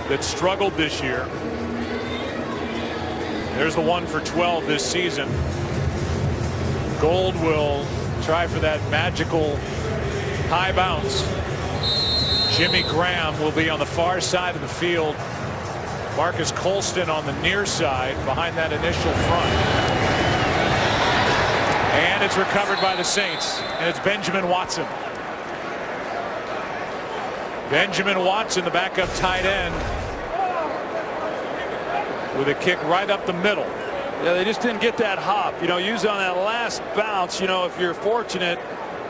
that struggled this year. There's the 1 for 12 this season. Gold will try for that magical high bounce. Jimmy Graham will be on the far side of the field. Marcus Colston on the near side behind that initial front. And it's recovered by the Saints, and it's Benjamin Watson. Benjamin Watson, the backup tight end, with a kick right up the middle. Yeah, they just didn't get that hop. You know, usually on that last bounce, you know, if you're fortunate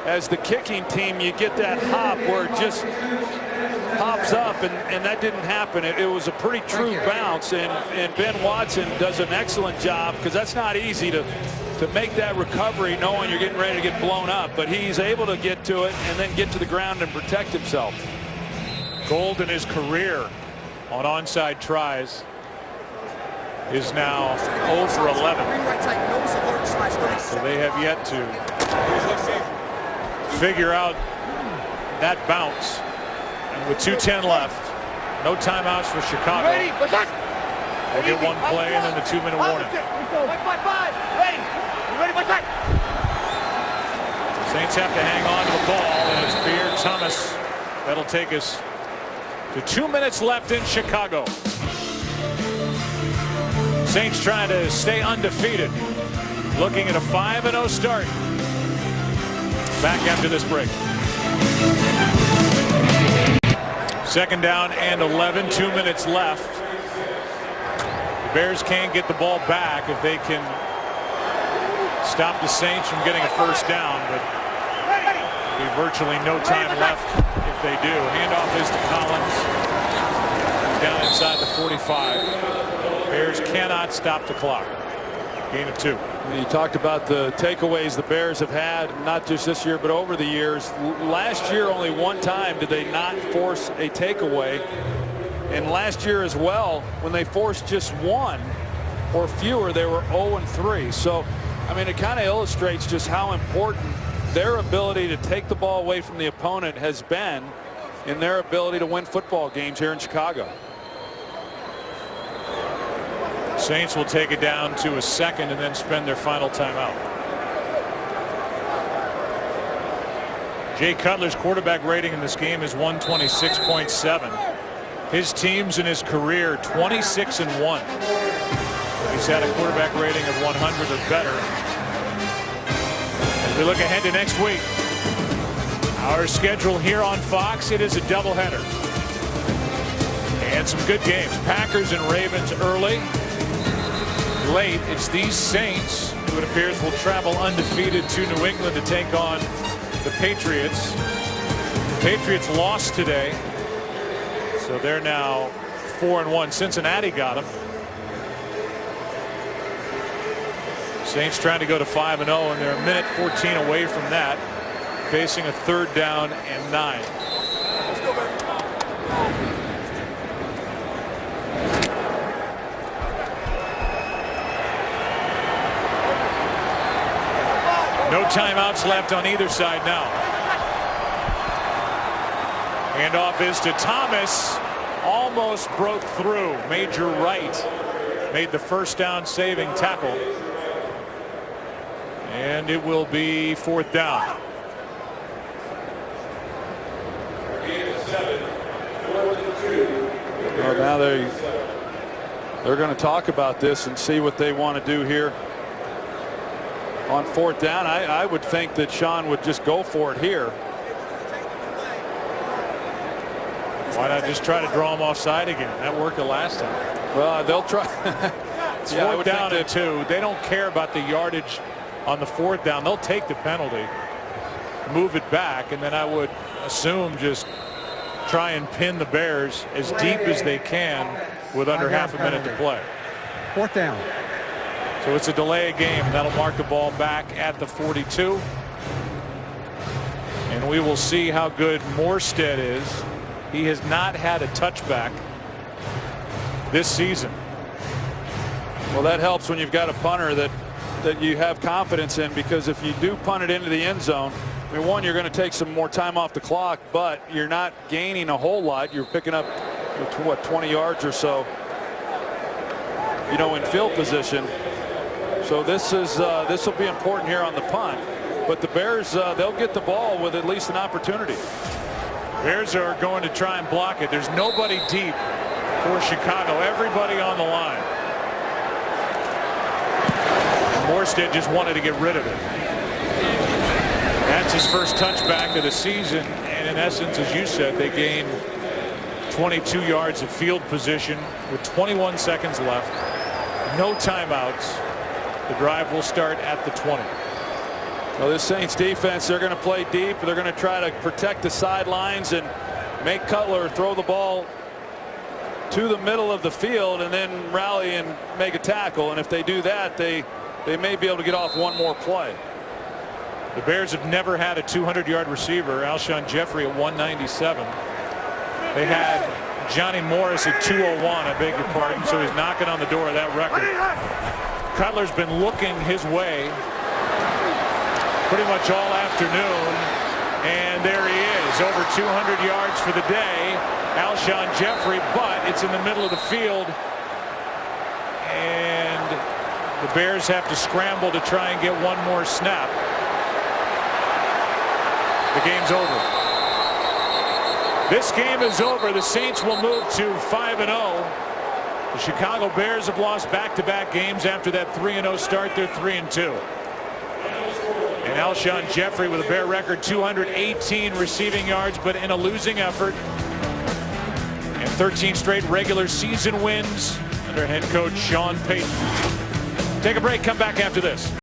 as the kicking team, you get that hop where it just hops up, and that didn't happen. It was a pretty true bounce, and Ben Watson does an excellent job, because that's not easy to make that recovery knowing you're getting ready to get blown up, but he's able to get to it and then get to the ground and protect himself. Gold in his career on onside tries is now 0 for 11. So they have yet to figure out that bounce. And with 2:10 left, no timeouts for Chicago. We'll get 1 play and then the 2-minute warning. Saints have to hang on to the ball, and it's Pierre Thomas that'll take us to 2 minutes left in Chicago. Saints trying to stay undefeated looking at a 5-0 start. Back after this break. Second down and 11, 2 minutes left. The Bears can't get the ball back if they can stop the Saints from getting a first down, but there'll be virtually no time left if they do. Handoff is to Collins. He's down inside the 45. Bears cannot stop the clock. Gain of 2. You talked about the takeaways the Bears have had, not just this year, but over the years. Last year, only one time did they not force a takeaway. And last year as well, when they forced just one or fewer, they were 0-3. So, I mean, it kind of illustrates just how important their ability to take the ball away from the opponent has been in their ability to win football games here in Chicago. Saints will take it down to a second and then spend their final timeout. Jay Cutler's quarterback rating in this game is 126.7. His teams in his career 26-1. He's had a quarterback rating of 100 or better. As we look ahead to next week, our schedule here on Fox, it is a doubleheader. And some good games. Packers and Ravens early. Late, it's these Saints who it appears will travel undefeated to New England to take on the Patriots. The Patriots lost today, so they're now 4-1. Cincinnati got them. Saints trying to go to 5-0, and they're a minute 14 away from that, facing a 3rd down and 9. Let's go, man. No timeouts left on either side now. Handoff is to Thomas. Almost broke through. Major Wright made the first down saving tackle. And it will be 4th down. Well, now they're going to talk about this and see what they want to do here. On 4th down, I would think that Sean would just go for it here. Why not just try to draw him offside again? That worked the last time. Well, they'll try. It's 4th down and 2. They don't care about the yardage on the 4th down. They'll take the penalty, move it back, and then I would assume just try and pin the Bears as deep as they can with under half a minute to play. 4th down. So it's a delay of game. That'll mark the ball back at the 42. And we will see how good Morstead is. He has not had a touchback this season. Well, that helps when you've got a punter that you have confidence in, because if you do punt it into the end zone, I mean, one, you're going to take some more time off the clock, but you're not gaining a whole lot. You're picking up, what, 20 yards or so, you know, in field position. So this will be important here on the punt. But the Bears, they'll get the ball with at least an opportunity. Bears are going to try and block it. There's nobody deep for Chicago. Everybody on the line. Morstead just wanted to get rid of it. That's his first touchback of the season. And in essence, as you said, they gained 22 yards of field position with 21 seconds left. No timeouts. The drive will start at the 20. Well, this Saints defense, they're going to play deep. They're going to try to protect the sidelines and make Cutler throw the ball to the middle of the field and then rally and make a tackle. And if they do that, they may be able to get off one more play. The Bears have never had a 200-yard receiver. Alshon Jeffrey at 197. They had Johnny Morris at 201, I beg your pardon, so he's knocking on the door of that record. Cutler's been looking his way pretty much all afternoon, and there he is, over 200 yards for the day. Alshon Jeffrey, but it's in the middle of the field, and the Bears have to scramble to try and get one more snap. The game's over. This game is over. The Saints will move to 5-0. The Chicago Bears have lost back-to-back games after that 3-0 start. They're 3-2. And Alshon Jeffrey with a Bear record 218 receiving yards, but in a losing effort. And 13 straight regular season wins under head coach Sean Payton. Take a break. Come back after this.